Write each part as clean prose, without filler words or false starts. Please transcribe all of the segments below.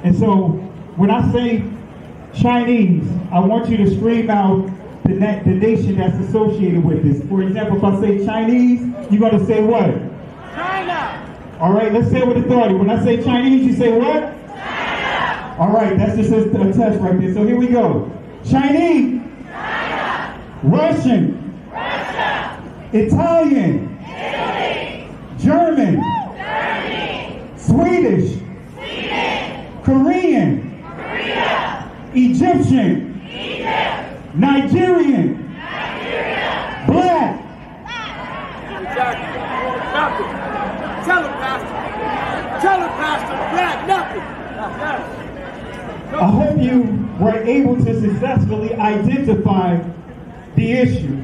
And so when I say Chinese, I want you to scream out the nation that's associated with this. For example, if I say Chinese, you're going to say what? China. All right, let's say it with authority. When I say Chinese, you say what? China. All right, that's just a test right there. So here we go. Chinese. China. Russian. Russia. Italian. Italy. German. Germany. Swedish. Sweden. Korean. Korea. Egyptian. Egypt. Nigerian. Nigeria. Black. Exactly. Nothing. Tell him, Pastor. Tell him, Pastor. Black, nothing. I hope you were able to successfully identify the issue.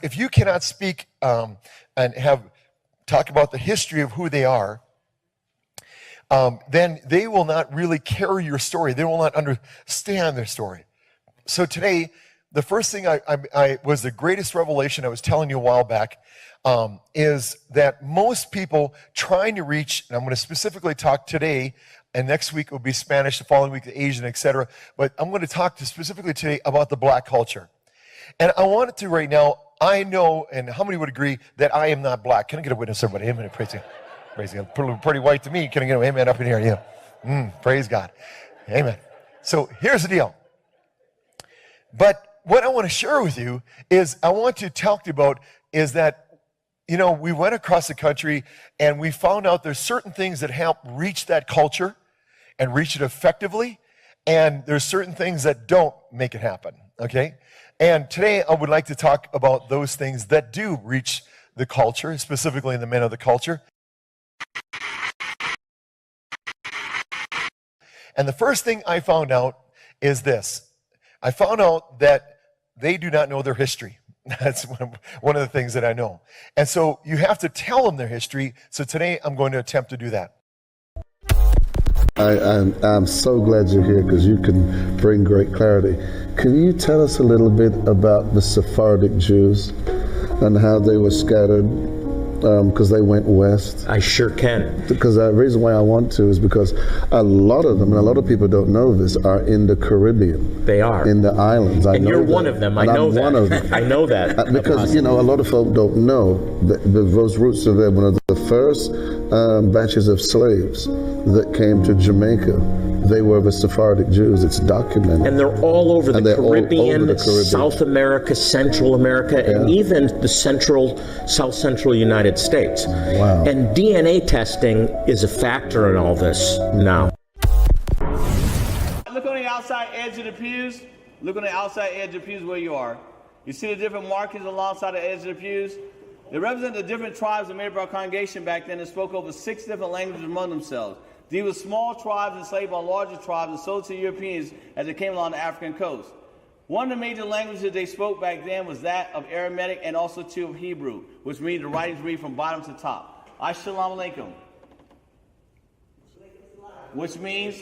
If you cannot speak and talk about the history of who they are, then they will not really carry your story. They will not understand their story. So today, the first thing I was the greatest revelation I was telling you a while back is that most people trying to reach, and I'm going to specifically talk today, and next week will be Spanish, the following week the Asian, etc. But I'm going to talk specifically today about the black culture. And I wanted to right now, I know, and how many would agree that I am not black? Can I get a witness, everybody? Amen. Praise God. Praise God. Pretty white to me. Can I get an amen up in here? Yeah. Praise God. Amen. So here's the deal. But what I want to share with you is I want to talk to you about is that, you know, we went across the country and we found out there's certain things that help reach that culture and reach it effectively. And there's certain things that don't make it happen. Okay. And today I would like to talk about those things that do reach the culture, specifically the men of the culture. And the first thing I found out is this. I found out that they do not know their history. That's one of the things that I know. And so you have to tell them their history. So today I'm going to attempt to do that. I'm so glad you're here because you can bring great clarity. Can you tell us a little bit about the Sephardic Jews and how they were scattered because they went west? I sure can. Because the reason why I want to is because a lot of them, and a lot of people don't know this, are in the Caribbean. They are. In the islands. And you're one of them. I know that. I'm one of them. I know that. Because, you know, a lot of folk don't know that those roots are there. One of the first batches of slaves that came to Jamaica, they were the Sephardic Jews. It's documented. And they're all over the Caribbean, South America, Central America, and even the South Central United States. Wow. And DNA testing is a factor in all this now. Look on the outside edge of the pews. Look on the outside edge of the pews where you are. You see the different markings alongside the edge of the pews? They represent the different tribes that made up our congregation back then and spoke over 6 different languages among themselves. These were small tribes enslaved by larger tribes and sold to Europeans as they came along the African coast. One of the major languages they spoke back then was that of Aramaic and also too of Hebrew, which means the writings read from bottom to top. Assalamu alaikum. Which means,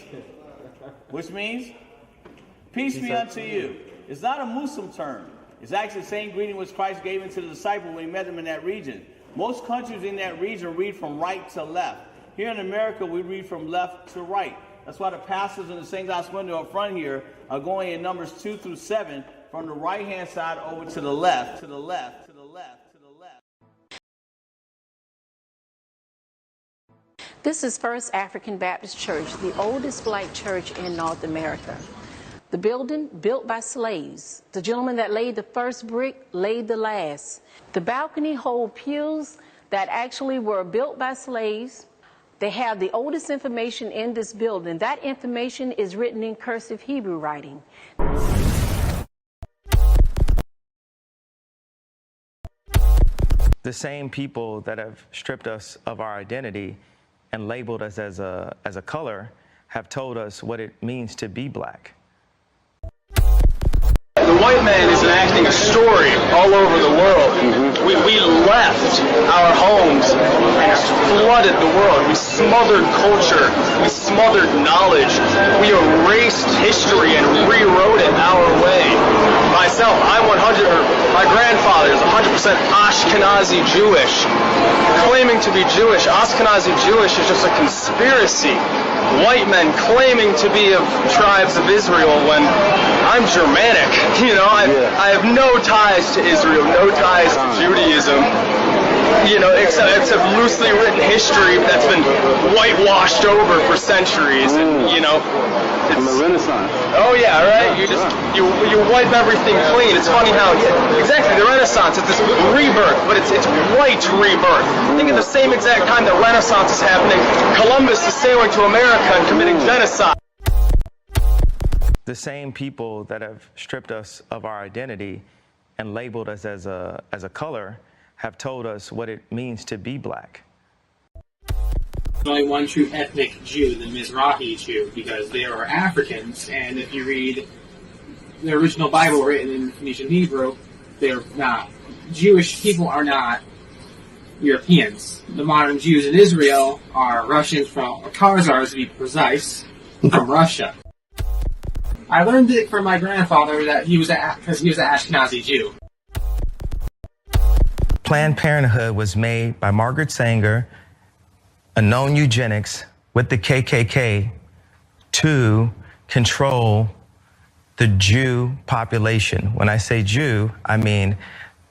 peace be unto you. It's not a Muslim term. It's actually the same greeting which Christ gave into the disciples when he met them in that region. Most countries in that region read from right to left. Here in America, we read from left to right. That's why the pastors in the St. God's window up front here are going in Numbers 2 through 7 from the right-hand side over to the left, to the left, to the left, to the left. This is First African Baptist Church, the oldest black church in North America. The building built by slaves. The gentleman that laid the first brick laid the last. The balcony hold pews that actually were built by slaves. They have the oldest information in this building. That information is written in cursive Hebrew writing. The same people that have stripped us of our identity and labeled us as a color have told us what it means to be black. The white man is enacting a story all over the world. We left our homes and flooded the world. We smothered culture. We smothered knowledge. We erased history and rewrote it our way. Myself, my grandfather is 100% Ashkenazi Jewish. Claiming to be Jewish, Ashkenazi Jewish is just a conspiracy. White men claiming to be of tribes of Israel when I'm Germanic. You know, I have no ties to Israel, no ties to Judaism, you know, except loosely written history that's been whitewashed over for centuries. And, you know, it's from the Renaissance. Oh yeah, right. You wipe everything clean. It's funny how exactly the Renaissance is this rebirth, but it's white rebirth. I think at the same exact time the Renaissance is happening, Columbus is sailing to America and committing genocide. The same people that have stripped us of our identity and labeled us as a color have told us what it means to be black. There's only one true ethnic Jew, the Mizrahi Jew, because they are Africans, and if you read the original Bible written in Phoenician Hebrew, they're not. Jewish people are not Europeans. The modern Jews in Israel are Russians or Khazars to be precise, from Russia. I learned it from my grandfather that he was because he was an Ashkenazi Jew. Planned Parenthood was made by Margaret Sanger, a known eugenics, with the KKK to control the Jew population. When I say Jew, I mean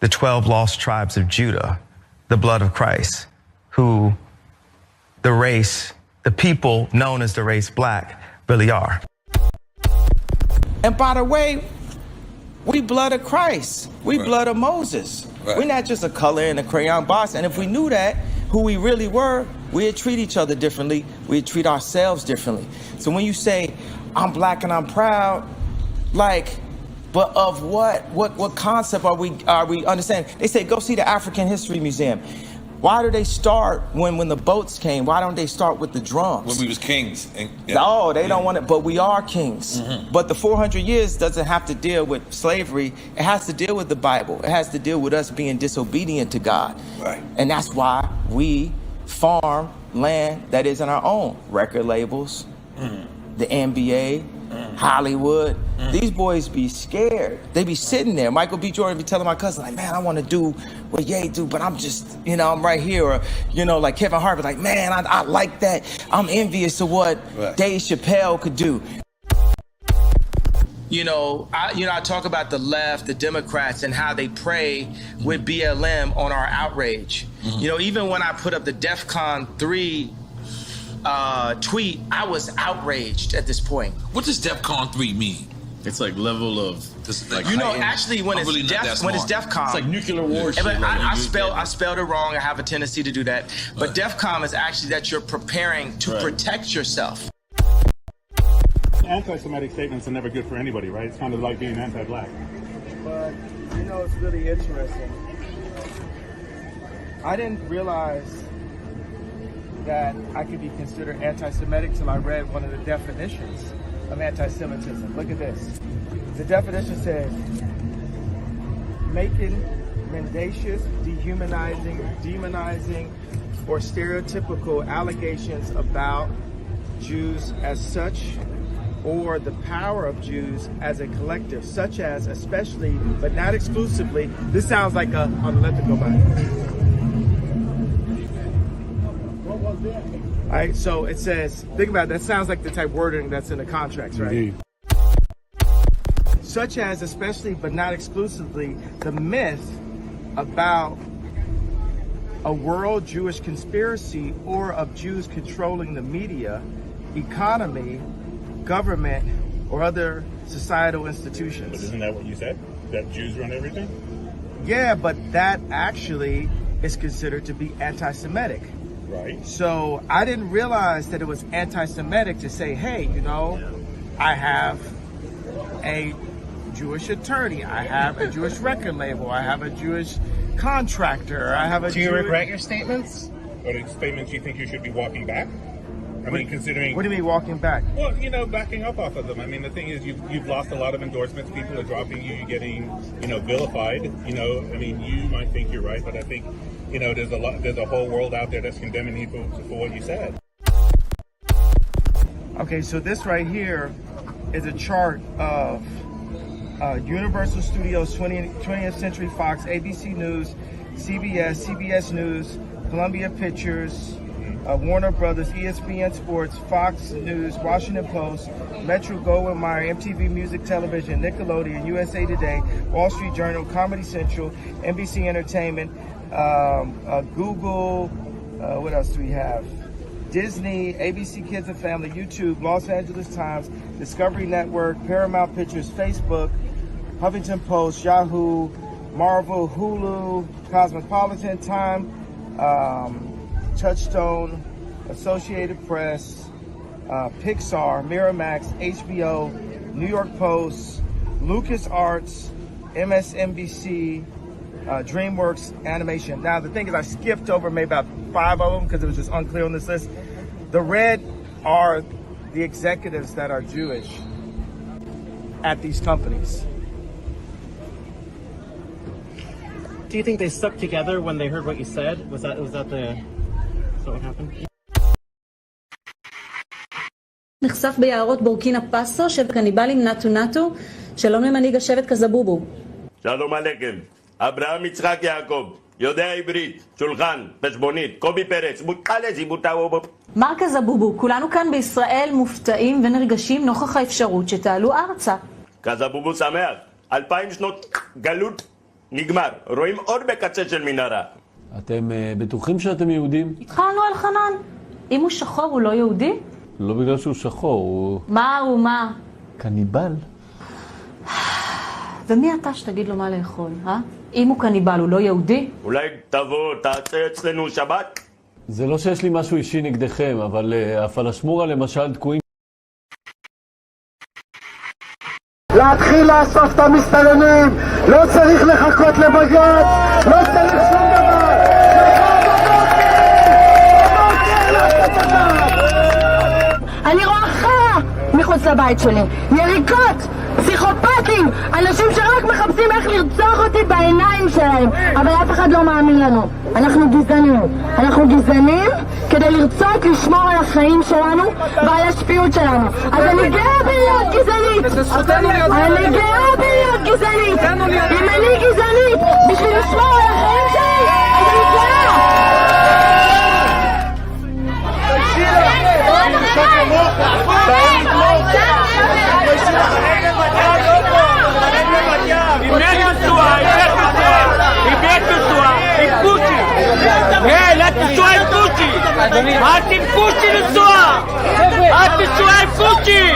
the 12 lost tribes of Judah, the blood of Christ, who the people known as the race black really are. And by the way, we blood of Christ. We blood of Moses. Right. We're not just a color in a crayon box. And if we knew that, who we really were, we'd treat each other differently. We'd treat ourselves differently. So when you say, I'm black and I'm proud, like, but of what? What concept are we understanding? They say, go see the African History Museum. Why do they start when the boats came? Why don't they start with the drums? When we was kings. No, they don't want it, but we are kings. But the 400 years doesn't have to deal with slavery. It has to deal with the Bible. It has to deal with us being disobedient to God. Right. And that's why we farm land that isn't our own. Record labels, the NBA, Hollywood. These boys be scared. They be sitting there. Michael B. Jordan be telling my cousin, like, man, I want to do what Ye do, but I'm just, I'm right here. Or, like Kevin Hart be like, man, I like that. I'm envious of what Dave Chappelle could do. I talk about the left, the Democrats, and how they pray with BLM on our outrage. Even when I put up the DEFCON 3 tweet, I was outraged at this point. What does DEFCON 3 mean? It's like level of actually when it's DEFCON, it's like nuclear war shit. I spelled it wrong. I have a tendency to do that. But DEFCON is actually that you're preparing to protect yourself. Anti-Semitic statements are never good for anybody, right? It's kind of like being anti-black. But it's really interesting. I didn't realize that I could be considered anti-Semitic till I read one of the definitions of anti-Semitism. Look at this. The definition says, making mendacious, dehumanizing, demonizing, or stereotypical allegations about Jews as such, or the power of Jews as a collective, such as, especially, but not exclusively. This sounds like let it go by. All right, so it says, think about it, that sounds like the type of wording that's in the contracts, right? Indeed. such as, especially but not exclusively, the myth about a world Jewish conspiracy or of Jews controlling the media, economy, government, or other societal institutions. But isn't that what you said? That Jews run everything? Yeah, but that actually is considered to be anti-Semitic. Right. So I didn't realize that it was anti-Semitic to say, hey, you know, I have a Jewish attorney, I have a Jewish record label, I have a Jewish contractor, I have a Do you regret your statements? Or the statements you think you should be walking back? I mean, considering... What do you mean walking back? Well, you know, backing up off of them. I mean, the thing is, you've lost a lot of endorsements. People are dropping you. You're getting, you know, vilified. You know, I mean, you might think you're right, but I think, you know, there's a whole world out there that's condemning you for what you said. Okay, so this right here is a chart of Universal Studios, 20th Century Fox, ABC News, CBS News, Columbia Pictures, Warner Brothers, ESPN Sports, Fox News, Washington Post, Metro Goldwyn Mayer, MTV Music Television, Nickelodeon, USA Today, Wall Street Journal, Comedy Central, NBC Entertainment, Google, what else do we have? Disney, ABC Kids and Family, YouTube, Los Angeles Times, Discovery Network, Paramount Pictures, Facebook, Huffington Post, Yahoo, Marvel, Hulu, Cosmopolitan, Time, Touchstone, Associated Press, Pixar, Miramax, HBO, New York Post, LucasArts, MSNBC, DreamWorks Animation. Now, the thing is, I skipped over maybe about 5 of them because it was just unclear on this list. The red are the executives that are Jewish at these companies. Do you think they stuck together when they heard what you said? Was that what happened? נחשף ביערות בורקינה פאסו שבט קניבלים נטו נטו. שלום למנהיג השבט קזבובו. שלום עליכם. אברהם יצחק יעקב, יודע עברית, שולחן, חשבונית, קובי פרץ, מוטלזי מוטאו. מר קזבובו, כולנו כאן בישראל מופתעים ונרגשים נוכח האפשרות שתעלו ארצה. קזבובו שמח, 2000 שנות גלות נגמר, רואים אור בקצה של מנהרה. אתם בטוחים שאתם יהודים? התחלנו על חנן. אם הוא שחור הוא לא יהודי? לא בגלל שהוא שחור, הוא... מה הוא מה? קניבל. ומי אתה שתגיד לו מה לאכול, אם הוא קניבל הוא לא יהודי? אולי תבוא, תעשה אצלנו שבת? זה לא שיש לי משהו אישי נגדכם, אבל הפלשמורה למשל תקועים... להתחיל לאסוף את המסתננים, לא צריך לחכות לבג"ץ, לא צריך שום דבר. אני רואה חרא מחוץ לבית שלי, יריקות, פסיכופטים, אנשים שרק מחפשים איך לרצוח אותי בעיניים שלהם, אבל אף אחד לא מאמין לנו. אנחנו גזענים כדי לרצות לשמור על החיים שלנו ועל השפיות שלנו. אז אני גאה בלהיות גזענית, אני גאה בלהיות גזענית. אם אני גזענית בשביל לשמור על החיים שלי, אז אני גאה. את עם פושי לנסוע! את נשואה עם פושי!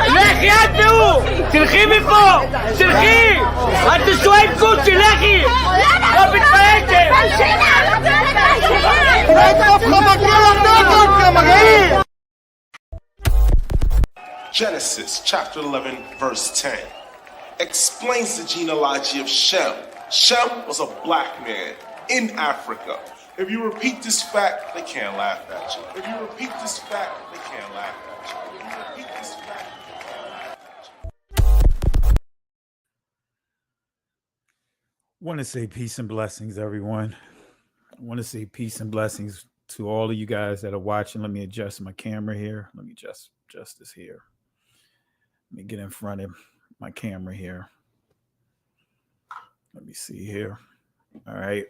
לכי את והוא! תלכי מפה! תלכי! את נשואה עם פושי! לכי! לא מתפיישת! Genesis chapter 11 verse 10 explains the genealogy of Shem. Shem was a black man in Africa. If you repeat this fact, they can't laugh at you. If you repeat this fact, they can't laugh at you. If you repeat this fact, they can't laugh at you. I want to say peace and blessings, everyone. I want to say peace and blessings to all of you guys that are watching. Let me adjust my camera here. Let me adjust this here. Let me get in front of my camera here. Let me see here. All right.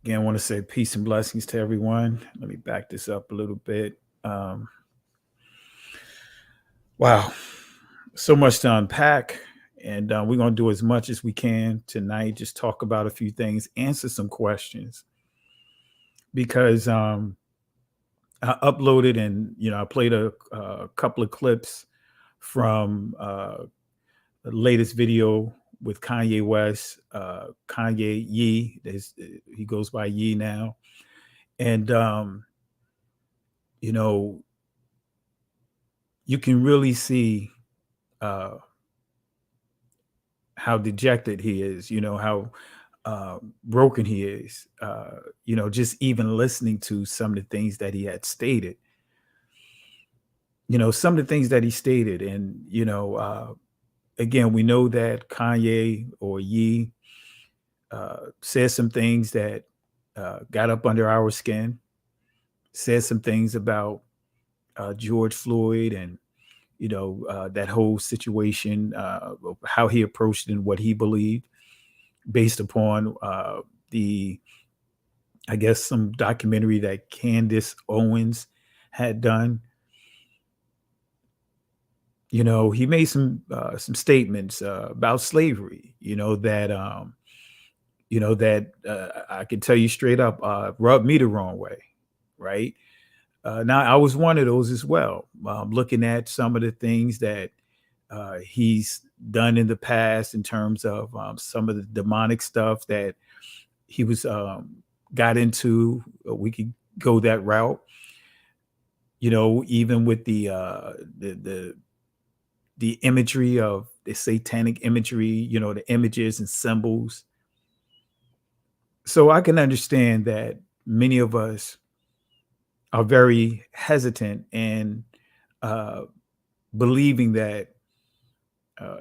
Again, I want to say peace and blessings to everyone. Let me back this up a little bit. Wow. So much to unpack. And we're going to do as much as we can tonight. Just talk about a few things, answer some questions. Because I uploaded and, I played a couple of clips from the latest video with Kanye West, Kanye Yee. He goes by Yee now. And, you can really see how dejected he is, how broken he is, just even listening to some of the things that he had stated, some of the things that he stated. And, again, we know that Kanye or Yee said some things that got up under our skin, said some things about George Floyd and, that whole situation, how he approached it and what he believed based upon I guess, some documentary that Candace Owens had done. He made some statements about slavery, that I can tell you straight up, rubbed me the wrong way, right? Now, I was one of those as well, looking at some of the things that he's done in the past in terms of some of the demonic stuff that he was got into. We could go that route, even with the imagery of the satanic imagery, the images and symbols. So I can understand that many of us are very hesitant and believing that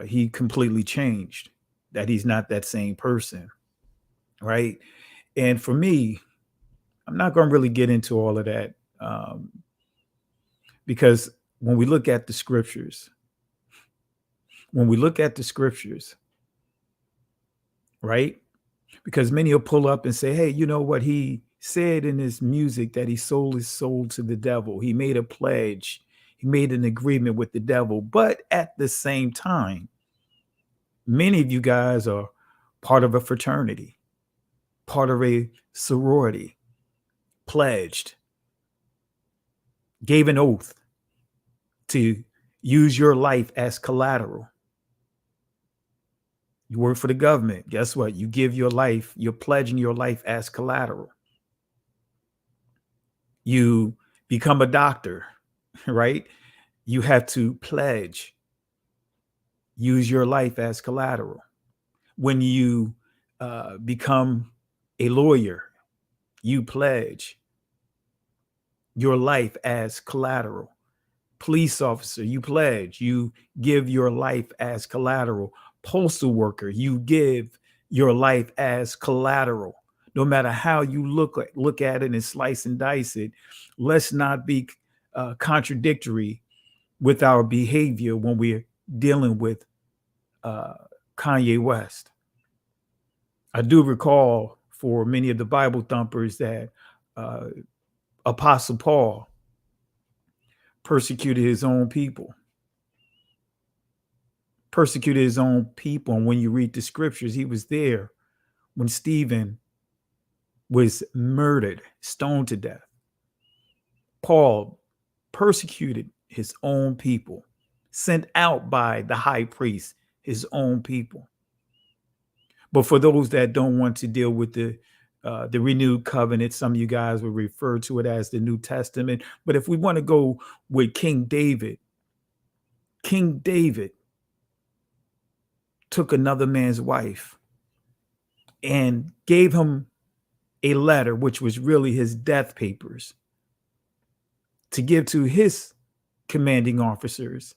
he completely changed, that he's not that same person, right? And for me, I'm not going to really get into all of that because when we look at the scriptures, right? Because many will pull up and say, hey, you know what he said in his music, that he sold his soul to the devil. He made a pledge. He made an agreement with the devil. But at the same time, many of you guys are part of a fraternity, part of a sorority, pledged, gave an oath to use your life as collateral. You work for the government. Guess what? You give your life, you're pledging your life as collateral. You become a doctor, right? You have to pledge, use your life as collateral. When you become a lawyer, you pledge your life as collateral. Police officer, you pledge, you give your life as collateral. Postal worker, you give your life as collateral. No matter how you look at it and slice and dice it, let's not be contradictory with our behavior when we're dealing with Kanye West. I do recall for many of the Bible thumpers that Apostle Paul persecuted his own people. And when you read the scriptures, he was there when Stephen was murdered, stoned to death. Paul persecuted his own people, sent out by the high priest, his own people. But for those that don't want to deal with the renewed covenant, some of you guys will refer to it as the New Testament. But if we want to go with King David took another man's wife and gave him a letter, which was really his death papers, to give to his commanding officers.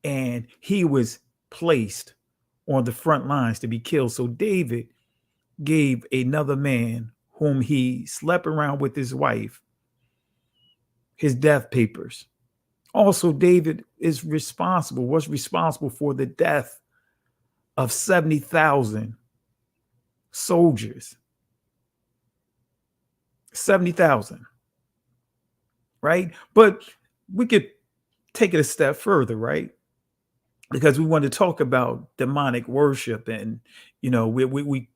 And he was placed on the front lines to be killed. So David gave another man whom he slept around with his wife his death papers. Also, David was responsible for the death of 70,000 soldiers. 70,000, right? But we could take it a step further, right? because we want to talk about demonic worship, and we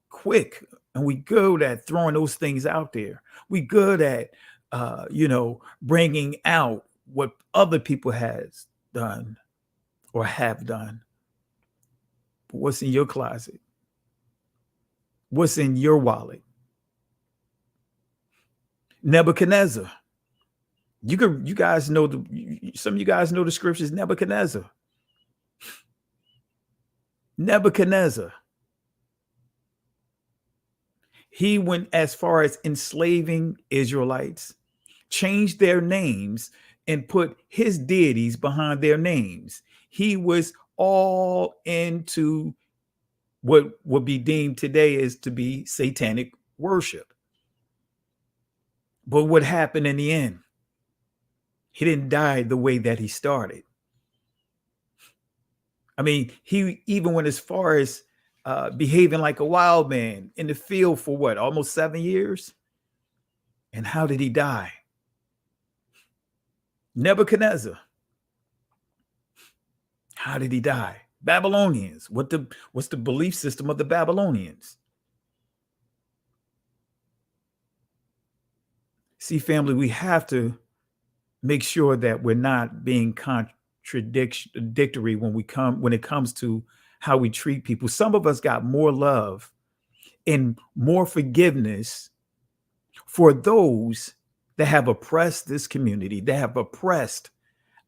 quick and we good at throwing those things out there. We good at bringing out what other people has done or have done. But what's in your closet? What's in your wallet? Nebuchadnezzar. You guys know some of you guys know the scriptures. Nebuchadnezzar. He went as far as enslaving Israelites, changed their names, and put his deities behind their names. He was all into what would be deemed today as to be satanic worship. But what happened in the end? He didn't die the way that he started. I mean, he even went as far as behaving like a wild man in the field for what, almost 7 years? And how did he die? Nebuchadnezzar. How did he die? Babylonians. What's the belief system of the Babylonians? See, family, we have to make sure that we're not being contradictory when it comes to how we treat people. Some of us got more love and more forgiveness for those that have oppressed this community, that have oppressed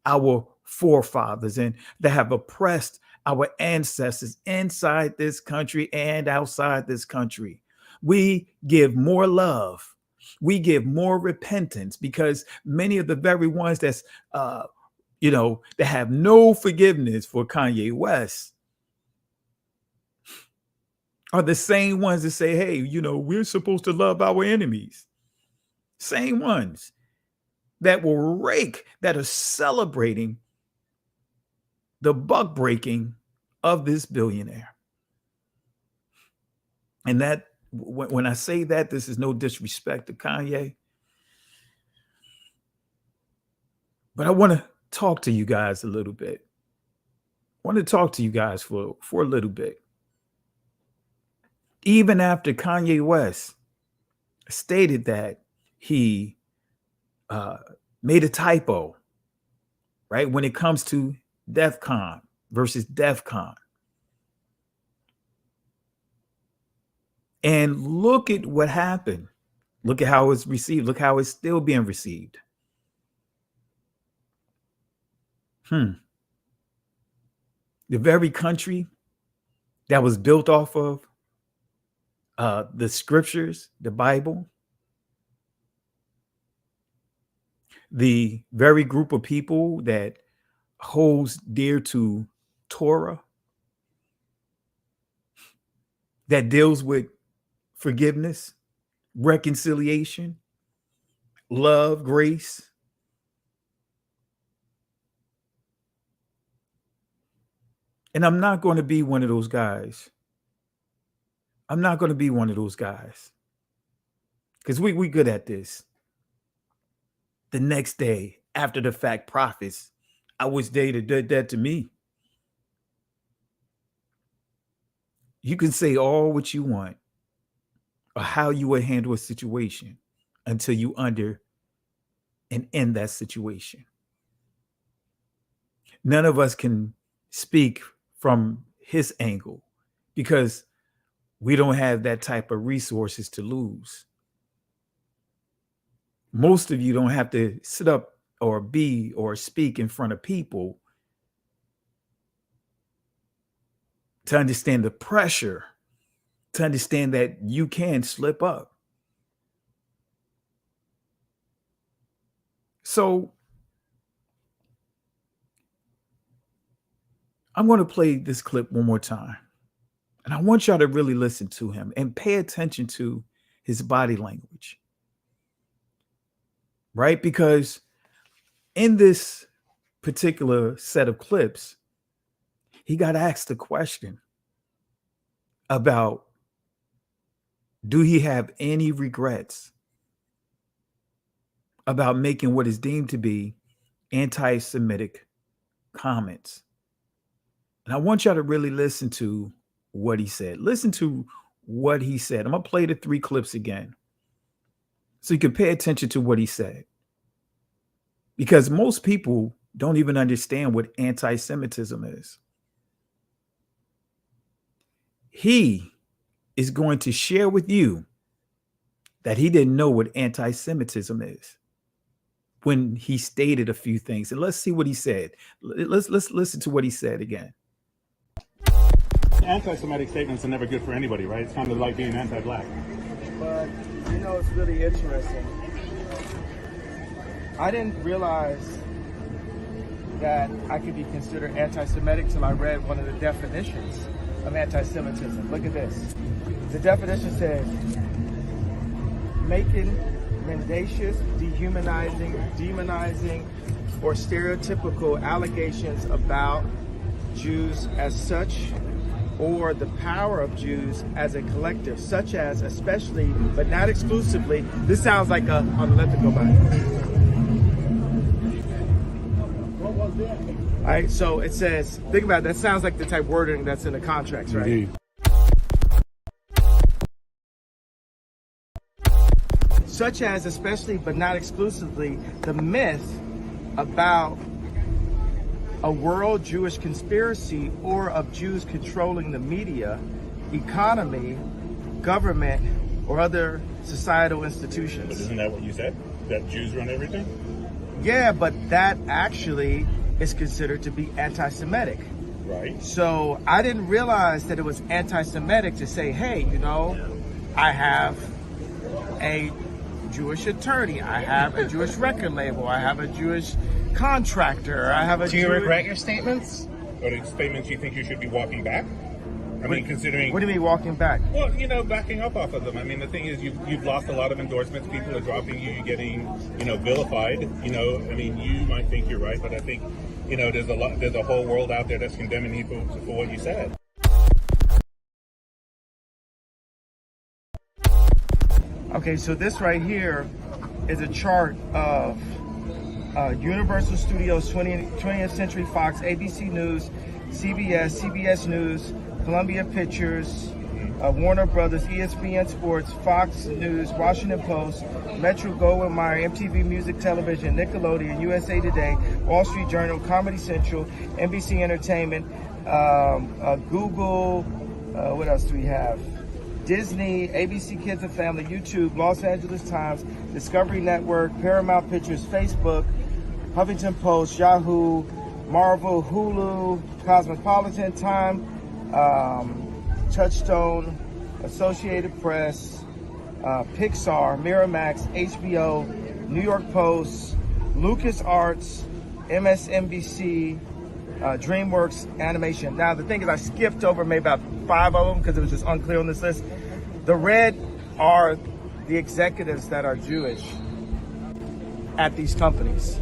our forefathers, and that have oppressed our ancestors inside this country and outside this country. We give more love. We give more repentance, because many of the very ones that's, that have no forgiveness for Kanye West are the same ones that say, hey, we're supposed to love our enemies. Same ones that will rake, that are celebrating the buck breaking of this billionaire. And that, when I say that, this is no disrespect to Kanye, but I want to talk to you guys a little bit. I want to talk to you guys for a little bit. Even after Kanye West stated that he made a typo, right, when it comes to DEFCON versus DEFCON. And look at what happened. Look at how it's received. Look how it's still being received. The very country that was built off of the scriptures, the Bible, the very group of people that holds dear to Torah, that deals with forgiveness, reconciliation, love, grace. And I'm not going to be one of those guys. I'm not going to be one of those guys, because we good at this. The next day, after the fact, prophets, I wish they had did that to me. You can say all what you want or how you would handle a situation until you under and in that situation. None of us can speak from his angle, because we don't have that type of resources to lose. Most of you don't have to sit up or be or speak in front of people to understand the pressure, to understand that you can slip up. So I'm going to play this clip one more time. And I want y'all to really listen to him and pay attention to his body language. Right? Because in this particular set of clips, he got asked a question about, do he have any regrets about making what is deemed to be anti-Semitic comments And I want y'all to really listen to what he said. Listen to what he said. I'm going to play the 3 clips again so you can pay attention to what he said. Because most people don't even understand what anti-Semitism is. He is going to share with you that he didn't know what anti-Semitism is when he stated a few things. And let's see what he said. Let's listen to what he said again. Anti-Semitic statements are never good for anybody, right? It's kind of like being anti-black. But, it's really interesting. I didn't realize that I could be considered anti-Semitic till I read one of the definitions of anti-Semitism. Look at this. The definition says, making mendacious, dehumanizing, demonizing, or stereotypical allegations about Jews as such, or the power of Jews as a collective, such as, especially, but not exclusively. This sounds like a, let it go by. All right, so it says, think about it, that sounds like the type of wording that's in the contracts, right? Indeed. Such as, especially, but not exclusively, the myth about a world Jewish conspiracy or of Jews controlling the media, economy, government, or other societal institutions. But isn't that what you said? That Jews run everything? Yeah, but that actually is considered to be anti-Semitic. Right. So I didn't realize that it was anti-Semitic to say, hey, I have a Jewish attorney, I have a Jewish record label, I have a Jewish contractor, I have a Do you regret your statements? Or the statements you think you should be walking back? I mean, considering... What do you mean walking back? Well, backing up off of them. I mean, the thing is, you've lost a lot of endorsements. People are dropping you. You're getting, vilified. I mean, you might think you're right, but I think, there's a whole world out there that's condemning you for what you said. Okay, so this right here is a chart of Universal Studios, 20th Century Fox, ABC News, CBS News, Columbia Pictures, Warner Brothers, ESPN Sports, Fox News, Washington Post, Metro Goldwyn Mayer, MTV Music Television, Nickelodeon, USA Today, Wall Street Journal, Comedy Central, NBC Entertainment, Google, what else do we have? Disney, ABC Kids and Family, YouTube, Los Angeles Times, Discovery Network, Paramount Pictures, Facebook, Huffington Post, Yahoo, Marvel, Hulu, Cosmopolitan, Time, Touchstone, Associated Press, Pixar, Miramax, HBO, New York Post, LucasArts, MSNBC, DreamWorks Animation. Now, the thing is, I skipped over maybe about 5 of them because it was just unclear on this list. The red are the executives that are Jewish at these companies.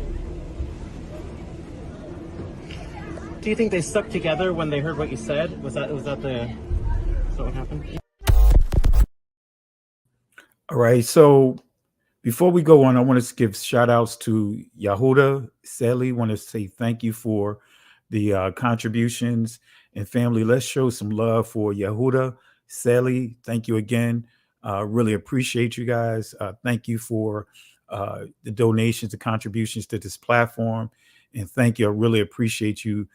Do you think they stuck together when they heard what you said? Was that what happened? All right. So before we go on, I want to give shout outs to Yehuda Sally. Want to say thank you for the contributions, and family. Let's show some love for Yehuda Sally. Thank you again. Really appreciate you guys. Thank you for the donations, the contributions to this platform. And thank you. I really appreciate you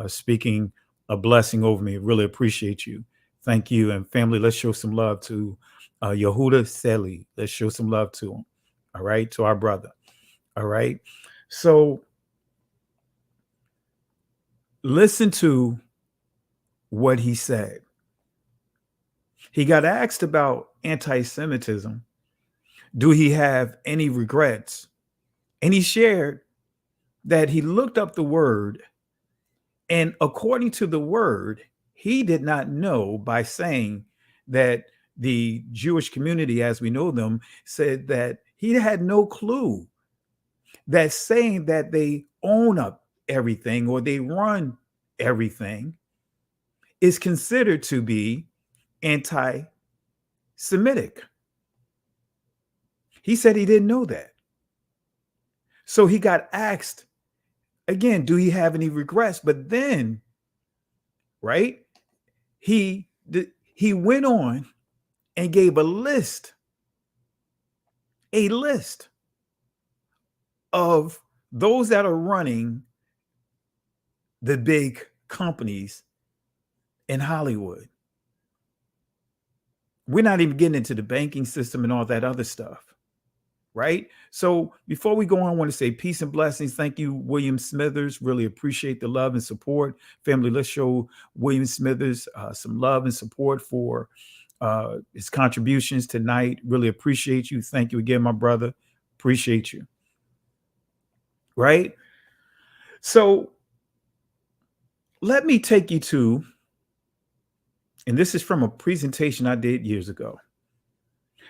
speaking a blessing over me. Really appreciate you. Thank you. And family, let's show some love to Yehuda Sally. Let's show some love to him. All right. To our brother. All right. So listen to what he said. He got asked about anti-Semitism. Do he have any regrets? And he shared that he looked up the word, and according to the word, he did not know, by saying that the Jewish community, as we know them, said that he had no clue that saying that they own up everything or they run everything is considered to be anti-Semitic. He said he didn't know that. So he got asked again, do he have any regrets? But then right? He went on and gave a list of those that are running the big companies in Hollywood. We're not even getting into the banking system and all that other stuff, right? So before we go on, I want to say peace and blessings. Thank you, William Smithers. Really appreciate the love and support. Family, let's show William Smithers some love and support for his contributions tonight. Really appreciate you. Thank you again, my brother. Appreciate you. Right? So let me take you to, and this is from a presentation I did years ago.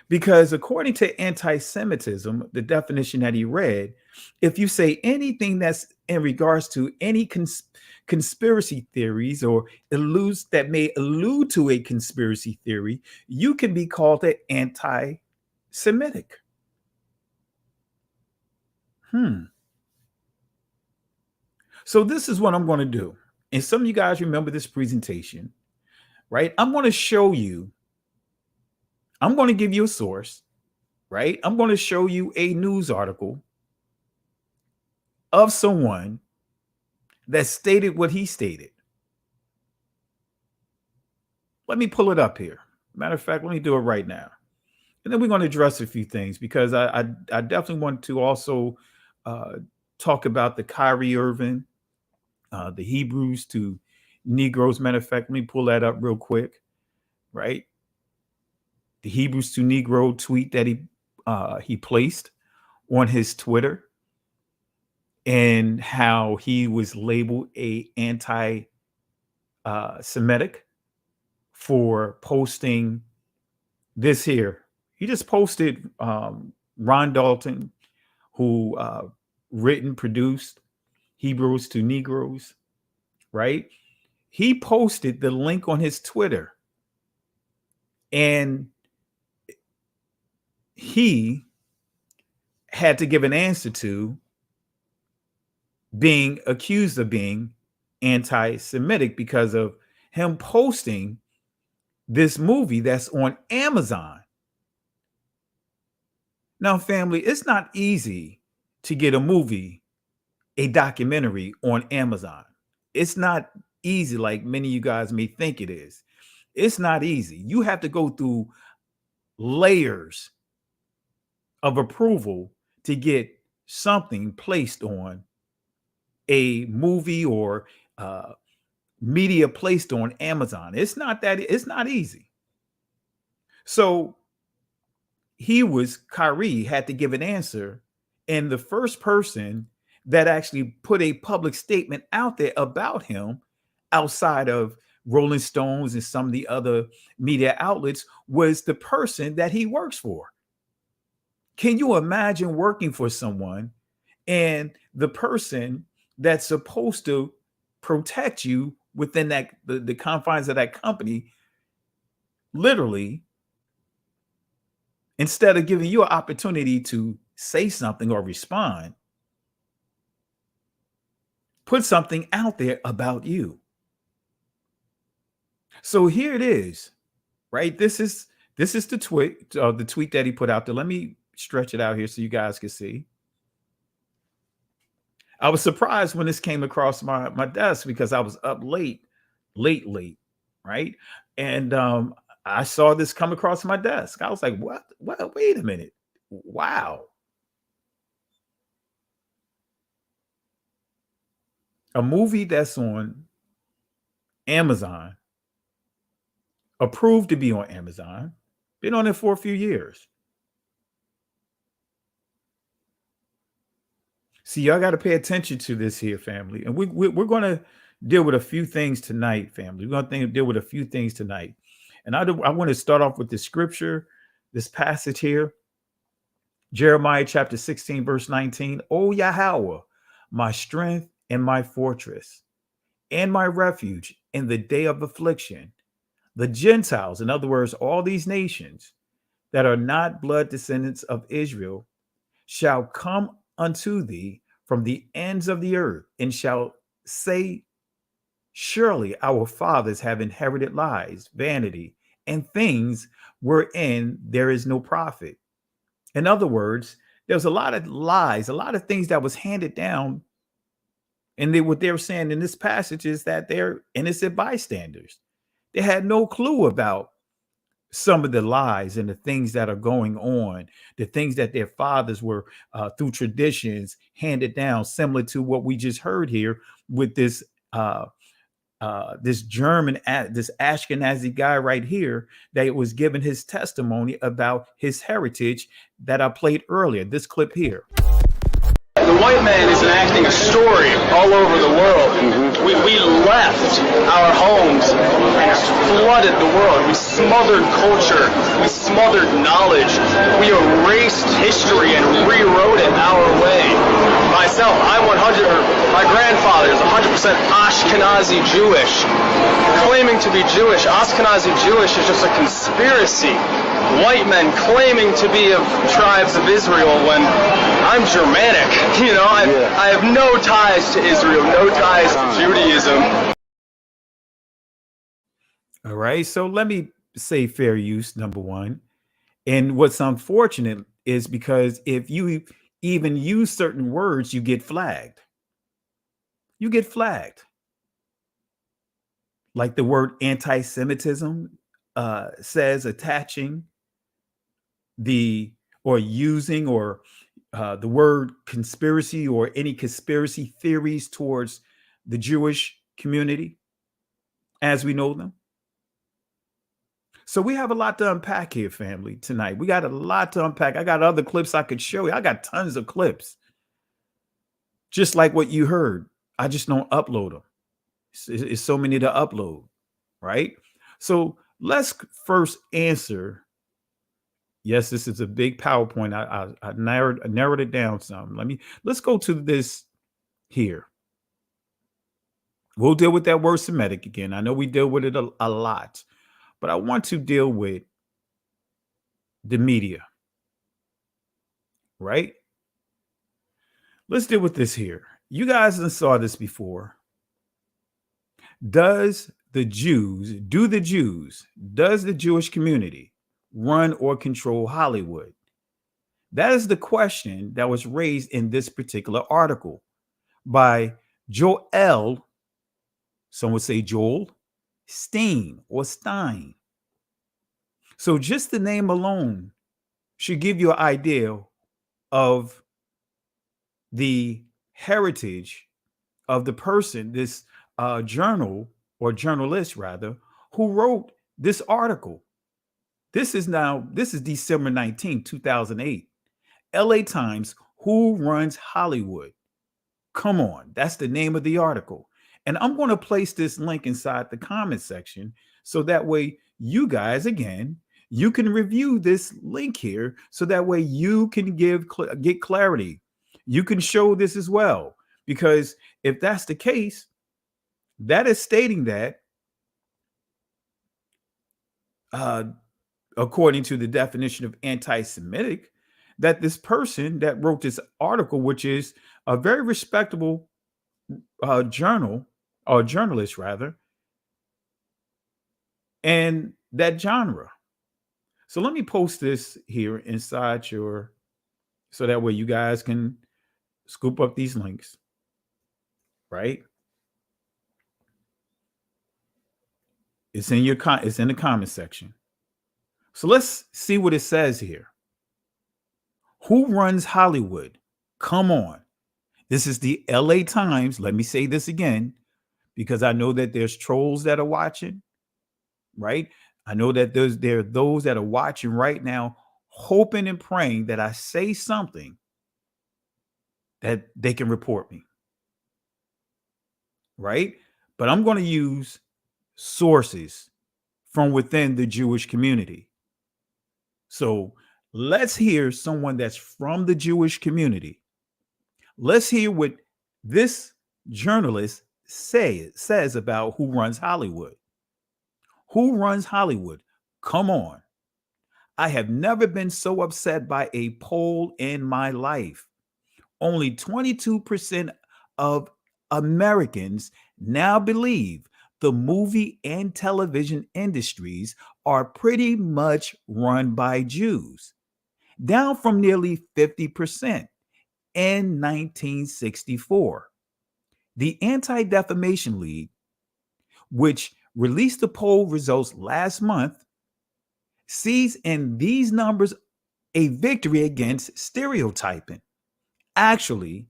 Because according to anti-Semitism, the definition that he read, if you say anything that's in regards to any conspiracy theories or that may allude to a conspiracy theory, you can be called an anti-Semitic. So this is what I'm going to do. And some of you guys remember this presentation, right? I'm going to show you, I'm going to give you a source, right? I'm going to show you a news article of someone that stated what he stated. Let me pull it up here. Matter of fact, let me do it right now. And then we're going to address a few things because I definitely want to also talk about the Kyrie Irving, the Hebrews to Negroes. Matter of fact, let me pull that up real quick, right? The Hebrews to Negro tweet that he placed on his Twitter, and how he was labeled a anti-Semitic for posting this here. He just posted Ron Dalton, who written, produced Hebrews to Negroes, right? He posted the link on his Twitter, and he had to give an answer to being accused of being anti-Semitic because of him posting this movie that's on Amazon. Now, family, it's not easy to get a movie, a documentary on Amazon. It's not easy like many of you guys may think it is. It's not easy. You have to go through layers of approval to get something placed on a movie or media placed on Amazon. It's not easy. So Kyrie had to give an answer, and the first person that actually put a public statement out there about him outside of Rolling Stones and some of the other media outlets was the person that he works for. Can you imagine working for someone and the person that's supposed to protect you within that the confines of that company, literally, instead of giving you an opportunity to say something or respond, put something out there about you? So here it is, right? This is the tweet that he put out there. Let me stretch it out here so you guys can see. I was surprised when this came across my desk because I was up late, right? And I saw this come across my desk. I was like, what? Wait a minute. Wow. A movie that's on Amazon, approved to be on Amazon, been on it for a few years. See, y'all got to pay attention to this here, family. And we're going to deal with a few things tonight, family. We're going to deal with a few things tonight. And I want to start off with the scripture, this passage here, Jeremiah chapter 16, verse 19. O Yahweh, my strength and my fortress and my refuge in the day of affliction. The Gentiles, in other words, all these nations that are not blood descendants of Israel, shall come unto thee from the ends of the earth, and shall say, Surely our fathers have inherited lies, vanity, and things wherein there is no profit. In other words, there's a lot of lies, a lot of things that was handed down. And what they're saying in this passage is that they're innocent bystanders. They had no clue about some of the lies and the things that are going on, the things that their fathers were through traditions handed down, similar to what we just heard here with this this this Ashkenazi guy right here that was giving his testimony about his heritage that I played earlier. This clip here. The white man is enacting a story all over the world. We left our homes and flooded the world. We smothered culture. We smothered knowledge. We erased history and rewrote it our way. Myself, my grandfather is 100% Ashkenazi Jewish. Claiming to be Jewish, Ashkenazi Jewish is just a conspiracy. White men claiming to be of tribes of Israel when I'm Germanic. You know, I have no ties to Israel, no ties to Judaism. All right. So let me say fair use, number one. And what's unfortunate is because if you even use certain words, you get flagged. You get flagged. Like the word anti-Semitism says, attaching using the word conspiracy or any conspiracy theories towards the Jewish community as we know them. So we have a lot to unpack here, family, tonight. We got a lot to unpack. I got other clips I could show you. I got tons of clips. Just like what you heard. I just don't upload them. It's so many to upload, right? So let's first answer. Yes, this is a big PowerPoint. I narrowed it down some. Let's go to this here. We'll deal with that word Semitic again. I know we deal with it a lot, but I want to deal with the media, right? Let's deal with this here. You guys saw this before. Does the Jewish community run or control Hollywood? That is the question that was raised in this particular article by Joel, some would say Joel, Stein. So just the name alone should give you an idea of the heritage of the person, this journalist rather, who wrote this article. This is December 19, 2008. LA Times, Who Runs Hollywood? Come on, that's the name of the article. And I'm going to place this link inside the comment section so that way you guys, again, you can review this link here so that way you can get clarity. You can show this as well, because if that's the case, that is stating that according to the definition of anti-Semitic, that this person that wrote this article, which is a very respectable journalist rather, and that genre. So let me post this here inside so that way you guys can scoop up these links, right? It's in the comment section. So let's see what it says here. Who runs Hollywood? Come on. This is the LA Times. Let me say this again, because I know that there's trolls that are watching, right? I know that there are those that are watching right now, hoping and praying that I say something that they can report me, right? But I'm going to use sources from within the Jewish community. So let's hear someone that's from the Jewish community. Let's hear what this journalist says about who runs Hollywood. Who runs Hollywood? Come on. I have never been so upset by a poll in my life. Only 22% of Americans now believe the movie and television industries are pretty much run by Jews, down from nearly 50% in 1964. The Anti Defamation League, which released the poll results last month, sees in these numbers a victory against stereotyping. Actually,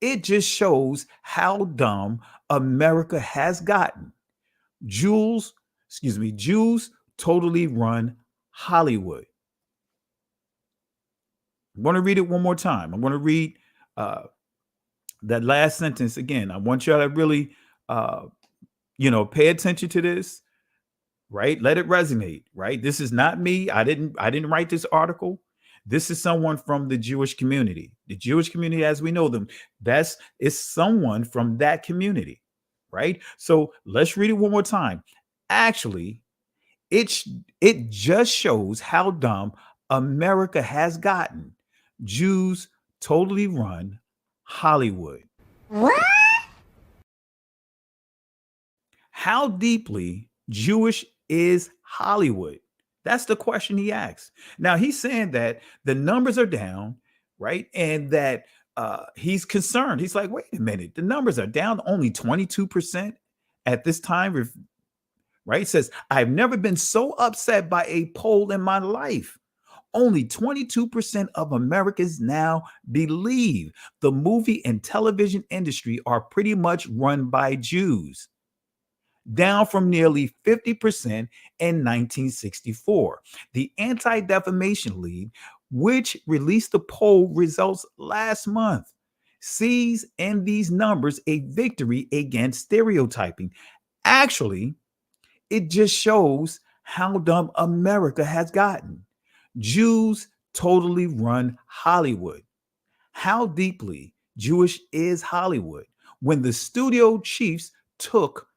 it just shows how dumb America has gotten. Jews totally run Hollywood. I'm going to read it one more time. I'm going to read that last sentence again. I want y'all to really, pay attention to this, right? Let it resonate, right? This is not me. I didn't write this article. This is someone from the Jewish community. The Jewish community, as we know them, it's someone from that community, right? So let's read it one more time. Actually, it just shows how dumb America has gotten. Jews totally run Hollywood. What? How deeply Jewish is Hollywood? That's the question he asks. Now he's saying that the numbers are down, right? And that he's concerned. He's like, wait a minute, the numbers are down only 22% at this time, right? He says, I've never been so upset by a poll in my life. Only 22% of Americans now believe the movie and television industry are pretty much run by Jews, down from nearly 50% in 1964. The Anti Defamation League, which released the poll results last month, sees in these numbers a victory against stereotyping. Actually, it just shows how dumb America has gotten. Jews totally run Hollywood. How deeply Jewish is Hollywood? When the studio chiefs took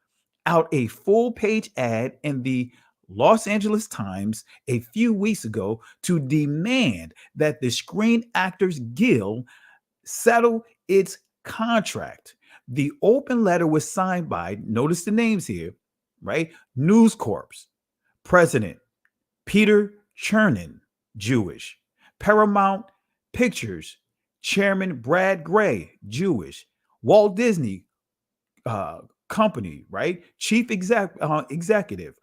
out a full page ad in the Los Angeles Times a few weeks ago to demand that the Screen Actors Guild settle its contract. The open letter was signed by, notice the names here, right? News Corp, President Peter Chernin, Jewish. Paramount Pictures, Chairman Brad Gray, Jewish. Walt Disney Company, right? Chief Executive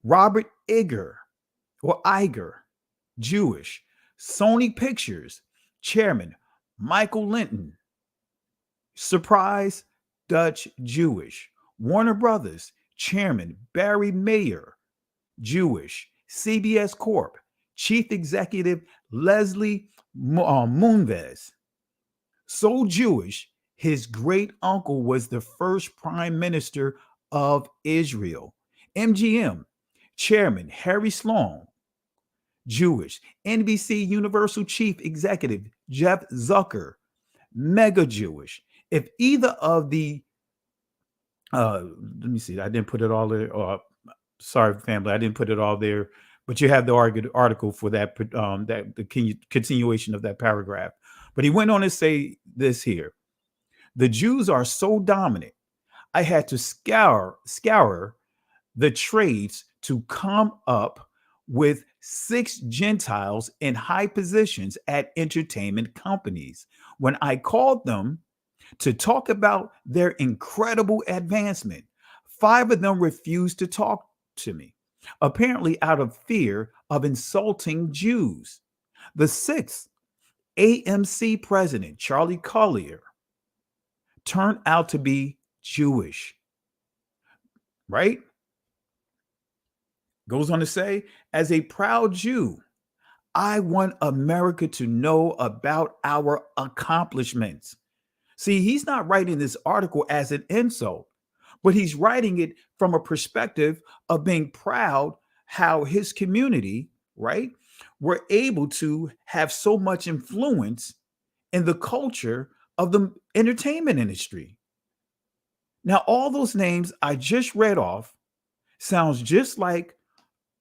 Robert Iger, Jewish. Sony Pictures, Chairman Michael Linton, Surprise Dutch, Jewish. Warner Brothers, Chairman Barry Mayer, Jewish. CBS Corp, Chief Executive Leslie Moonves, so Jewish, his great uncle was the first prime minister of Israel. MGM, Chairman Harry Sloan, Jewish. NBC Universal Chief Executive Jeff Zucker, mega Jewish. If either of the, let me see, I didn't put it all there. Sorry, family, I didn't put it all there. But you have the article for that, the continuation of that paragraph. But he went on to say this here. The Jews are so dominant, I had to scour the trades to come up with 6 Gentiles in high positions at entertainment companies. When I called them to talk about their incredible advancement, 5 of them refused to talk to me, apparently out of fear of insulting Jews. The 6th, AMC president Charlie Collier, turned out to be Jewish, right? Goes on to say, as a proud Jew, I want America to know about our accomplishments. See, he's not writing this article as an insult, but he's writing it from a perspective of being proud how his community, right, were able to have so much influence in the culture of the entertainment industry. Now, all those names I just read off sounds just like,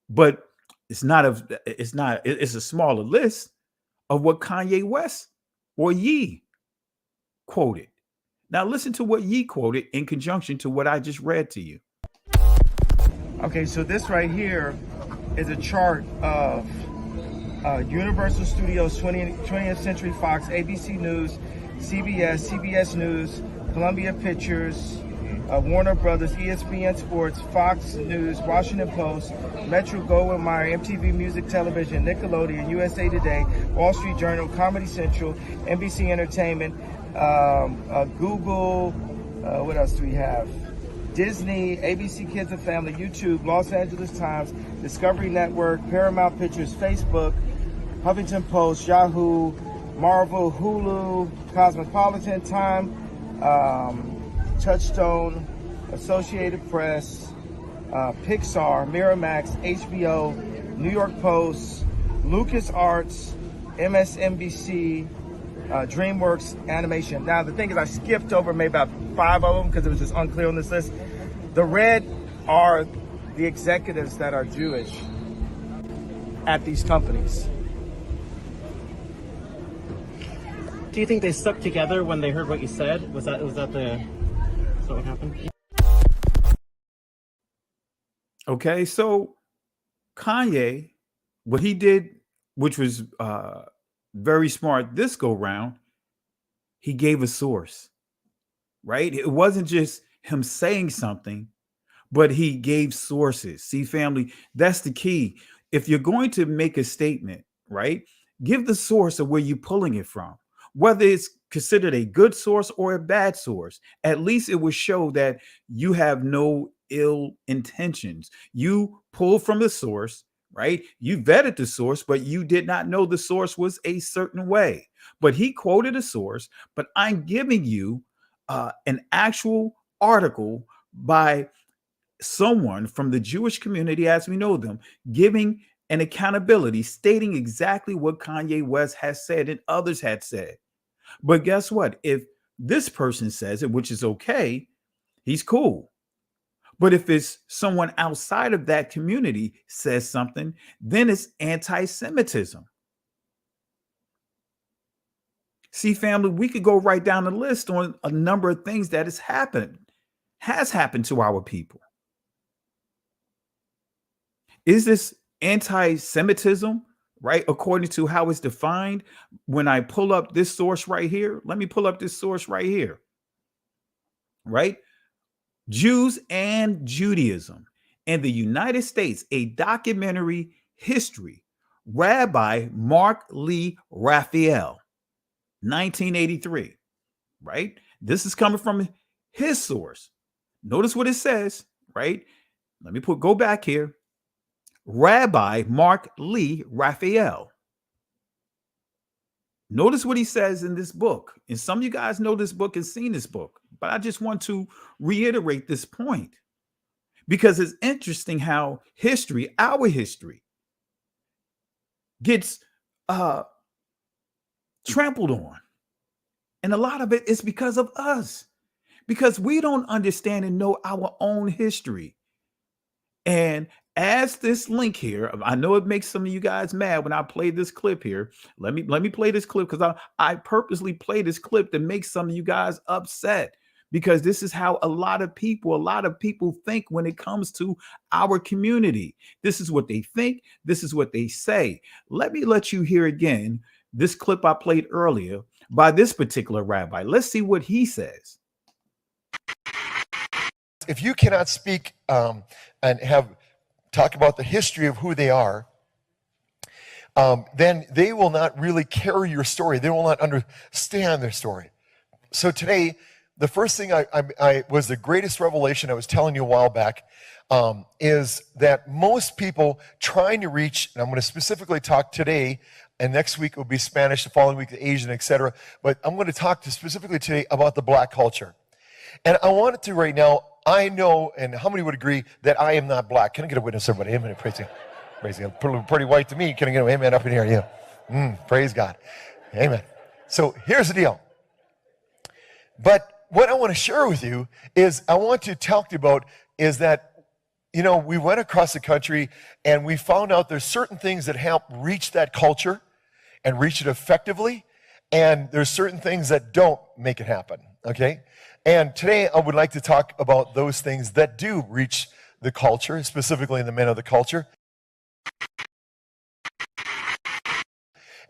but it's a smaller list of what Kanye West or Ye quoted. Now listen to what Ye quoted in conjunction to what I just read to you. Okay, so this right here is a chart of Universal Studios, 20th Century Fox, ABC News, CBS News, Columbia Pictures, Warner Brothers, ESPN Sports, Fox News, Washington Post, Metro Goldwyn Mayer, MTV Music Television, Nickelodeon, USA Today, Wall Street Journal, Comedy Central, NBC Entertainment, Google, what else do we have? Disney, ABC Kids and Family, YouTube, Los Angeles Times, Discovery Network, Paramount Pictures, Facebook, Huffington Post, Yahoo, Marvel, Hulu, Cosmopolitan, Time, Touchstone, Associated Press, Pixar, Miramax, HBO, New York Post, LucasArts, MSNBC, DreamWorks Animation. Now, the thing is, I skipped over maybe about 5 of them because it was just unclear on this list. The red are the executives that are Jewish at these companies. Do you think they stuck together when they heard what you said? Was that what happened? Okay, so Kanye, what he did, which was very smart this go round, he gave a source, right? It wasn't just him saying something, but he gave sources. See, family, that's the key. If you're going to make a statement, right, give the source of where you're pulling it from. Whether it's considered a good source or a bad source, at least it will show that you have no ill intentions. You pull from the source, right? You vetted the source, but you did not know the source was a certain way. But he quoted a source, but I'm giving you an actual article by someone from the Jewish community as we know them, giving an accountability, stating exactly what Kanye West has said and others had said. But guess what? If this person says it, which is okay, he's cool. But if it's someone outside of that community says something, then it's anti-Semitism. See, family, we could go right down the list on a number of things that has happened to our people. Is this anti-Semitism, right? According to how it's defined, when I pull up this source right here, let me pull up this source right here, right? Jews and Judaism in the United States, a documentary history, Rabbi Mark Lee Raphael, 1983, right? This is coming from his source. Notice what it says, right? Let me go back here. Rabbi Mark Lee Raphael. Notice what he says in this book. And some of you guys know this book and seen this book, but I just want to reiterate this point because it's interesting how history, our history, gets trampled on. And a lot of it is because of us, because we don't understand and know our own history. And as this link here, I know it makes some of you guys mad when I play this clip here. Let me play this clip because I purposely play this clip to make some of you guys upset, because this is how a lot of people think when it comes to our community. This is what they think. This is what they say. Let me let you hear again this clip I played earlier by this particular rabbi. Let's see what he says. If you cannot speak and talk about the history of who they are, then they will not really carry your story. They will not understand their story. So today, the first thing I was the greatest revelation I was telling you a while back is that most people trying to reach, and I'm going to specifically talk today, and next week will be Spanish, the following week the Asian, etc. But I'm going to talk specifically today about the black culture. And I wanted to right now, I know, and how many would agree that I am not black? Can I get a witness, everybody? Amen. Praise God. Praise God. Pretty white to me. Can I get an amen up in here? Yeah. Praise God. Amen. So here's the deal. But what I want to share with you is I want to talk to you about is that, you know, we went across the country and we found out there's certain things that help reach that culture and reach it effectively. And there's certain things that don't make it happen, okay? And today I would like to talk about those things that do reach the culture, specifically the men of the culture.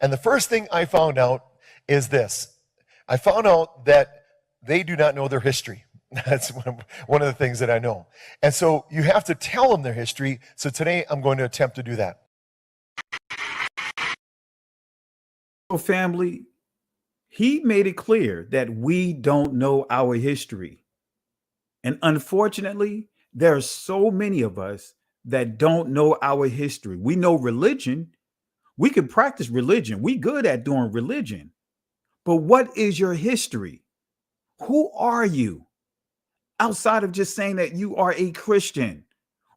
And the first thing I found out is this. I found out that they do not know their history. That's one of the things that I know. And so you have to tell them their history. So today I'm going to attempt to do that. Family, he made it clear that we don't know our history. And unfortunately, there are so many of us that don't know our history. We know religion. We can practice religion. We good at doing religion. But what is your history? Who are you? Outside of just saying that you are a Christian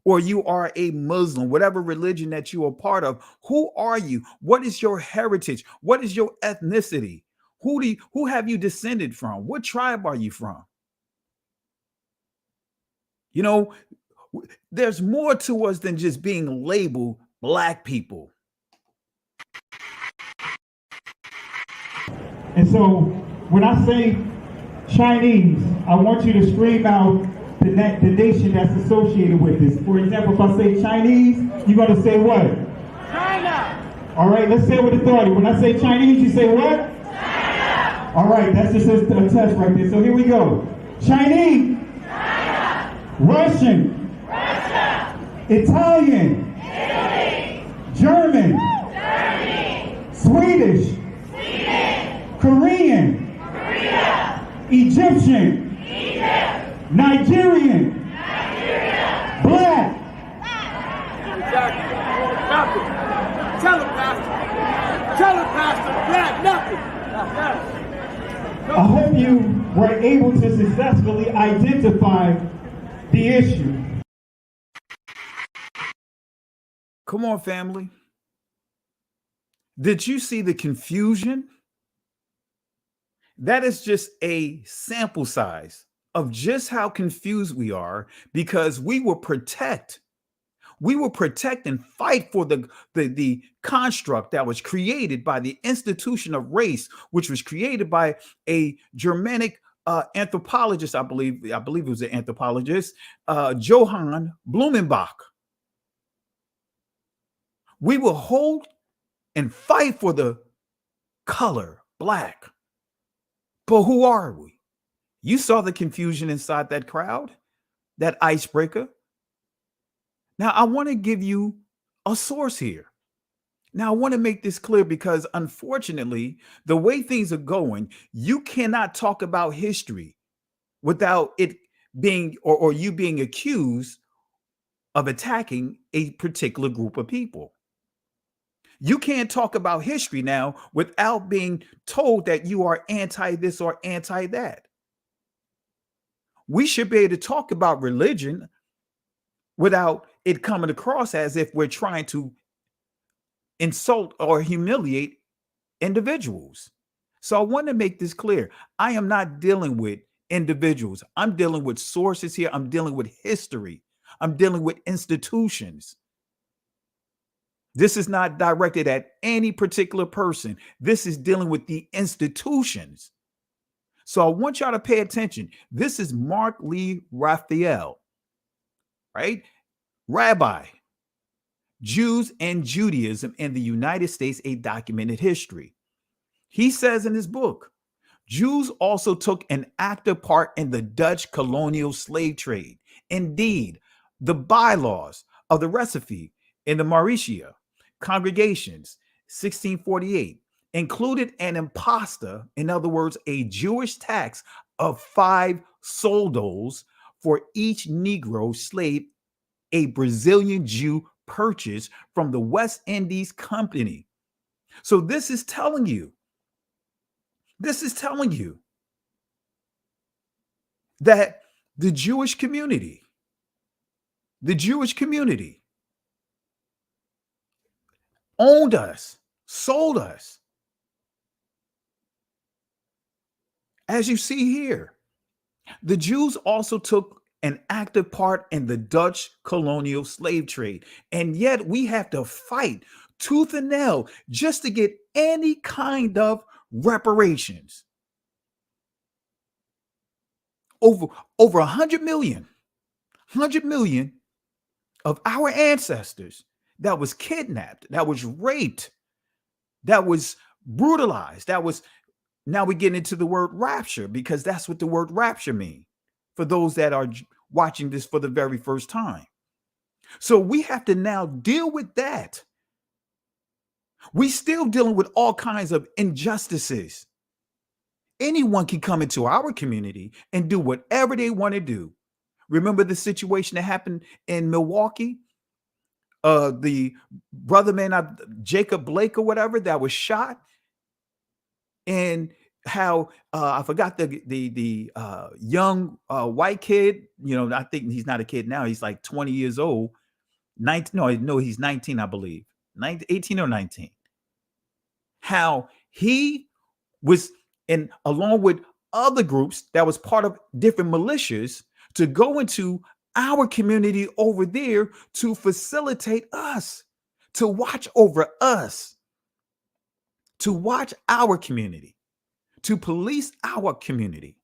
or you are a Muslim, whatever religion that you are part of, who are you? What is your heritage? What is your ethnicity? Who have you descended from? What tribe are you from? You know, there's more to us than just being labeled Black people. And so when I say Chinese, I want you to scream out the nation that's associated with this. For example, if I say Chinese, you're going to say what? China. All right, let's say it with authority. When I say Chinese, you say what? China. All right, that's just a test right there. So here we go. Chinese. China. Russian. Russia. Italian. Italy. German. Germany. Swedish. Sweden. Korean. Korea. Egyptian. Egypt. Nigerian. Nigeria. Black. Nothing. Tell him, Pastor. Tell him, Pastor. Black, nothing. I hope you were able to successfully identify the issue. Come on, family. Did you see the confusion? That is just a sample size of just how confused we are, because we will protect and fight for the construct that was created by the institution of race, which was created by a Germanic anthropologist, I believe it was an anthropologist, Johann Blumenbach. We will hold and fight for the color Black. But who are we? You saw the confusion inside that crowd, that icebreaker. Now, I want to give you a source here. Now, I want to make this clear because, unfortunately, the way things are going, you cannot talk about history without it being or you being accused of attacking a particular group of people. You can't talk about history now without being told that you are anti this or anti that. We should be able to talk about religion without it coming across as if we're trying to insult or humiliate individuals. So I want to make this clear. I am not dealing with individuals. I'm dealing with sources here. I'm dealing with history. I'm dealing with institutions. This is not directed at any particular person. This is dealing with the institutions. So I want y'all to pay attention. This is Mark Lee Raphael, right? Rabbi, Jews and Judaism in the United States, a documented history. He says in his book, Jews also took an active part in the Dutch colonial slave trade. Indeed, the bylaws of the recipe in the Mauritius congregations, 1648, included an imposta, in other words, a Jewish tax of 5 soldos for each Negro slave a Brazilian Jew purchased from the West Indies Company. So this is telling you that the Jewish community owned us, sold us. As you see here, the Jews also took an active part in the Dutch colonial slave trade. And yet we have to fight tooth and nail just to get any kind of reparations. Over 100 million of our ancestors that was kidnapped, that was raped, that was brutalized, that was, now we get into the word rapture, because that's what the word rapture means for those that are watching this for the very first time. So we have to now deal with that. We still dealing with all kinds of injustices. Anyone can come into our community and do whatever they want to do. Remember the situation that happened in Milwaukee? The brother man, Jacob Blake or whatever, that was shot, and how I forgot the young white kid. I think he's not a kid now. He's like 20 years old. 19? No, he's 19, I believe. 18 or 19. How he was in, along with other groups that was part of different militias, to go into our community over there to facilitate us, to watch over us, to watch our community, to police our community.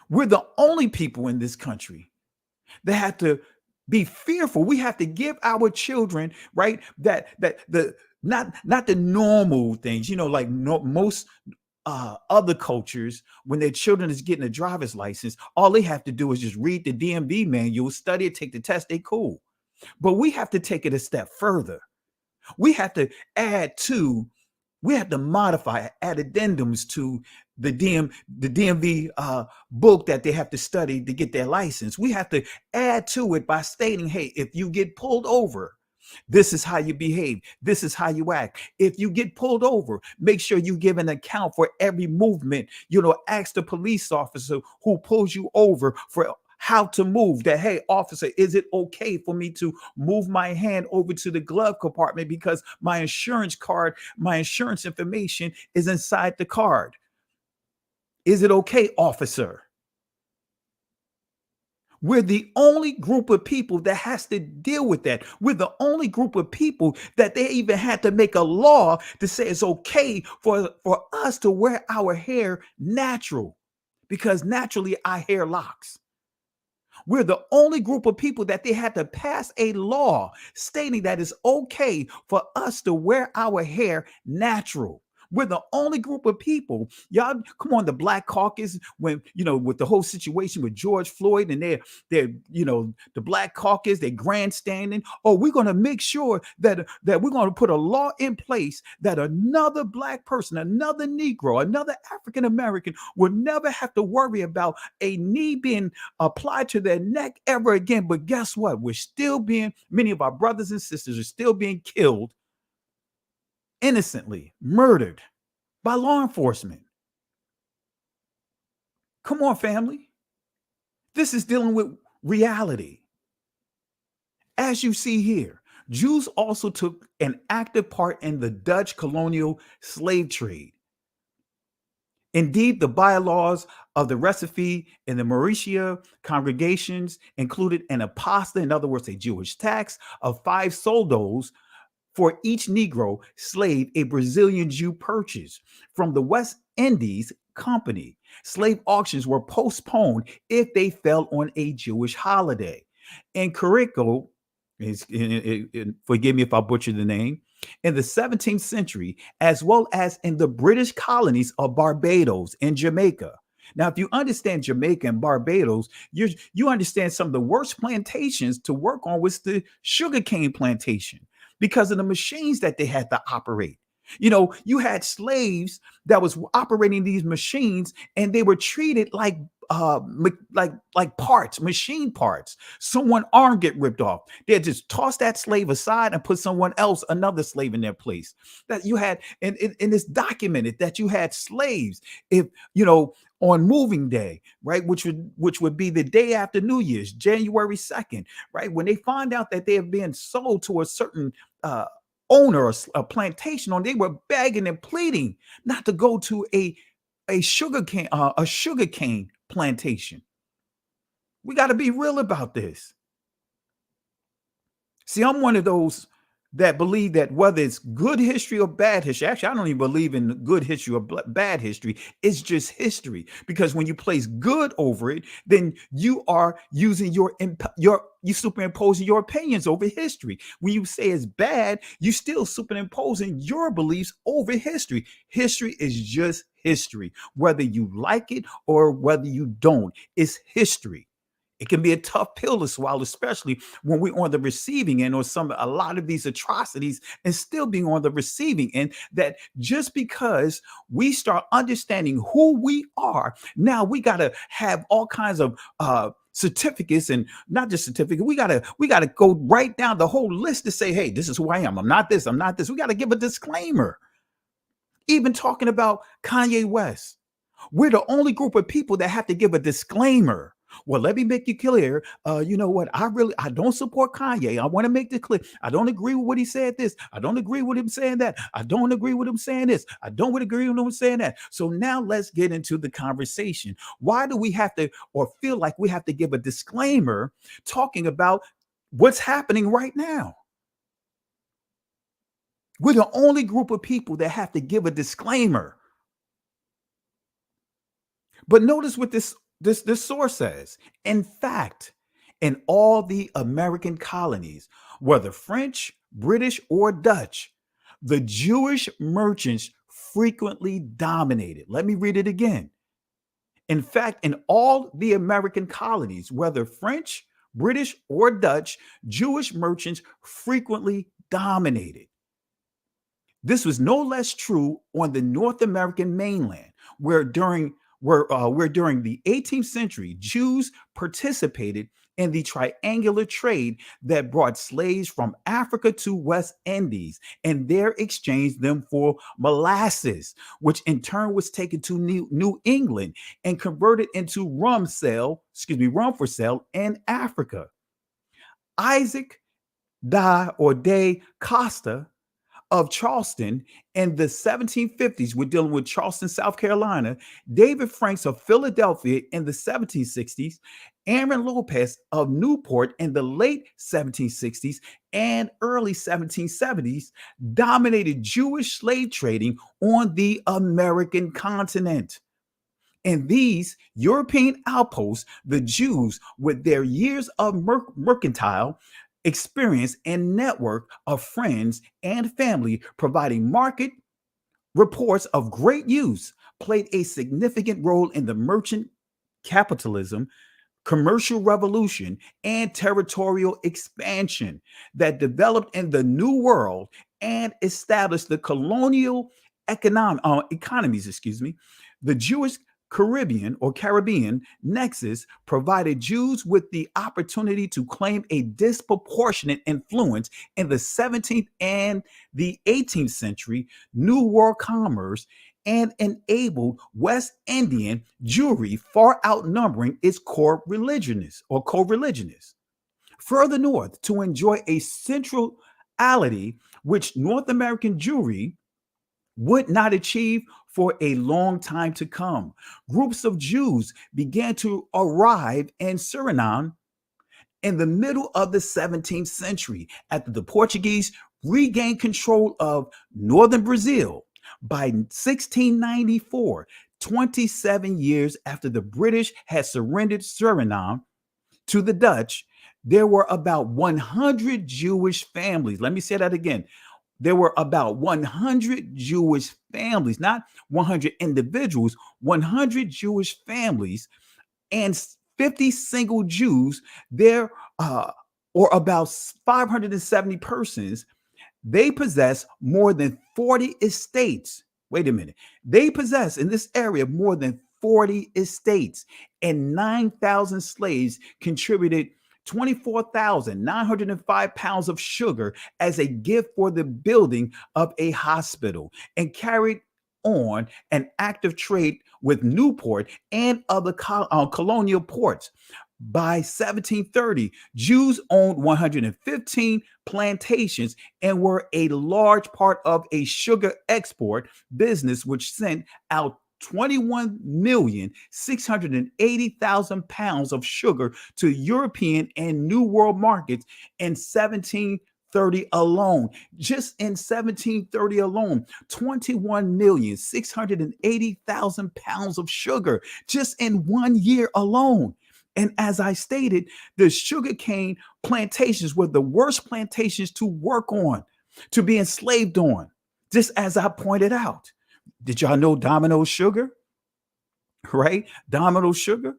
We're the only people in this country that have to be fearful. We have to give our children, right, that the not the normal things, like most other cultures, when their children is getting a driver's license, all they have to do is just read the DMV manual, study it, take the test, they cool. But we have to take it a step further. We have to modify, add addendums to the DMV book that they have to study to get their license. We have to add to it by stating, hey, if you get pulled over, this is how you behave. This is how you act. If you get pulled over, make sure you give an account for every movement. Ask the police officer who pulls you over for how to move. That, hey, officer, is it okay for me to move my hand over to the glove compartment because my insurance card, my insurance information is inside the card? Is it okay, officer? We're the only group of people that has to deal with that. We're the only group of people that they even had to make a law to say it's okay for us to wear our hair natural, because naturally our hair locks. We're the only group of people that they had to pass a law stating that it's okay for us to wear our hair natural. We're the only group of people. Y'all, come on, the Black Caucus, when, with the whole situation with George Floyd, and they're the Black Caucus, they're grandstanding. Oh, we're going to make sure that we're going to put a law in place that another Black person, another Negro, another African American will never have to worry about a knee being applied to their neck ever again. But guess what? Many of our brothers and sisters are still being killed innocently, murdered by law enforcement. Come on, family. This is dealing with reality. As you see here, Jews also took an active part in the Dutch colonial slave trade. Indeed, the bylaws of the recipe in the Mauritius congregations included an aposta, in other words, a Jewish tax of 5 soldos for each Negro slave a Brazilian Jew purchased from the West Indies Company. Slave auctions were postponed if they fell on a Jewish holiday. In Carico, forgive me if I butcher the name, in the 17th century, as well as in the British colonies of Barbados and Jamaica. Now, if you understand Jamaica and Barbados, you understand some of the worst plantations to work on was the sugarcane plantation, because of the machines that they had to operate. You had slaves that was operating these machines, and they were treated like parts, machine parts. Someone arm get ripped off, they just toss that slave aside and put another slave in their place. That you had, and it's documented that you had slaves, if on moving day, right, which would be the day after New Year's, January 2nd, right, when they find out that they have been sold to a certain owner or a plantation, or they were begging and pleading not to go to a sugarcane plantation. We got to be real about this. See, I'm one of those that believe that whether it's good history or bad history, actually, I don't even believe in good history or bad history. It's just history. Because when you place good over it, then you are using you superimposing your opinions over history. When you say it's bad, you still superimposing your beliefs over history. History is just history, whether you like it or whether you don't. It's history. It can be a tough pill to swallow, especially when we're on the receiving end or a lot of these atrocities and still being on the receiving end. That just because we start understanding who we are, now we got to have all kinds of certificates, and not just certificates. We gotta go right down the whole list to say, hey, this is who I am. I'm not this. I'm not this. We got to give a disclaimer. Even talking about Kanye West, we're the only group of people that have to give a disclaimer. Well, let me make you clear. You know what? I don't support Kanye. I want to make this clear. I don't agree with what he said. This. I don't agree with him saying that. I don't agree with him saying this. I don't agree with him saying that. So now let's get into the conversation. Why do we have to, or feel like we have to give a disclaimer talking about what's happening right now? We're the only group of people that have to give a disclaimer. But notice what this source says. In fact, in all the American colonies, whether French, British, or Dutch, the Jewish merchants frequently dominated. Let me read it again. In fact, in all the American colonies, whether French, British, or Dutch, Jewish merchants frequently dominated. This was no less true on the North American mainland, where during the 18th century, Jews participated in the triangular trade that brought slaves from Africa to West Indies and there exchanged them for molasses, which in turn was taken to New England and converted into rum for sale in Africa. Isaac de Costa of Charleston in the 1750s, we're dealing with Charleston, South Carolina, David Franks of Philadelphia in the 1760s, Aaron Lopez of Newport in the late 1760s and early 1770s dominated Jewish slave trading on the American continent. In these European outposts, the Jews, with their years of mercantile experience and network of friends and family providing market reports of great use, played a significant role in the merchant capitalism, commercial revolution, and territorial expansion that developed in the New World and established the colonial economies. The Jewish Caribbean nexus provided Jews with the opportunity to claim a disproportionate influence in the 17th and the 18th century New World commerce and enabled West Indian Jewry far outnumbering its co-religionists. Further north, to enjoy a centrality which North American Jewry would not achieve for a long time to come. Groups of Jews began to arrive in Suriname in the middle of the 17th century after the Portuguese regained control of northern Brazil. By 1694, 27 years after the British had surrendered Suriname to the Dutch, there were about 100 Jewish families. Let me say that again. There were about 100 Jewish families, not 100 individuals, 100 Jewish families and 50 single Jews there, or about 570 persons. They possess more than 40 estates. Wait a minute. They possess in this area more than 40 estates, and 9,000 slaves contributed 24,905 pounds of sugar as a gift for the building of a hospital, and carried on an active trade with Newport and other colonial ports. By 1730, Jews owned 115 plantations and were a large part of a sugar export business, which sent out 21,680,000 pounds of sugar to European and New World markets in 17 1730 alone. Just in 1730 alone, 21,680,000 pounds of sugar just in 1 year alone. And as I stated, the sugarcane plantations were the worst plantations to work on, to be enslaved on, just as I pointed out. Did y'all know Domino sugar? Right? Domino sugar.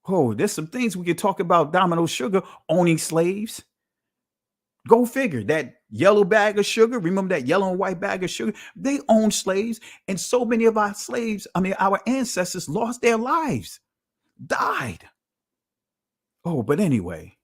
Oh, there's some things we could talk about. Domino sugar owning slaves. Go figure. That yellow bag of sugar, remember that yellow and white bag of sugar? They owned slaves. And so many of our slaves, our ancestors lost their lives, died. Oh, but anyway,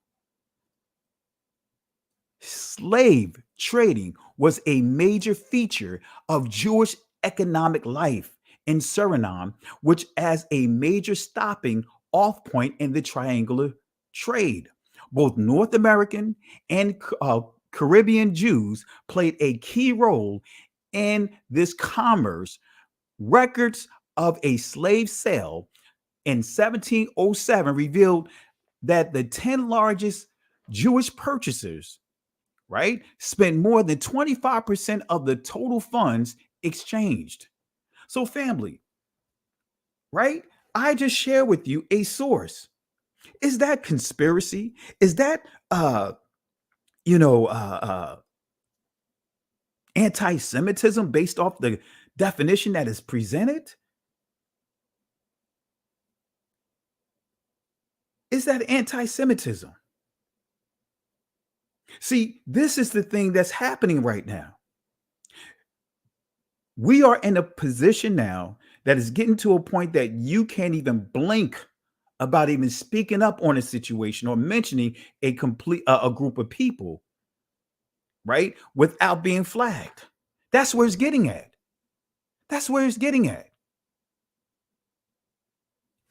slave trading was a major feature of Jewish economic life in Suriname, which as a major stopping off point in the triangular trade. Both North American and Caribbean Jews played a key role in this commerce. Records of a slave sale in 1707 revealed that the 10 largest Jewish purchasers, right, spent more than 25% of the total funds exchanged. So, family, right? I just share with you a source. Is that conspiracy? Is that anti-Semitism based off the definition that is presented? Is that anti-Semitism? See, this is the thing that's happening right now. We are in a position now that is getting to a point that you can't even blink about even speaking up on a situation or mentioning a group of people, right, without being flagged. That's where it's getting at. That's where it's getting at.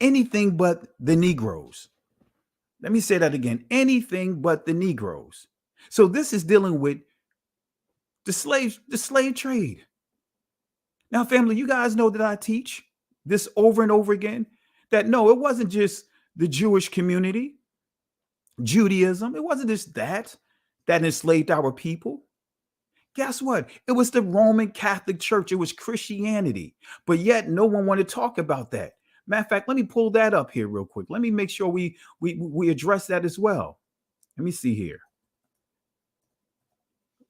Anything but the Negroes. Let me say that again. Anything but the Negroes. So this is dealing with the slave trade. Now, family, you guys know that I teach this over and over again, that no, it wasn't just the Jewish community, Judaism. It wasn't just that enslaved our people. Guess what? It was the Roman Catholic Church. It was Christianity. But yet no one wanted to talk about that. Matter of fact, let me pull that up here real quick. Let me make sure we address that as well. Let me see here.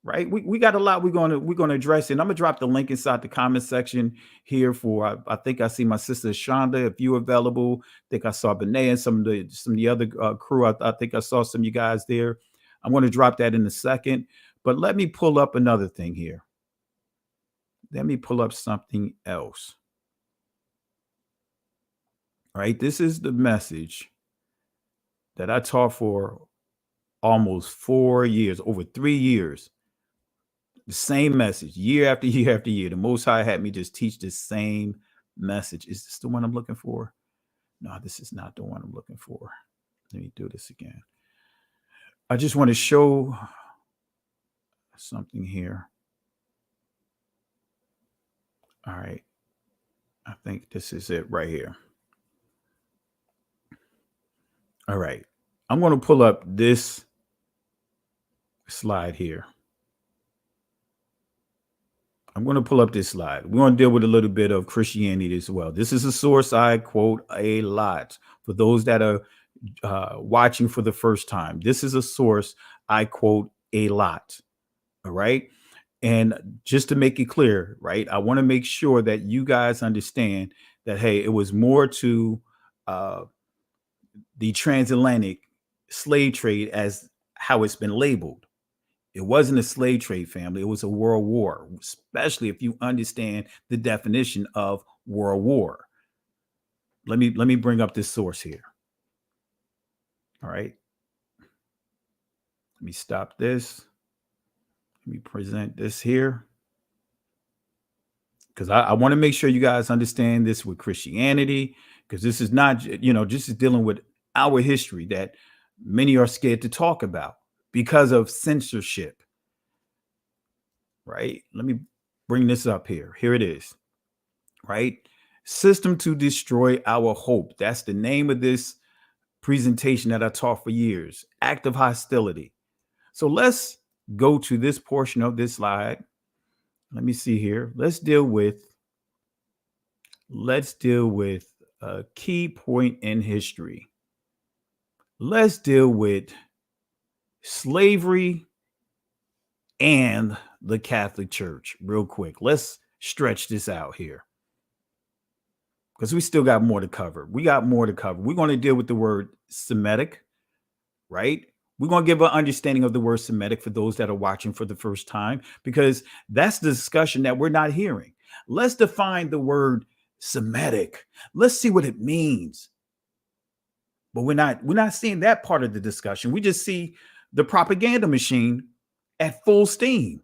Right, we got a lot we're gonna address, and I'm gonna drop the link inside the comment section here for I think I see my sister Shonda, if you're available. I think I saw Benet and some of the other crew. I think I saw some of you guys there. I'm going to drop that in a second, but let me pull up another thing here. Let me pull up something else. All right, this is the message that I taught for almost 4 years, over 3 years. The same message, year after year after year. The Most High had me just teach the same message. Is this the one I'm looking for? No, this is not the one I'm looking for. Let me do this again. I just want to show something here. All right. I think this is it right here. All right. I'm going to pull up this slide here. I'm going to pull up this slide. We're going to deal with a little bit of Christianity as well. This is a source I quote a lot for those that are watching for the first time. This is a source I quote a lot. All right. And just to make it clear, right, I want to make sure that you guys understand that, hey, it was more to the transatlantic slave trade as how it's been labeled. It wasn't a slave trade, family. It was a world war, especially if you understand the definition of world war. Let me bring up this source here. All right. Let me stop this. Let me present this here. Because I want to make sure you guys understand this with Christianity, because this is not, this is dealing with our history that many are scared to talk about because of censorship. Right? Let me bring this up here. Here it is. Right? System to destroy our hope. That's the name of this presentation that I taught for years. Act of hostility. So let's go to this portion of this slide. Let me see here. Let's deal with a key point in history. Let's deal with slavery and the Catholic Church real quick. Let's stretch this out here because we still got more to cover. We're going to deal with the word Semitic, right? We're going to give an understanding of the word Semitic for those that are watching for the first time, because that's the discussion that we're not hearing. Let's define the word Semitic. Let's see what it means. But we're not seeing that part of the discussion. We just see the propaganda machine at full steam.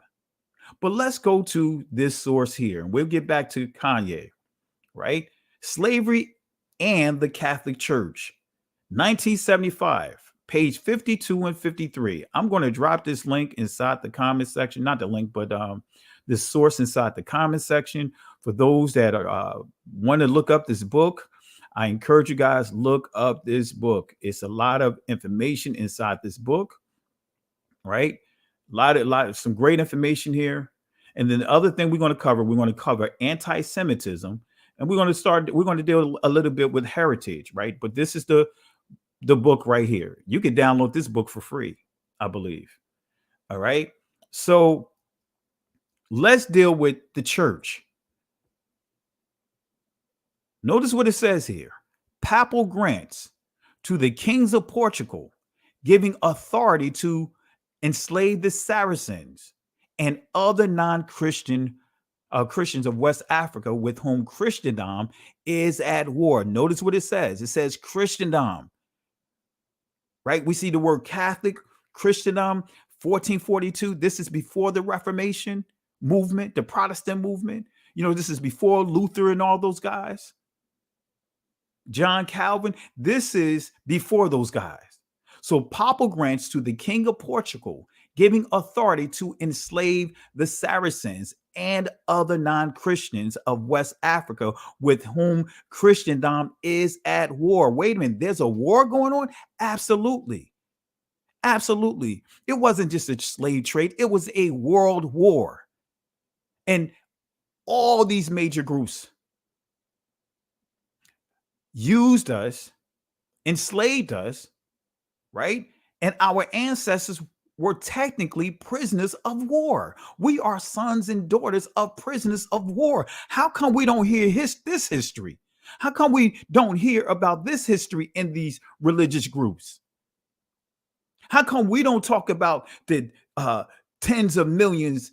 But let's go to this source here, and we'll get back to Kanye, right? Slavery and the Catholic Church, 1975, page 52 and 53. I'm going to drop this link inside the comment section, not the link, but this source inside the comment section for those that are want to look up this book. I encourage you guys, look up this book. It's a lot of information inside this book, right? A lot of some great information here. And then the other thing we're going to cover anti-Semitism, and we're going to deal a little bit with heritage, right? But this is the book right here. You can download this book for free, I believe. All right. So let's deal with the church. Notice what it says here. Papal grants to the kings of Portugal, giving authority to enslave the Saracens and other non-Christian Christians of West Africa with whom Christendom is at war. Notice what it says. It says Christendom, right? We see the word Catholic, Christendom, 1442. This is before the Reformation movement, the Protestant movement. You know, this is before Luther and all those guys. John Calvin, this is before those guys. So papal grants to the king of Portugal, giving authority to enslave the Saracens and other non-Christians of West Africa with whom Christendom is at war. Wait a minute, there's a war going on? Absolutely. Absolutely. It wasn't just a slave trade, it was a world war. And all these major groups used us, enslaved us, right? And our ancestors were technically prisoners of war. We are sons and daughters of prisoners of war. How come we don't hear this history? How come we don't hear about this history in these religious groups? How come we don't talk about the tens of millions,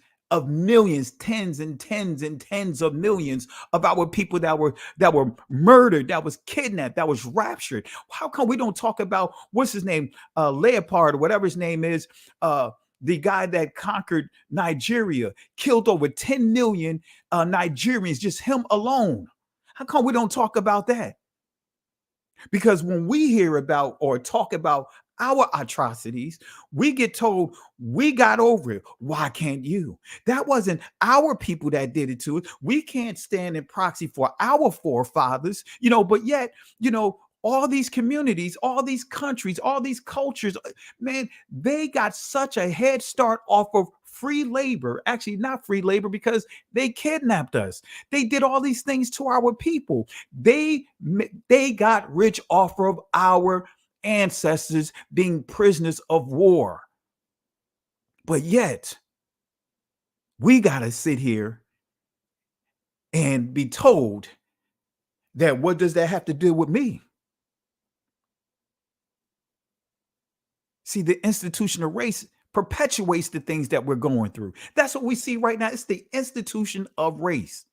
tens and tens and tens of millions of our people that were murdered, that was kidnapped, that was raptured? How come we don't talk about what's his name, Leopard, or whatever his name is, the guy that conquered Nigeria, killed over 10 million Nigerians, just him alone? How come we don't talk about that? Because when we hear about or talk about our atrocities, we get told we got over it. Why can't you? That wasn't our people that did it to us. We can't stand in proxy for our forefathers, but yet, all these communities, all these countries, all these cultures, man, they got such a head start off of free labor. Actually, not free labor, because they kidnapped us. They did all these things to our people. They got rich off of our ancestors being prisoners of war. But yet, we got to sit here and be told that what does that have to do with me? See, the institution of race perpetuates the things that we're going through. That's what we see right now. It's the institution of race.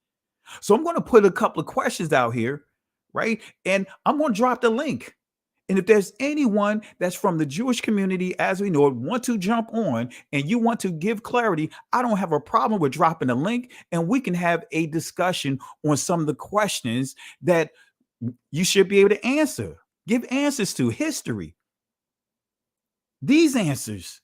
So I'm going to put a couple of questions out here, right? And I'm going to drop the link. And if there's anyone that's from the Jewish community, as we know it, want to jump on and you want to give clarity, I don't have a problem with dropping a link, and we can have a discussion on some of the questions that you should be able to answer. Give answers to history. These answers.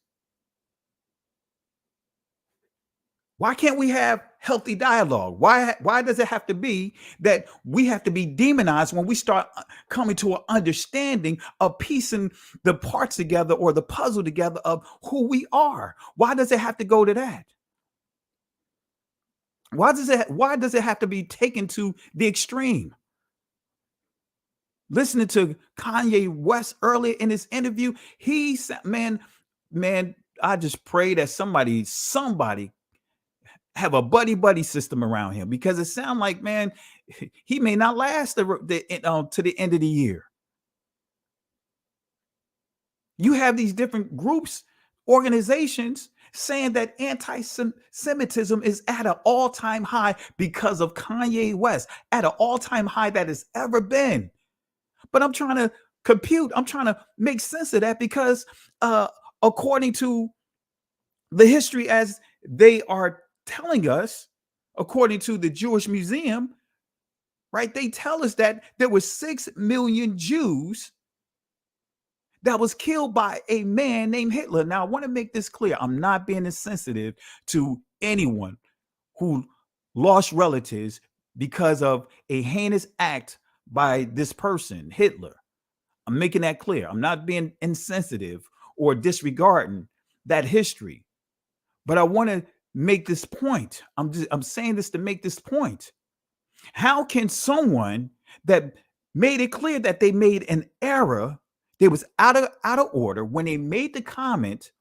Why can't we have healthy dialogue? Why does it have to be that we have to be demonized when we start coming to an understanding of piecing the parts together or the puzzle together of who we are? Why does it have to go to that? Why does it have to be taken to the extreme? Listening to Kanye West earlier in his interview, he said, man, I just pray that somebody have a buddy system around him, because it sounds like, man, he may not last to the end of the year. You have these different groups, organizations saying that anti-Semitism is at an all-time high because of Kanye West, at an all-time high that has ever been. But I'm trying to make sense of that, because according to the history as they are telling us, according to the Jewish Museum, right, they tell us that there were 6 million Jews that was killed by a man named Hitler. Now, I want to make this clear. I'm not being insensitive to anyone who lost relatives because of a heinous act by this person, Hitler. I'm making that clear. I'm not being insensitive or disregarding that history. But I want to make this point. I'm saying this to make this point. How can someone that made it clear that they made an error, they was out of order when they made the comment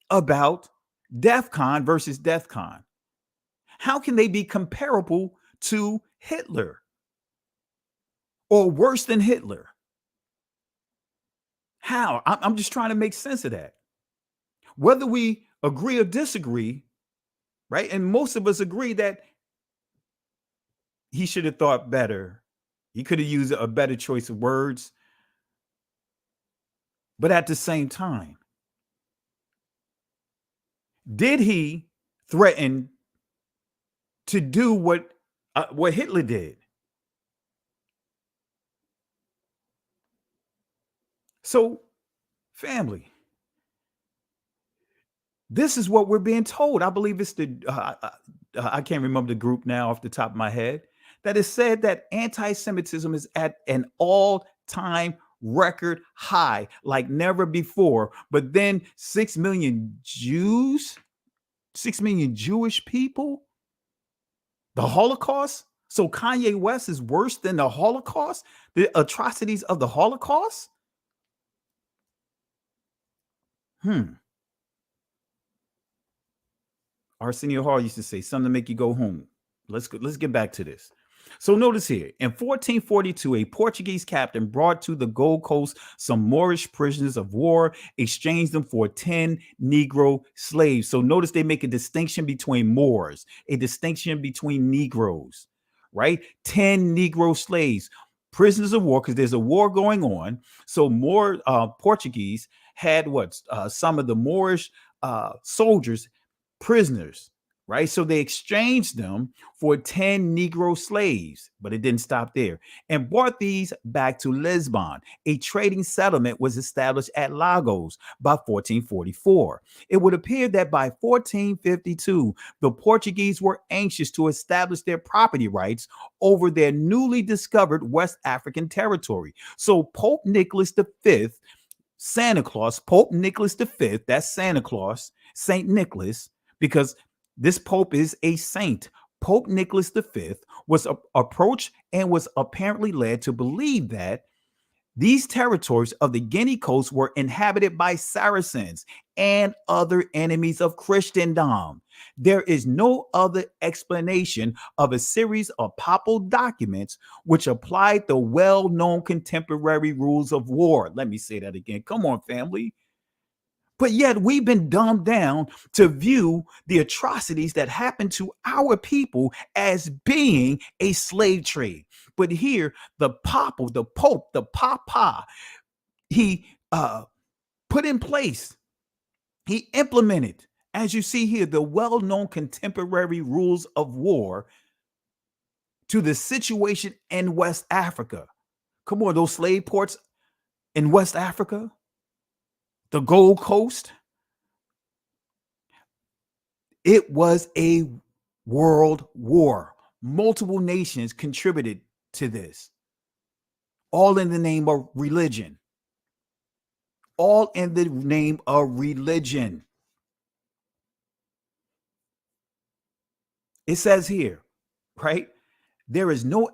about DEF CON versus DEF CON? How can they be comparable to Hitler or worse than Hitler? How? I'm just trying to make sense of that. Whether we agree or disagree, right? And most of us agree that he should have thought better. He could have used a better choice of words. But at the same time, did he threaten to do what Hitler did? So, family, this is what we're being told. I believe it's I can't remember the group now off the top of my head, that has said that anti-Semitism is at an all-time record high, like never before. But then 6 million Jews, 6 million Jewish people, the Holocaust. So Kanye West is worse than the Holocaust, the atrocities of the Holocaust. Arsenio Hall used to say, something to make you go home. Let's get back to this. So notice here, in 1442, a Portuguese captain brought to the Gold Coast some Moorish prisoners of war, exchanged them for 10 Negro slaves. So notice they make a distinction between Moors, a distinction between Negroes, right? 10 Negro slaves, prisoners of war, because there's a war going on. So more Portuguese had some of the Moorish soldiers prisoners, right? So they exchanged them for 10 Negro slaves, but it didn't stop there, and brought these back to Lisbon. A trading settlement was established at Lagos by 1444. It would appear that by 1452, the Portuguese were anxious to establish their property rights over their newly discovered West African territory. So Pope Nicholas V, Santa Claus, Pope Nicholas V, that's Santa Claus, Saint Nicholas, because this Pope is a saint. Pope Nicholas V was approached and was apparently led to believe that these territories of the Guinea coast were inhabited by Saracens and other enemies of Christendom. There is no other explanation of a series of papal documents which applied the well-known contemporary rules of war. Let me say that again. Come on, family. But yet we've been dumbed down to view the atrocities that happened to our people as being a slave trade. But here, the Pope, the Papa, he put in place, he implemented, as you see here, the well-known contemporary rules of war to the situation in West Africa. Come on, those slave ports in West Africa, the Gold Coast. It was a world war. Multiple nations contributed to this, all in the name of religion. All in the name of religion. It says here, right? There is no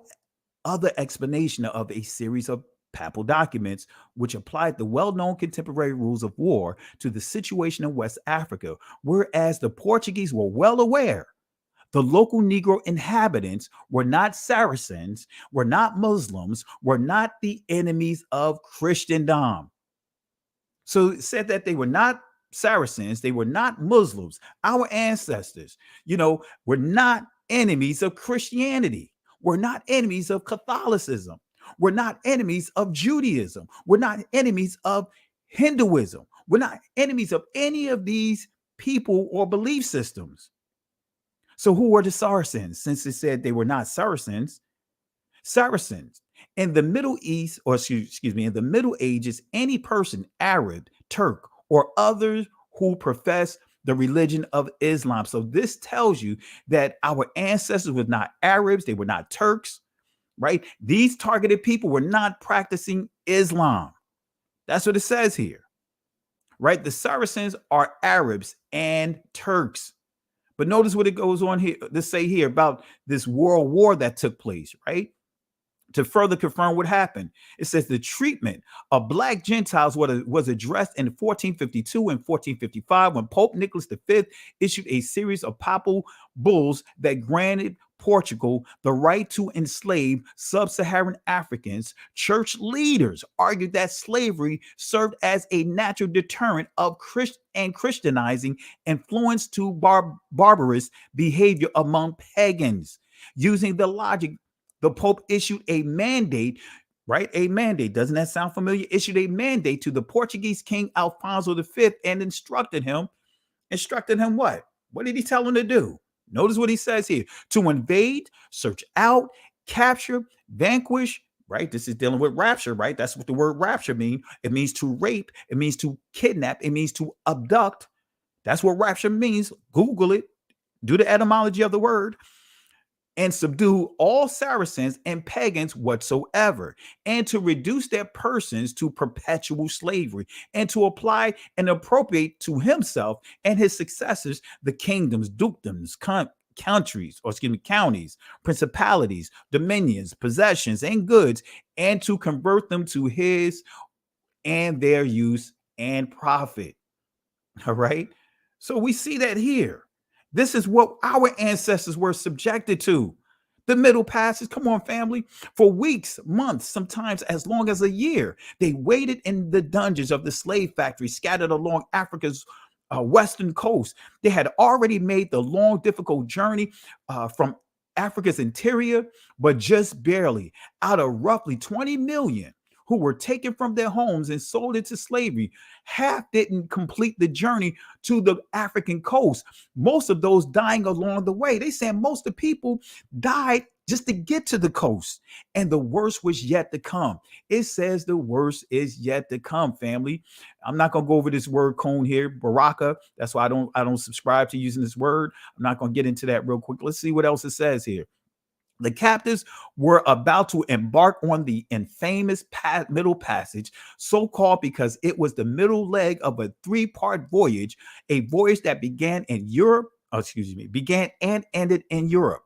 other explanation of a series of papal documents which applied the well-known contemporary rules of war to the situation in West Africa, whereas the Portuguese were well aware the local Negro inhabitants were not Saracens, were not Muslims, were not the enemies of Christendom. So it said that they were not Saracens, they were not Muslims. Our ancestors, were not enemies of Christianity. We're not enemies of Catholicism. We're not enemies of Judaism. We're not enemies of Hinduism. We're not enemies of any of these people or belief systems. So who were the Saracens? Since it said they were not Saracens, in the Middle East, or excuse me, in the Middle Ages, any person, Arab, Turk, or others who profess the religion of Islam. So this tells you that our ancestors were not Arabs, they were not Turks, right? These targeted people were not practicing Islam. That's what it says here, right? The Saracens are Arabs and Turks. But notice what it goes on here to say here about this world war that took place, right? To further confirm what happened, it says the treatment of Black Gentiles was addressed in 1452 and 1455 when Pope Nicholas V issued a series of papal bulls that granted Portugal the right to enslave sub-Saharan Africans. Church leaders argued that slavery served as a natural deterrent of Christianizing influence to barbarous behavior among pagans. Using the logic, the Pope issued a mandate, right? A mandate. Doesn't that sound familiar? Issued a mandate to the Portuguese King Alfonso V and instructed him what? What did he tell him to do? Notice what he says here: to invade, search out, capture, vanquish, right? This is dealing with rapture, right? That's what the word rapture means. It means to rape, it means to kidnap, it means to abduct. That's what rapture means. Google it, do the etymology of the word. And subdue all Saracens and pagans whatsoever, and to reduce their persons to perpetual slavery, and to apply and appropriate to himself and his successors the kingdoms, dukedoms, counties, principalities, dominions, possessions, and goods, and to convert them to his and their use and profit. All right. So we see that here. This is what our ancestors were subjected to. The Middle Passage, come on, family. For weeks, months, sometimes as long as a year, they waited in the dungeons of the slave factories scattered along Africa's western coast. They had already made the long, difficult journey from Africa's interior, but just barely. Out of roughly 20 million who were taken from their homes and sold into slavery, half didn't complete the journey to the African coast. Most of those dying along the way. They said most of the people died just to get to the coast, and the worst was yet to come. It says the worst is yet to come, family. I'm not gonna go over this word cone here, baraka. That's why I don't subscribe to using this word. I'm not gonna get into that real quick. Let's see what else it says here. The captives were about to embark on the infamous Middle Passage, so called because it was the middle leg of a three-part voyage, a voyage that began and ended in Europe,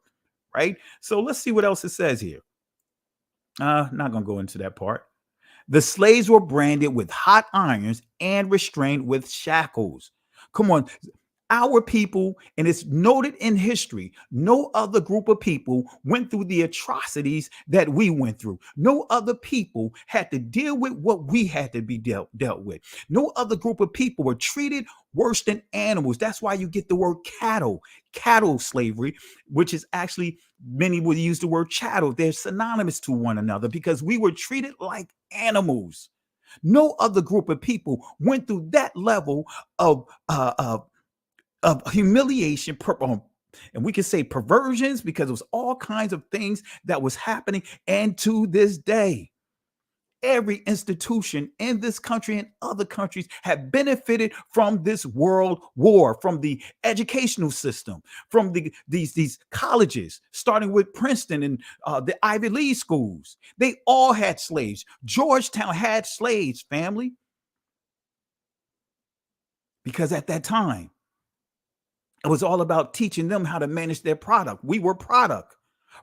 right? So let's see what else it says here. Not going to go into that part. The slaves were branded with hot irons and restrained with shackles. Come on. Our people, and it's noted in history, no other group of people went through the atrocities that we went through. No other people had to deal with what we had to be dealt with. No other group of people were treated worse than animals. That's why you get the word cattle slavery, which is actually, many would use the word chattel. They're synonymous to one another because we were treated like animals. No other group of people went through that level of humiliation, and we can say perversions, because it was all kinds of things that was happening. And to this day, every institution in this country and other countries have benefited from this world war, from the educational system, from these colleges, starting with Princeton and the Ivy League schools. They all had slaves. Georgetown had slaves, family, because at that time, it was all about teaching them how to manage their product. We were product.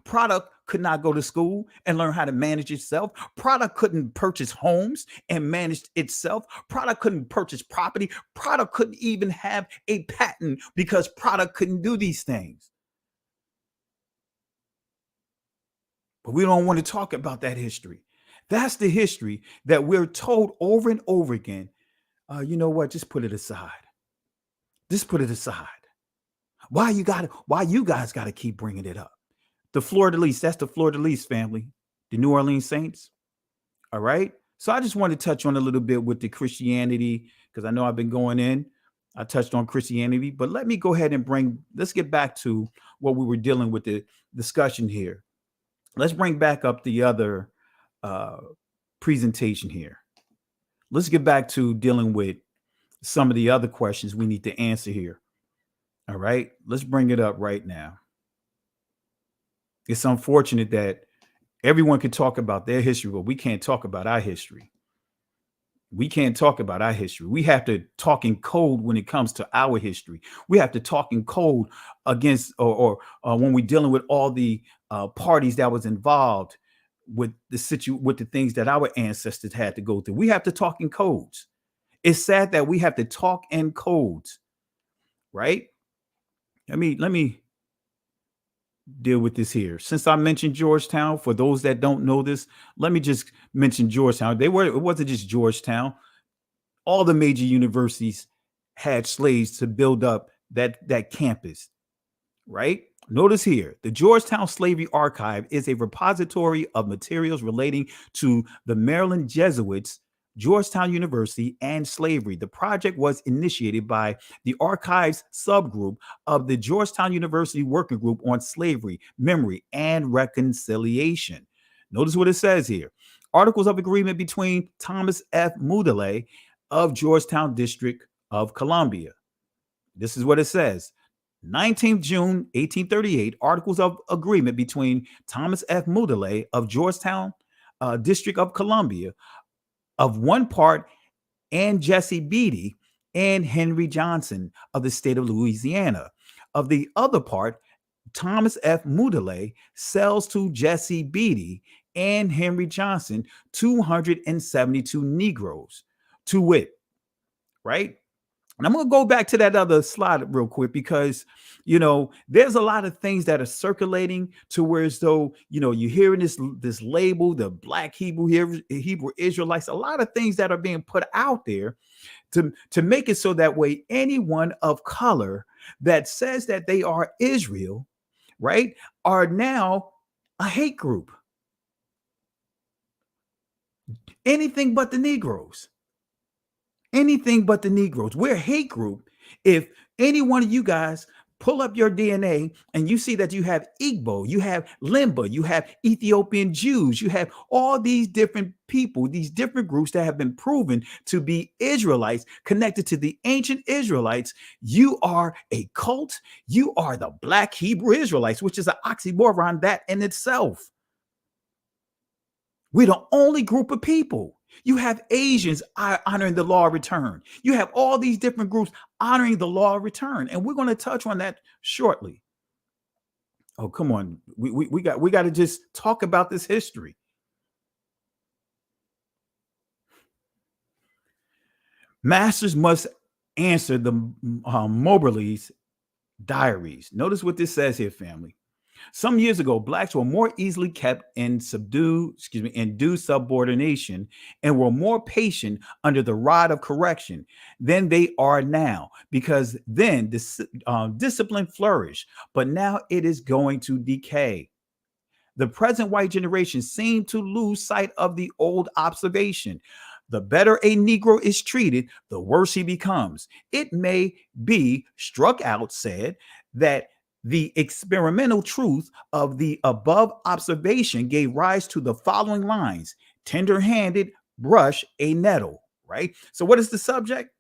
Product could not go to school and learn how to manage itself. Product couldn't purchase homes and manage itself. Product couldn't purchase property. Product couldn't even have a patent because product couldn't do these things. But we don't want to talk about that history. That's the history that we're told over and over again. You know what? Just put it aside. Just put it aside. Why you guys got to keep bringing it up? The fleur-de-lis, that's the fleur-de-lis family, the New Orleans Saints. All right. So I just want to touch on a little bit with the Christianity, because I know I've been going in. I touched on Christianity, but let me go ahead and let's get back to what we were dealing with the discussion here. Let's bring back up the other presentation here. Let's get back to dealing with some of the other questions we need to answer here. All right. Let's bring it up right now. It's unfortunate that everyone can talk about their history, but we can't talk about our history. We can't talk about our history. We have to talk in code when it comes to our history. We have to talk in code against or when we're dealing with all the parties that was involved with the things that our ancestors had to go through. We have to talk in codes. It's sad that we have to talk in codes, right? Let me deal with this here. Since I mentioned Georgetown, for those that don't know this, let me just mention Georgetown. It wasn't just Georgetown. All the major universities had slaves to build up that campus, right? Notice here, the Georgetown Slavery Archive is a repository of materials relating to the Maryland Jesuits, Georgetown University, and slavery. The project was initiated by the Archives subgroup of the Georgetown University Working Group on Slavery, Memory, and Reconciliation. Notice what it says here. Articles of agreement between Thomas F. Mudeley of Georgetown District of Columbia. This is what it says. 19th June, 1838, articles of agreement between Thomas F. Mudeley of Georgetown District of Columbia of one part, and Jesse Beatty and Henry Johnson of the state of Louisiana. Of the other part, Thomas F. Mudeley sells to Jesse Beatty and Henry Johnson 272 Negroes, to wit, right? And I'm going to go back to that other slide real quick because, there's a lot of things that are circulating to where as though, you're hearing this label, the Black Hebrew Israelites, a lot of things that are being put out there to make it so that way anyone of color that says that they are Israel, right, are now a hate group. Anything but the Negroes. Anything but the Negroes. We're a hate group. If any one of you guys pull up your DNA and you see that you have Igbo, you have Limba, you have Ethiopian Jews, you have all these different people, these different groups that have been proven to be Israelites connected to the ancient Israelites, you are a cult. You are the Black Hebrew Israelites, which is an oxymoron that in itself. We're the only group of people. You have Asians honoring the law of return. You have all these different groups honoring the law of return. And we're going to touch on that shortly. Oh, come on. We got to just talk about this history. Masters must answer the Moberly's diaries. Notice what this says here, family. Some years ago, blacks were more easily kept in due subordination and were more patient under the rod of correction than they are now, because then discipline flourished, but now it is going to decay. The present white generation seem to lose sight of the old observation. The better a Negro is treated, the worse he becomes. It may be struck out, said, that the experimental truth of the above observation gave rise to the following lines. tender-handed brush a nettle, right? So what is the subject?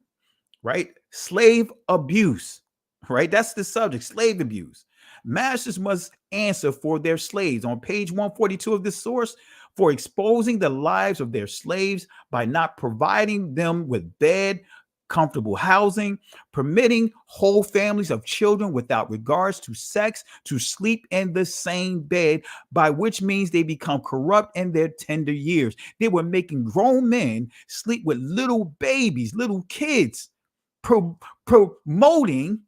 Right? Slave abuse, right? That's the subject, slave abuse. Masters must answer for their slaves on page 142 of this source for exposing the lives of their slaves by not providing them with bed, comfortable housing, permitting whole families of children without regards to sex to sleep in the same bed, by which means they become corrupt in their tender years. They were making grown men sleep with little babies, little kids, promoting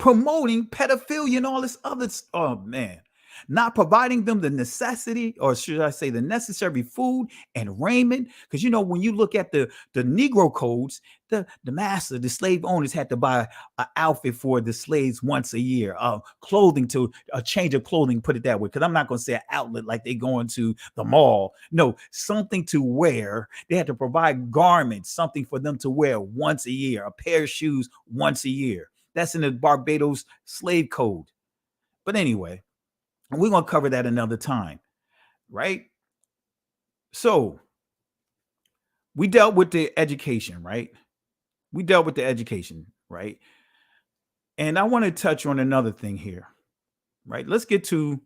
pedophilia and all this other. Oh man, not providing them the necessity, or should I say the necessary food and raiment. Because when you look at the Negro codes, the master, the slave owners had to buy an outfit for the slaves once a year, clothing, to a change of clothing, put it that way. Because I'm not going to say an outlet like they going to the mall. No, something to wear. They had to provide garments, something for them to wear once a year, a pair of shoes once a year. That's in the Barbados slave code. But anyway, we're going to cover that another time, right? So we dealt with the education, right? And I want to touch on another thing here, right? Let's get to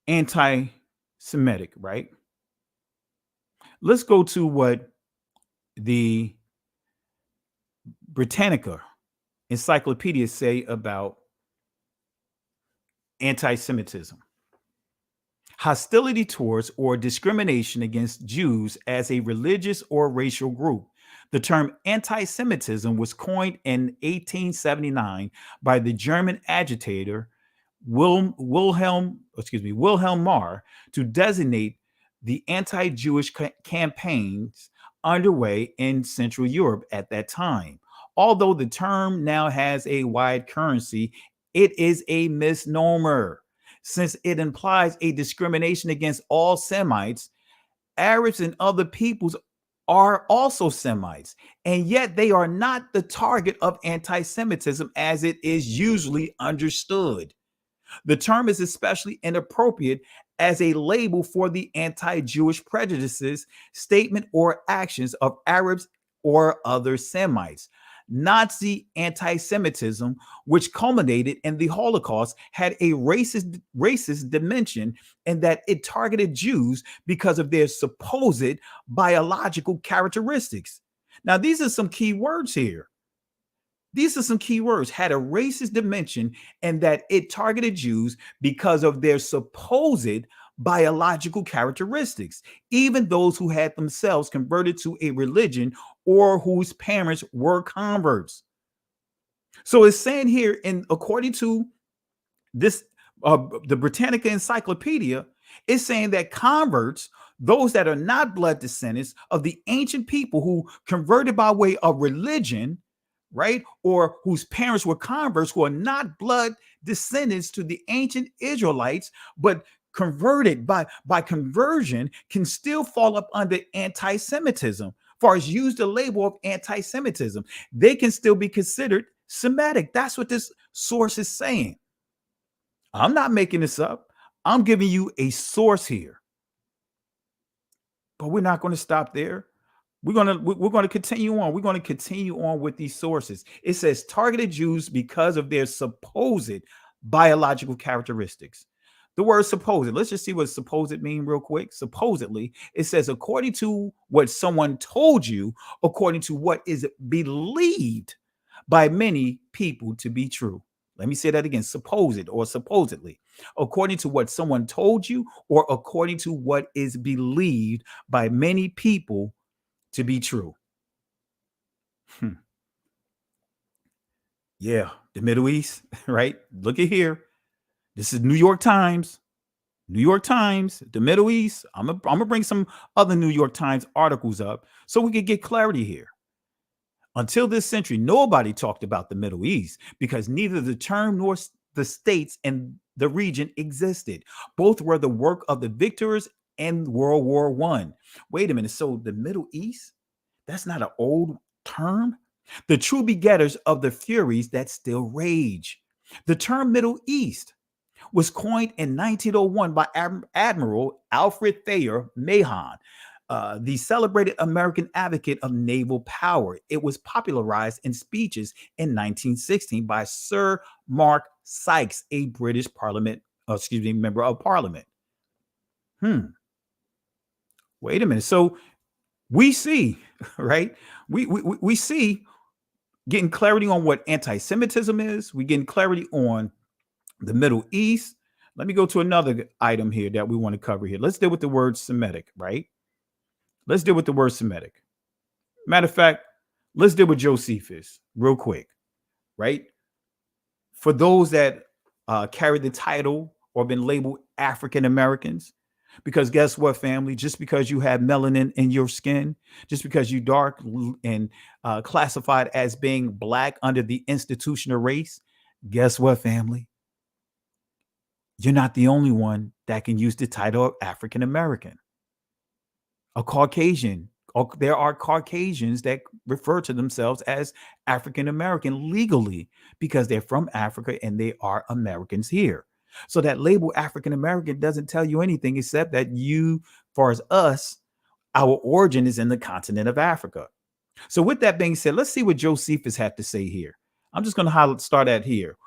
anti-Semitic, right? Let's go to what the Britannica encyclopedia say about anti-Semitism. Hostility towards or discrimination against Jews as a religious or racial group. The term anti-Semitism was coined in 1879 by the German agitator Wilhelm Marr to designate the anti-Jewish campaigns underway in Central Europe at that time. Although the term now has a wide currency, it is a misnomer, since it implies a discrimination against all Semites. Arabs and other peoples are also Semites, and yet they are not the target of anti-Semitism as it is usually understood. The term is especially inappropriate as a label for the anti-Jewish prejudices, statement, or actions of Arabs or other Semites. Nazi anti-Semitism, which culminated in the Holocaust, had a racist dimension in that it targeted Jews because of their supposed biological characteristics. Now, these are some key words here. Had a racist dimension and that it targeted Jews because of their supposed biological characteristics, even those who had themselves converted to a religion or whose parents were converts. So it's saying here, according to this, the Britannica Encyclopedia, is saying that converts, those that are not blood descendants of the ancient people who converted by way of religion, right, or whose parents were converts, who are not blood descendants to the ancient Israelites, but converted by conversion, can still fall up under anti-Semitism. As far as use the label of anti-Semitism, they can still be considered Semitic. That's what this source is saying. I'm not making this up. I'm giving you a source here. But we're not going to stop there. We're going to continue on. We're going to continue on with these sources. It says targeted Jews because of their supposed biological characteristics. The word supposed, let's just see what supposed mean real quick. Supposedly, it says according to what someone told you, according to what is believed by many people to be true. Let me say that again, supposed or supposedly, according to what someone told you or according to what is believed by many people to be true. Yeah, the Middle East, right? Look at here. This is New York Times. The Middle East. I'm gonna bring some other New York Times articles up so we can get clarity here. Until this century, nobody talked about the Middle East because neither the term nor the states and the region existed. Both were the work of the victors in World War I. Wait a minute. So the Middle East, that's not an old term? The true begetters of the furies that still rage. The term Middle East was coined in 1901 by Admiral Alfred Thayer Mahon, the celebrated American advocate of naval power. It was popularized in speeches in 1916 by Sir Mark Sykes, a British member of Parliament. Wait a minute. So we see, right? We see getting clarity on what anti-Semitism is. We're getting clarity on the Middle East. Let me go to another item here that we want to cover here. Let's deal with the word Semitic, right? Let's deal with the word Semitic. Matter of fact, let's deal with Josephus real quick, right? For those that carry the title or been labeled African Americans, because guess what, family? Just because you have melanin in your skin, just because you dark and classified as being black under the institution of race, guess what, family? You're not the only one that can use the title of African American. A Caucasian. There are Caucasians that refer to themselves as African American legally because they're from Africa and they are Americans here. So that label African American doesn't tell you anything except that you, far as us, our origin is in the continent of Africa. So with that being said, let's see what Josephus had to say here. I'm just going to start at here.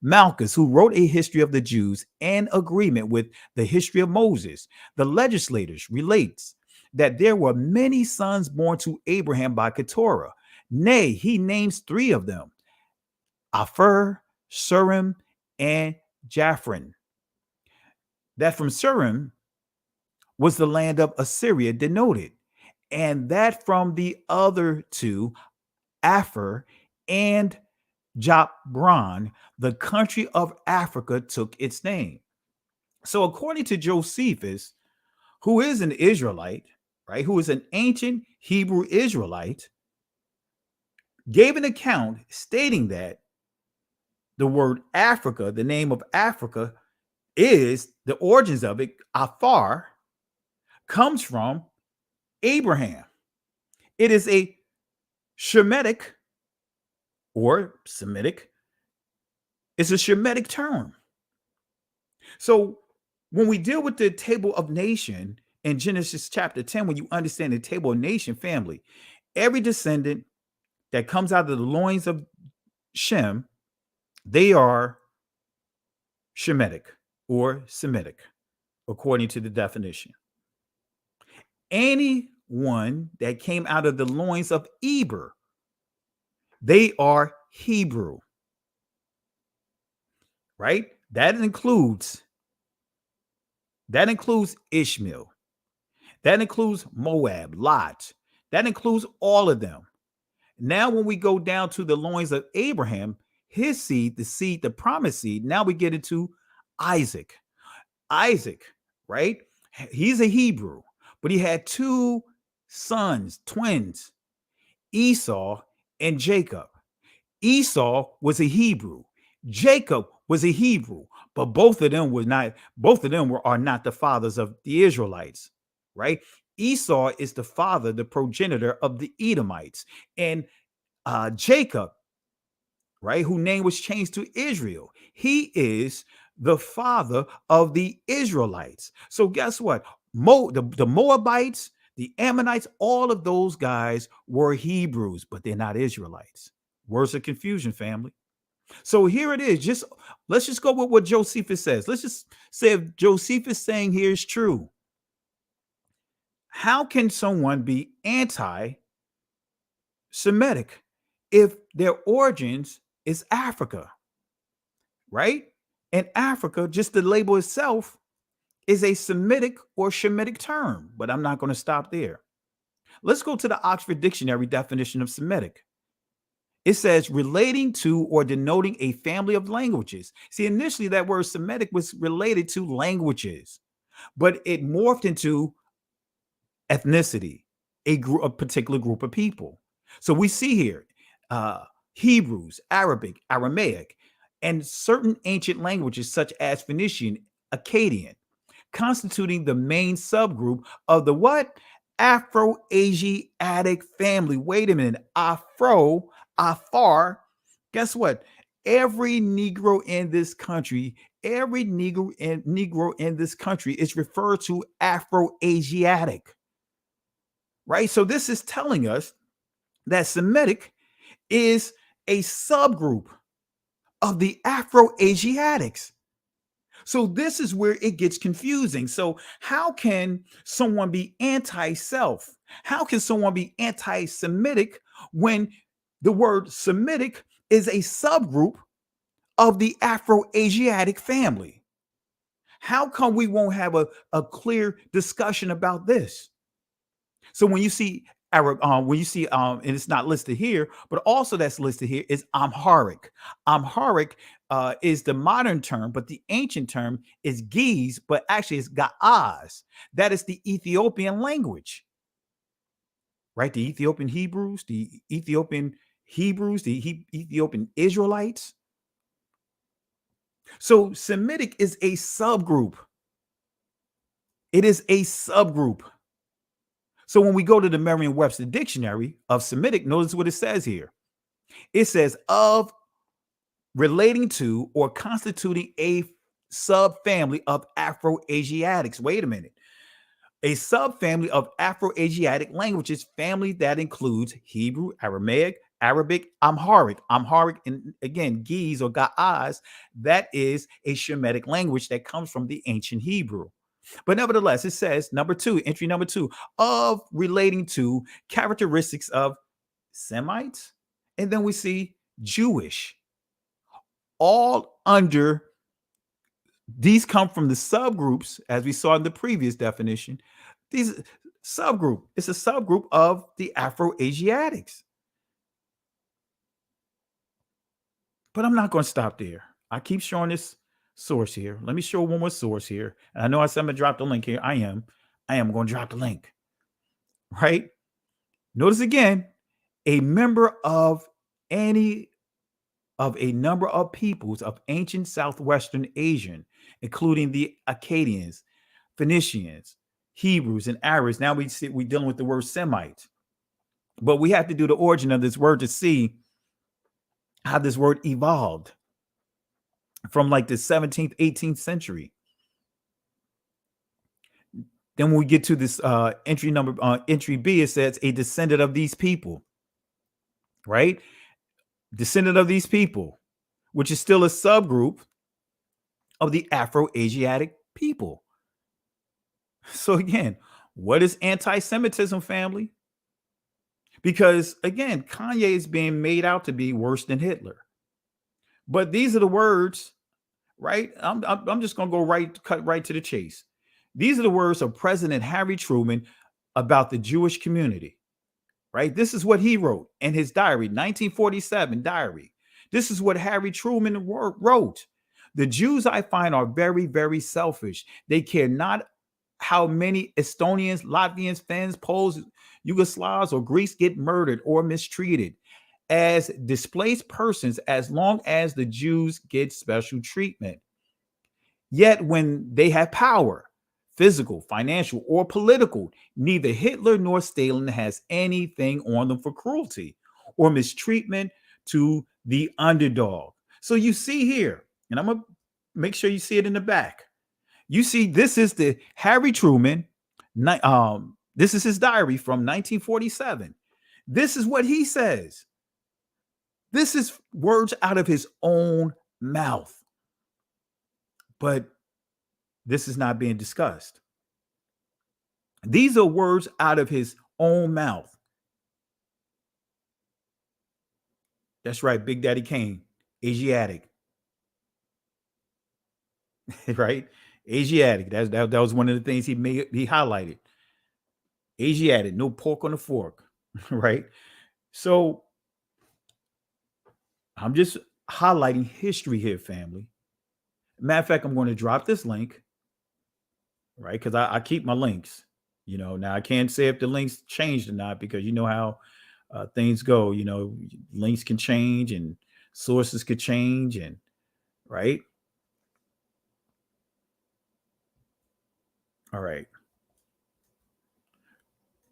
Malchus, who wrote a history of the Jews in agreement with the history of Moses, the legislators, relates that there were many sons born to Abraham by Keturah. Nay, he names three of them: Aphir, Surim, and Japhran. That from Surim was the land of Assyria denoted, and that from the other two, Aphir and Japran, the country of Africa, took its name. So according to Josephus, who is an Israelite, right, who is an ancient Hebrew Israelite, gave an account stating that the word Africa, the name of Africa, is the origins of it, Afar, comes from Abraham. It is a Shemitic or Semitic. It's a Shemitic term. So when we deal with the table of nation in Genesis chapter 10, when you understand the table of nation, family, every descendant that comes out of the loins of Shem, they are Shemitic or Semitic, according to the definition. Anyone that came out of the loins of Eber, they are Hebrew, right? That includes Ishmael. That includes Moab, Lot. That includes all of them. Now, when we go down to the loins of Abraham, his seed, the promised seed, now we get into Isaac. Isaac, right? He's a Hebrew, but he had two sons, twins, Esau and Jacob. Esau was a Hebrew. Jacob was a Hebrew, but both of them are not the fathers of the Israelites, right? Esau is the father, the progenitor of the Edomites, and Jacob, right, whose name was changed to Israel, he is the father of the Israelites. So guess what? The Moabites, the Ammonites, all of those guys were Hebrews, but they're not Israelites. Words of confusion, family. So here it is. Let's just go with what Josephus says. Let's just say if Josephus saying here is true. How can someone be anti-Semitic if their origins is Africa, right? And Africa, just the label itself, is a Semitic or Shemitic term, but I'm not going to stop there. Let's go to the Oxford Dictionary definition of Semitic. It says relating to or denoting a family of languages. See, initially that word Semitic was related to languages, but it morphed into ethnicity, a particular group of people. So we see here Hebrews, Arabic, Aramaic, and certain ancient languages such as Phoenician, Akkadian, constituting the main subgroup of the what? Afro-Asiatic family. Wait a minute. Afar, guess what? every Negro in this country, every Negro in this country is referred to Afro-Asiatic, right? So this is telling us that Semitic is a subgroup of the Afro-Asiatics. So this is where it gets confusing. So how can someone be anti-self? How can someone be anti-Semitic when the word Semitic is a subgroup of the Afro-Asiatic family? How come we won't have a clear discussion about this? So when you see Arab, and it's not listed here, but also that's listed here is Amharic. Amharic is the modern term, but the ancient term is Ge'ez, but actually it's Ga'az. That is the Ethiopian language, right? The Ethiopian Hebrews, the Ethiopian Israelites. So Semitic is a subgroup. It is a subgroup. So when we go to the Merriam-Webster dictionary of Semitic, notice what it says here. It says of relating to or constituting a subfamily of Afro-Asiatics. Wait a minute. A subfamily of Afro-Asiatic languages, family that includes Hebrew, Aramaic, Arabic, Amharic. Amharic, and again, Ge'ez or Ga'az, that is a Shemitic language that comes from the ancient Hebrew. But nevertheless, it says entry number two, of relating to characteristics of Semites. And then we see Jewish. All under these come from the subgroups, as we saw in the previous definition. These subgroup, it's a subgroup of the Afro-Asiatics. But I'm not going to stop there. I keep showing this source here. Let me show one more source here. And I know I said I'm going to drop the link here. I am going to drop the link. Right? Notice again, a member of a number of peoples of ancient Southwestern Asian, including the Akkadians, Phoenicians, Hebrews, and Arabs. Now we're dealing with the word Semites. But we have to do the origin of this word to see how this word evolved from like the 17th, 18th century. Then when we get to this entry B, it says a descendant of these people, right? Descendant of these people, which is still a subgroup of the Afro-Asiatic people. So again, what is anti-Semitism, family? Because again, Kanye is being made out to be worse than Hitler. But these are the words, right? I'm just going to cut right to the chase. These are the words of President Harry Truman about the Jewish community, right? This is what he wrote in his diary, 1947 diary. This is what Harry Truman wrote. The Jews I find are very, very selfish. They care not how many Estonians, Latvians, Finns, Poles, Yugoslavs, or Greeks get murdered or mistreated as displaced persons, as long as the Jews get special treatment. Yet when they have power, physical, financial, or political, neither Hitler nor Stalin has anything on them for cruelty or mistreatment to the underdog. So you see here, and I'm going to make sure you see it in the back. You see, this is the Harry Truman. This is his diary from 1947. This is what he says. This is words out of his own mouth. But this is not being discussed. These are words out of his own mouth. That's right, Big Daddy Kane, Asiatic. Right? Asiatic. That was one of the things he highlighted. Asiatic, no pork on the fork. Right? So I'm just highlighting history here, family. Matter of fact, I'm going to drop this link, right? Because I keep my links. Now I can't say if the links changed or not, because you know how things go. Links can change and sources could change, and right. All right.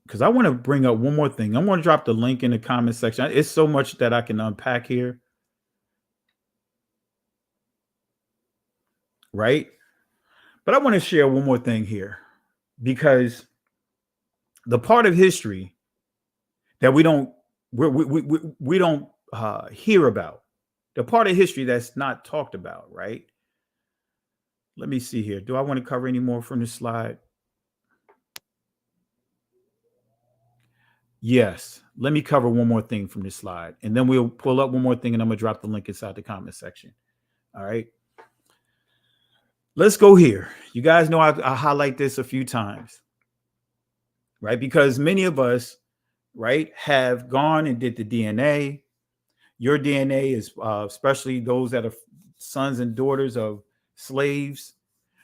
Because I want to bring up one more thing. I'm going to drop the link in the comment section. It's so much that I can unpack here. right? But I want to share one more thing here, because the part of history that we don't hear about, the part of history that's not talked about, right? Let me see here. Do I want to cover any more from this slide? Yes. Let me cover one more thing from this slide, and then we'll pull up one more thing, and I'm going to drop the link inside the comment section. All right. Let's go here. You guys know I highlight this a few times, right? Because many of us, right, have gone and did the DNA. Your DNA is, especially those that are sons and daughters of slaves,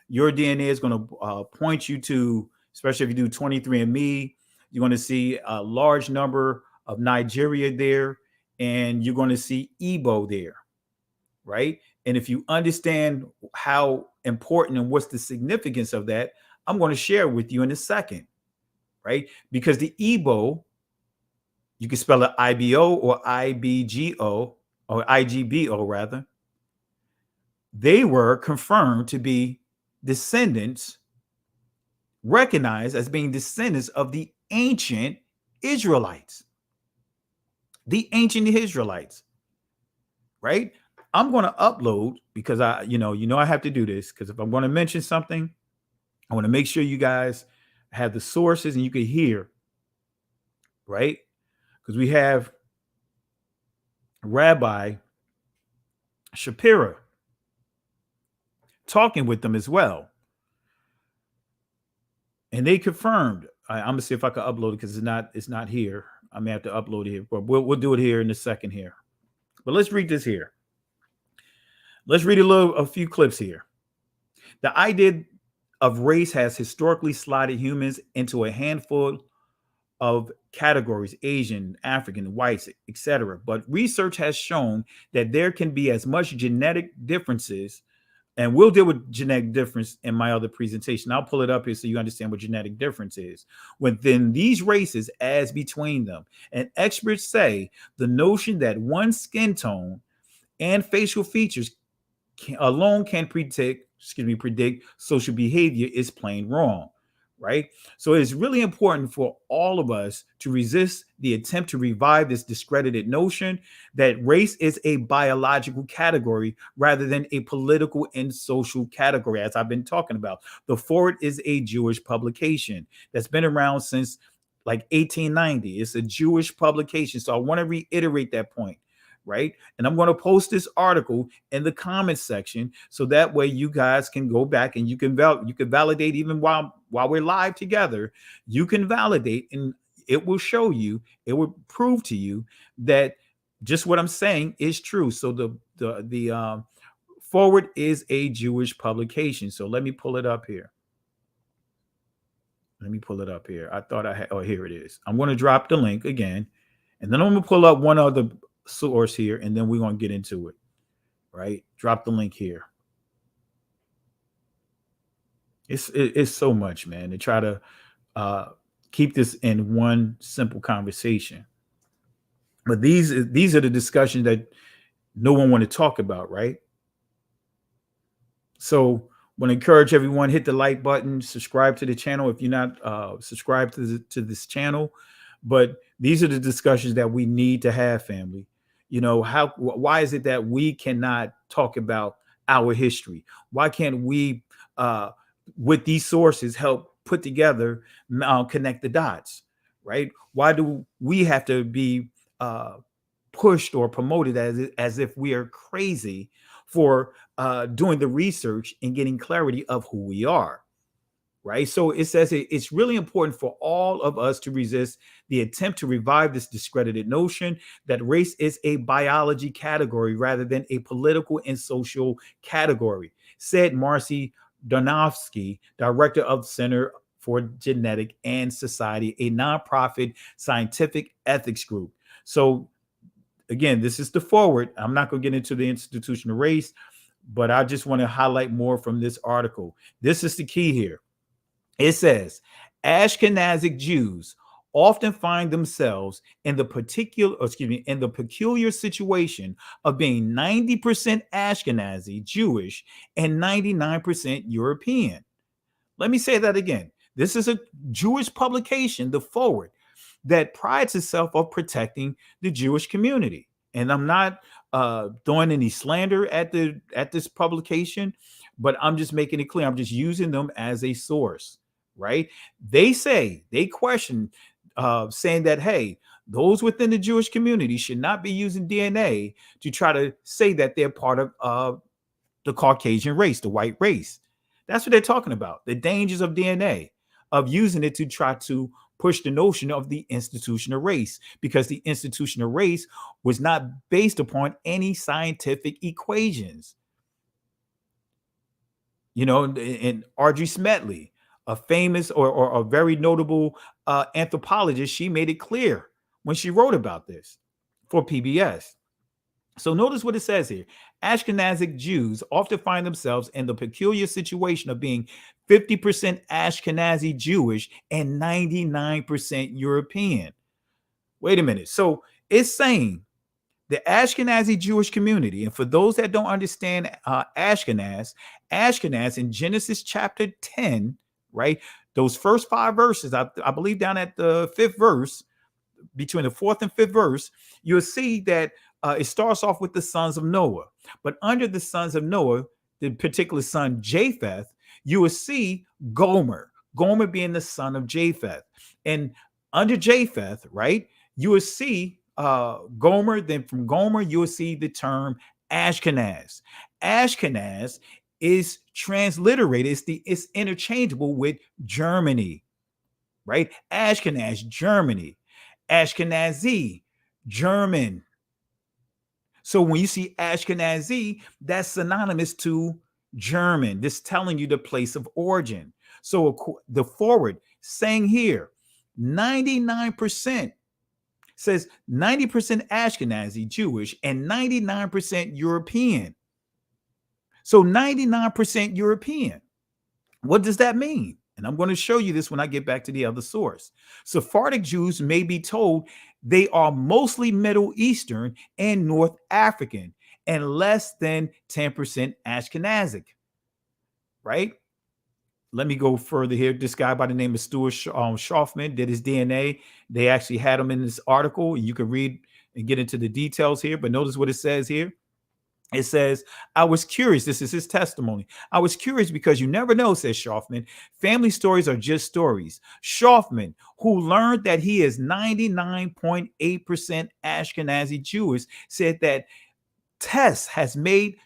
your DNA is going to point you to, especially if you do 23andMe, you're going to see a large number of Nigeria there, and you're going to see Igbo there, right? And if you understand how important and what's the significance of that, I'm going to share with you in a second, right? Because the Igbo, you can spell it IBO or IBGO or IGBO rather, they were confirmed to be descendants, recognized as being descendants of the ancient Israelites. The ancient Israelites, right? I'm going to upload, because I have to do this, because if I'm going to mention something, I want to make sure you guys have the sources and you can hear, right? Because we have Rabbi Shapira talking with them as well. And they confirmed. I'm gonna see if I can upload it, because it's not here. I may have to upload it here, but we'll do it here in a second here. But let's read this here. Let's read a few clips here. The idea of race has historically slotted humans into a handful of categories: Asian, African, whites, etc. But research has shown that there can be as much genetic differences, and we'll deal with genetic difference in my other presentation. I'll pull it up here so you understand what genetic difference is within these races as between them. And experts say the notion that one skin tone and facial features alone can predict social behavior is plain wrong, right? So it's really important for all of us to resist the attempt to revive this discredited notion that race is a biological category rather than a political and social category, as I've been talking about. The Forward is a Jewish publication that's been around since like 1890. It's a Jewish publication. So I want to reiterate that point, right? And I'm going to post this article in the comments section, so that way you guys can go back and you can validate, even while we're live together. You can validate, and it will show you, it will prove to you that just what I'm saying is true. So the Forward is a Jewish publication. So let me pull it up here. I thought I had, oh, here it is. I'm going to drop the link again, and then I'm going to pull up one other source here, and then we're going to get into it, right? Drop the link here. It's so much, man, to try to keep this in one simple conversation. But these are the discussions that no one want to talk about, right? So want to encourage everyone, hit the like button, subscribe to the channel if you're not subscribed to this channel. But these are the discussions that we need to have, family. You know, why is it that we cannot talk about our history? Why can't we, with these sources, help put together, connect the dots, right? Why do we have to be pushed or promoted as if we are crazy for doing the research and getting clarity of who we are? Right. So it says it's really important for all of us to resist the attempt to revive this discredited notion that race is a biology category rather than a political and social category, said Marcy Donofsky, director of the Center for Genetic and Society, a nonprofit scientific ethics group. So again, this is the Forward. I'm not going to get into the institution of race, but I just want to highlight more from this article. This is the key here. It says Ashkenazic Jews often find themselves in the in the peculiar situation of being 90% Ashkenazi Jewish and 99% European. Let me say that again. This is a Jewish publication, The Forward, that prides itself of protecting the Jewish community. And I'm not throwing any slander at this publication, but I'm just making it clear. I'm just using them as a source, right? They question, saying that, hey, those within the Jewish community should not be using DNA to try to say that they're part of the Caucasian race, the white race. That's what they're talking about. The dangers of DNA, of using it to try to push the notion of the institution of race, because the institution of race was not based upon any scientific equations. You know, and Audrey Smetley, a famous or a very notable anthropologist, she made it clear when she wrote about this for PBS. So notice what it says here. Ashkenazic Jews often find themselves in the peculiar situation of being 50% Ashkenazi Jewish and 99% European. Wait a minute. So it's saying the Ashkenazi Jewish community, and for those that don't understand Ashkenaz in Genesis chapter 10, right? Those first 5 verses, I believe down at the 5th verse, between the 4th and 5th verse, you'll see that it starts off with the sons of Noah. But under the sons of Noah, the particular son Japheth, you will see Gomer being the son of Japheth. And under Japheth, right, you will see Gomer. Then from Gomer, you will see the term Ashkenaz. Ashkenaz is transliterated, it's interchangeable with Germany, right? Ashkenaz, Germany. Ashkenazi, German. So when you see Ashkenazi, that's synonymous to German. This telling you the place of origin. So the Forward saying here, 99% says 90% Ashkenazi Jewish and 99% European. So 99% European. What does that mean? And I'm going to show you this when I get back to the other source. Sephardic Jews may be told they are mostly Middle Eastern and North African and less than 10% Ashkenazic, right? Let me go further here. This guy by the name of Stuart Schaufman did his DNA. They actually had him in this article. You can read and get into the details here, but notice what it says here. It says, I was curious. This is his testimony. I was curious because you never know, says Schaufman. Family stories are just stories. Schaufman, who learned that he is 99.8% Ashkenazi Jewish, said that test hasn't made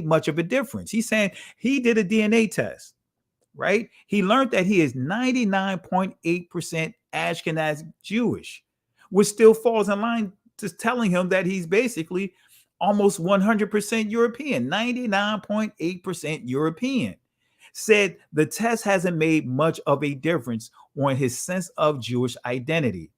much of a difference. He's saying he did a DNA test, right? He learned that he is 99.8% Ashkenazi Jewish, which still falls in line to telling him that he's basically almost 100% European, 99.8% European. Said the test hasn't made much of a difference on his sense of Jewish identity.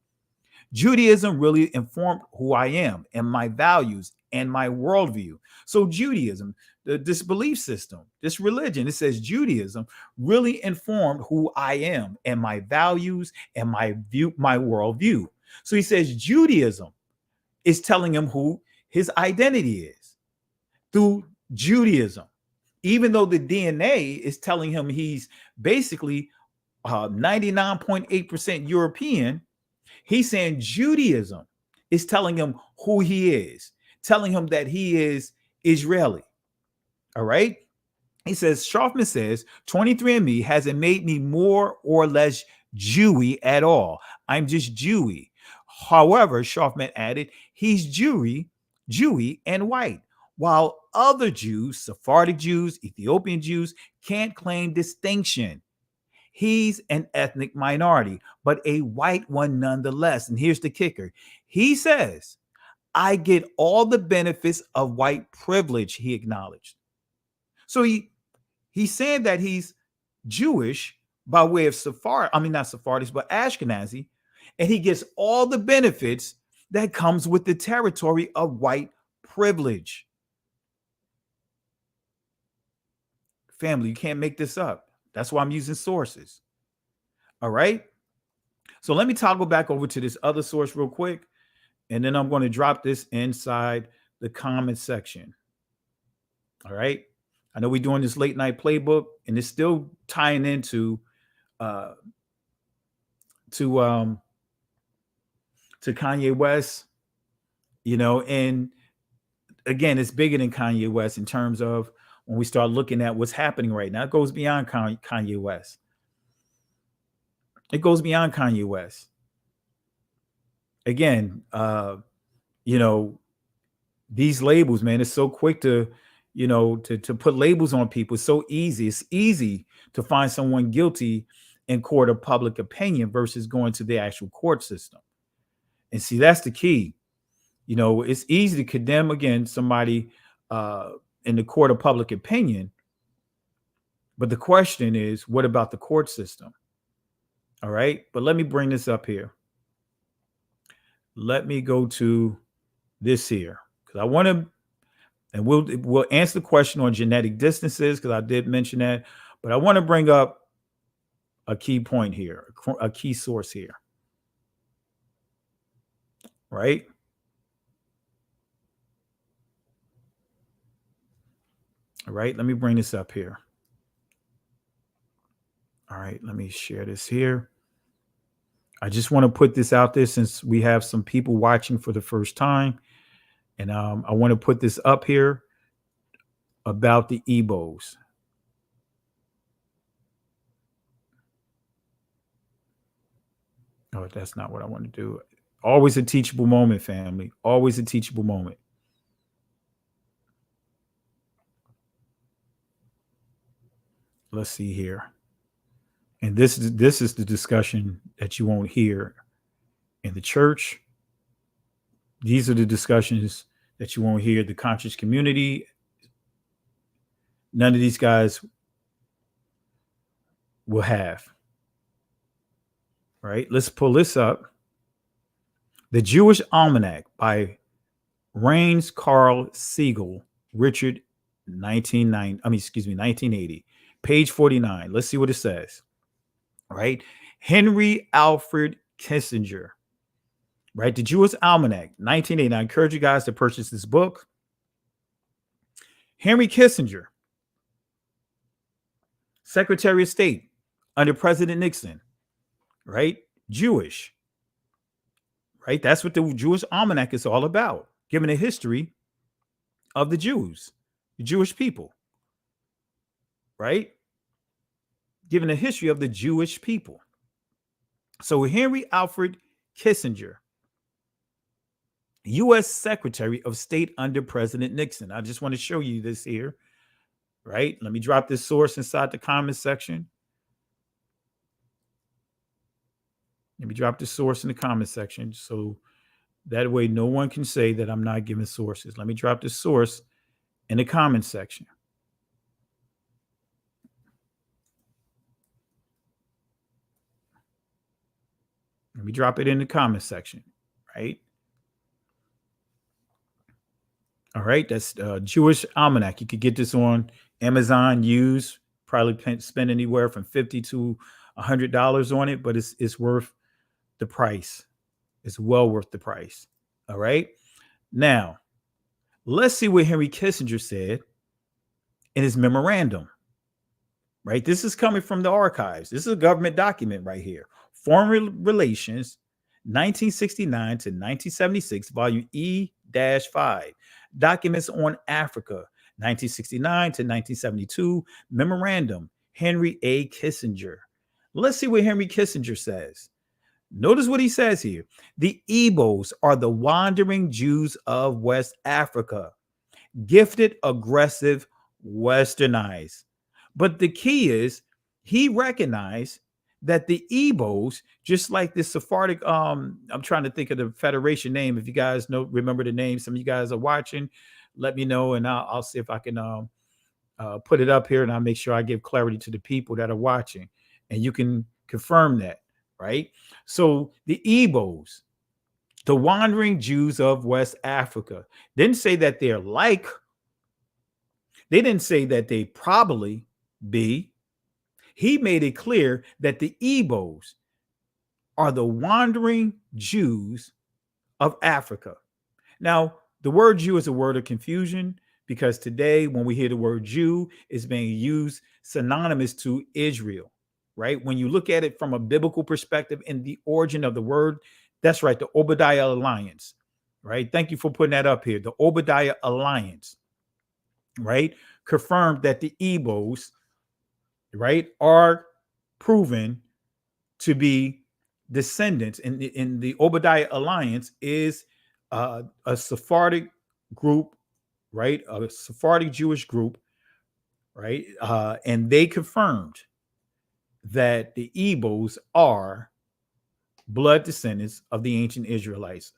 Judaism really informed who I am and my values and my worldview. So Judaism, this belief system, this religion, it says Judaism really informed who I am and my values and my worldview. So he says Judaism is telling him who his identity is through Judaism, even though the DNA is telling him he's basically 99.8% European. He's saying Judaism is telling him who he is, telling him that he is Israeli. All right. He says, Schaufman says, 23andMe hasn't made me more or less Jewy at all. I'm just Jewy. However, Schaufman added, he's Jewy and white, while other Jews, Sephardic Jews, Ethiopian Jews, can't claim distinction. He's an ethnic minority, but a white one nonetheless. And here's the kicker. He says, I get all the benefits of white privilege, he acknowledged. So he's saying that he's Jewish by way of not Sephardic, but Ashkenazi, and he gets all the benefits that comes with the territory of white privilege. Family, you can't make this up. That's why I'm using sources. All right. So let me toggle back over to this other source real quick, and then I'm going to drop this inside the comment section. All right. I know we're doing this late night playbook, and it's still tying into to Kanye West, and again, it's bigger than Kanye West in terms of when we start looking at what's happening right now. It goes beyond Kanye West. It goes beyond Kanye West. Again, these labels, man, it's so quick to put labels on people. It's so easy. It's easy to find someone guilty in court of public opinion versus going to the actual court system. And see, that's the key. It's easy to condemn again somebody in the court of public opinion, but the question is, what about the court system? All right, but let me bring this up here. Let me go to this here because I want to, and we'll answer the question on genetic distances because I did mention that, but I want to bring up a key point here, a key source here. Right? All right, let me bring this up here. All right, let me share this here. I just want to put this out there since we have some people watching for the first time. And I want to put this up here about the Igbos. Oh, that's not what I want to do. Always a teachable moment, family. Always a teachable moment. Let's see here. And this is the discussion that you won't hear in the church. These are the discussions that you won't hear the conscious community. None of these guys will have. Right? Let's pull this up. The Jewish Almanac by Rains Carl Siegel, Richard, 1980, page 49. Let's see what it says. Right? Henry Alfred Kissinger, right? The Jewish Almanac, 1980. I encourage you guys to purchase this book. Henry Kissinger, Secretary of State under President Nixon, right? Jewish, right? That's what the Jewish Almanac is all about, giving a history of the Jews, the Jewish people, right? Giving a history of the Jewish people. So Henry Alfred Kissinger, U.S. Secretary of State under President Nixon. I just want to show you this here, right? Let me drop this source inside the comment section. Let me drop the source in the comment section so that way no one can say that I'm not giving sources. Let me drop the source in the comment section. Let me drop it in the comment section, right? All right, that's Jewish Almanac. You could get this on Amazon used, probably spend anywhere from $50 to $100 on it, but it's worth the price. It's well worth the price. All right. Now, let's see what Henry Kissinger said in his memorandum. Right. This is coming from the archives. This is a government document right here. Foreign Relations, 1969 to 1976, volume E-5. Documents on Africa, 1969 to 1972. Memorandum, Henry A. Kissinger. Let's see what Henry Kissinger says. Notice what he says here. The Igbos are the wandering Jews of West Africa, gifted, aggressive, westernized. But the key is he recognized that the Igbos, just like this Sephardic, I'm trying to think of the Federation name. If you guys remember the name, some of you guys are watching, let me know, and I'll see if I can put it up here, and I'll make sure I give clarity to the people that are watching, and you can confirm that, right? So the Igbos, the wandering Jews of West Africa, didn't say that they're like, they didn't say that they probably be. He made it clear that the Igbos, are the wandering Jews of Africa. Now, the word Jew is a word of confusion because today, when we hear the word Jew, it's being used synonymous to Israel, right? When you look at it from a biblical perspective in the origin of the word, that's right, the Obadiah Alliance, right? Thank you for putting that up here. The Obadiah Alliance, right, confirmed that the Igbos, right, are proven to be descendants in the Obadiah Alliance is a Sephardic group, right? A Sephardic Jewish group, right? And they confirmed that the Igbos are blood descendants of the ancient Israelites,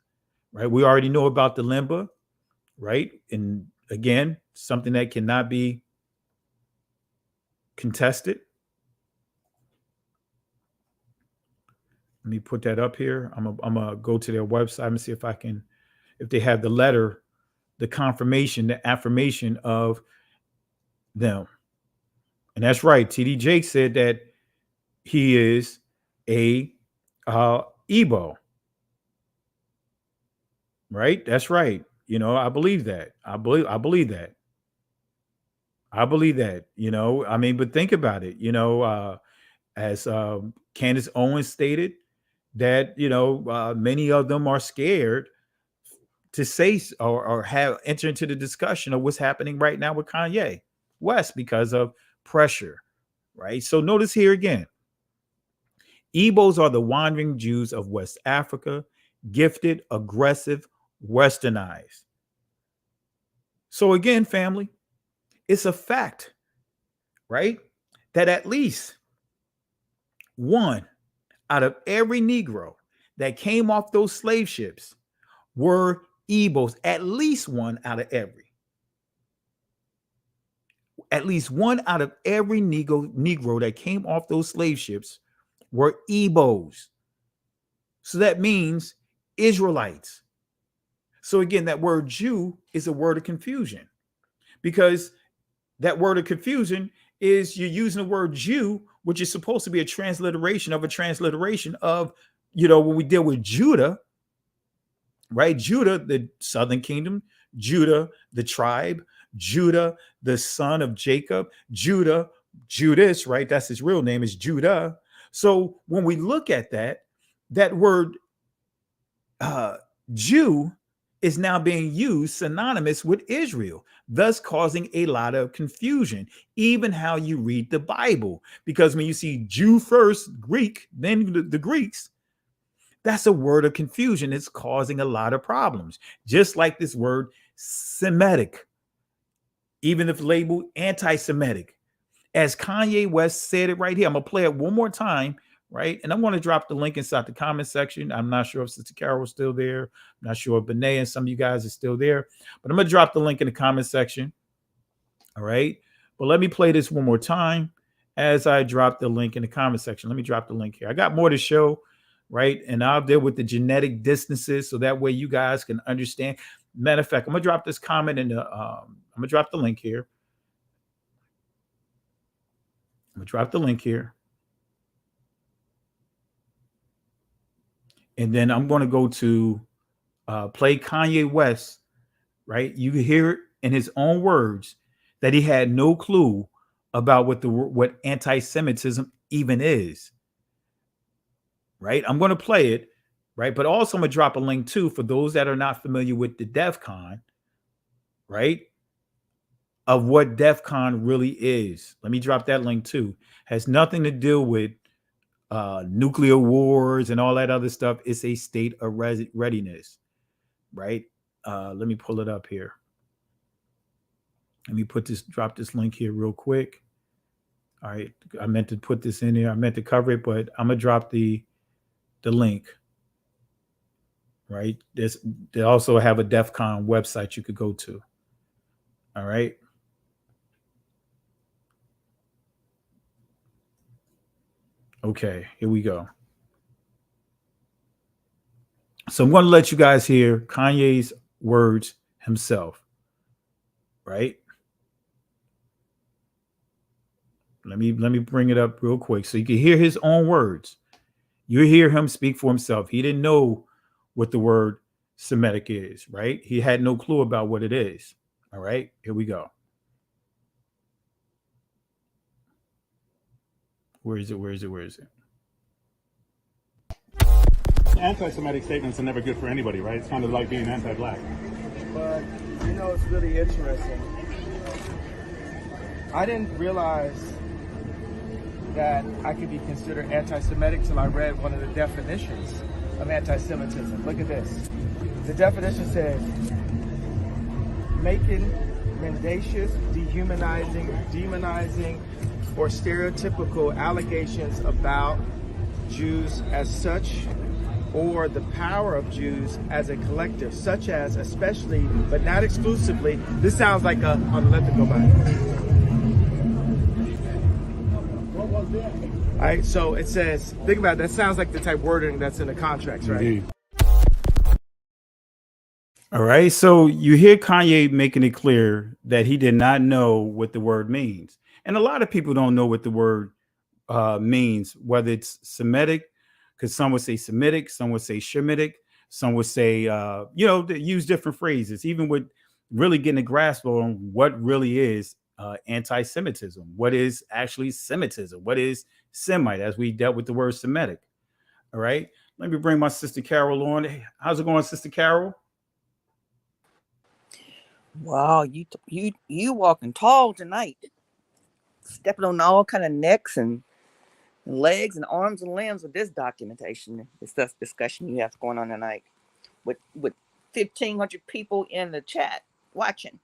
right? We already know about the Limba, right? And again, something that cannot be contested. Let me put that up here. I'm gonna go to their website and see if they have the letter, the confirmation, the affirmation of them. And that's right. TD Jake said that he is a Igbo. Right? That's right. I believe that. I believe that. I believe that. I mean, but think about it. As Candace Owens stated, that many of them are scared to say or have enter into the discussion of what's happening right now with Kanye West because of pressure, right? So notice here again, Igbos are the wandering Jews of West Africa, gifted, aggressive, westernized. So again, family, it's a fact, right? That at least one out of every Negro that came off those slave ships were Igbos, at least one out of every. At least one out of every Negro that came off those slave ships were Igbos. So that means Israelites. So again, that word Jew is a word of confusion because that word of confusion is you're using the word Jew, which is supposed to be a transliteration of when we deal with Judah, right? Judah, the southern kingdom, Judah, the tribe, Judah, the son of Jacob, Judah, Judas, right? That's his real name is Judah. So when we look at that word Jew is now being used synonymous with Israel, thus causing a lot of confusion, even how you read the Bible. Because when you see Jew first, Greek, then the Greeks, that's a word of confusion. It's causing a lot of problems. Just like this word Semitic, even if labeled anti-Semitic. As Kanye West said it right here, I'm going to play it one more time, right? And I'm going to drop the link inside the comment section. I'm not sure if Sister Carol is still there. I'm not sure if Benet and some of you guys are still there. But I'm going to drop the link in the comment section. All right. But let me play this one more time as I drop the link in the comment section. Let me drop the link here. I got more to show, right? And I'll deal with the genetic distances so that way you guys can understand. Matter of fact, I'm going to drop this comment in the, I'm going to drop the link here. I'm going to drop the link here. And then I'm going to go to play Kanye West, right? You hear it in his own words that he had no clue about what anti-Semitism even is, right? I'm going to play it, right? But also I'm going to drop a link too for those that are not familiar with the DEF CON, right? Of what DEF CON really is. Let me drop that link too. Has nothing to do with nuclear wars and all that other stuff. It's a state of readiness, right? Let me pull it up here. Let me drop this link here real quick. All right, I meant to put this in here. I meant to cover it, but I'm gonna drop the link. Right, they also have a DEF CON website you could go to. All right. Okay, here we go. So I'm going to let you guys hear Kanye's words himself, right? Let me bring it up real quick so you can hear his own words. You hear him speak for himself. He didn't know what the word Semitic is, right? He had no clue about what it is. All right, here we go. Where is it? Where is it? Where is it? Anti-Semitic statements are never good for anybody, right? It's kind of like being anti-black. But, you know, it's really interesting. I didn't realize that I could be considered anti-Semitic till I read one of the definitions of anti-Semitism. Look at this. The definition says, making mendacious, dehumanizing, demonizing, or stereotypical allegations about Jews as such, or the power of Jews as a collective, such as, especially, but not exclusively. This sounds like let it go by. All right, so it says, think about it, that sounds like the type wording that's in the contracts, right? Indeed. All right, so you hear Kanye making it clear that he did not know what the word means. And a lot of people don't know what the word means, whether it's Semitic, because some would say Semitic, some would say Shemitic, some would say, they use different phrases, even with really getting a grasp on what really is anti-Semitism, what is actually Semitism, what is Semite, as we dealt with the word Semitic. All right, let me bring my sister Carol on. Hey, how's it going, Sister Carol? Wow, you walking tall tonight, stepping on all kind of necks and legs and arms and limbs with this documentation, this discussion you have going on tonight, with 1,500 people in the chat watching.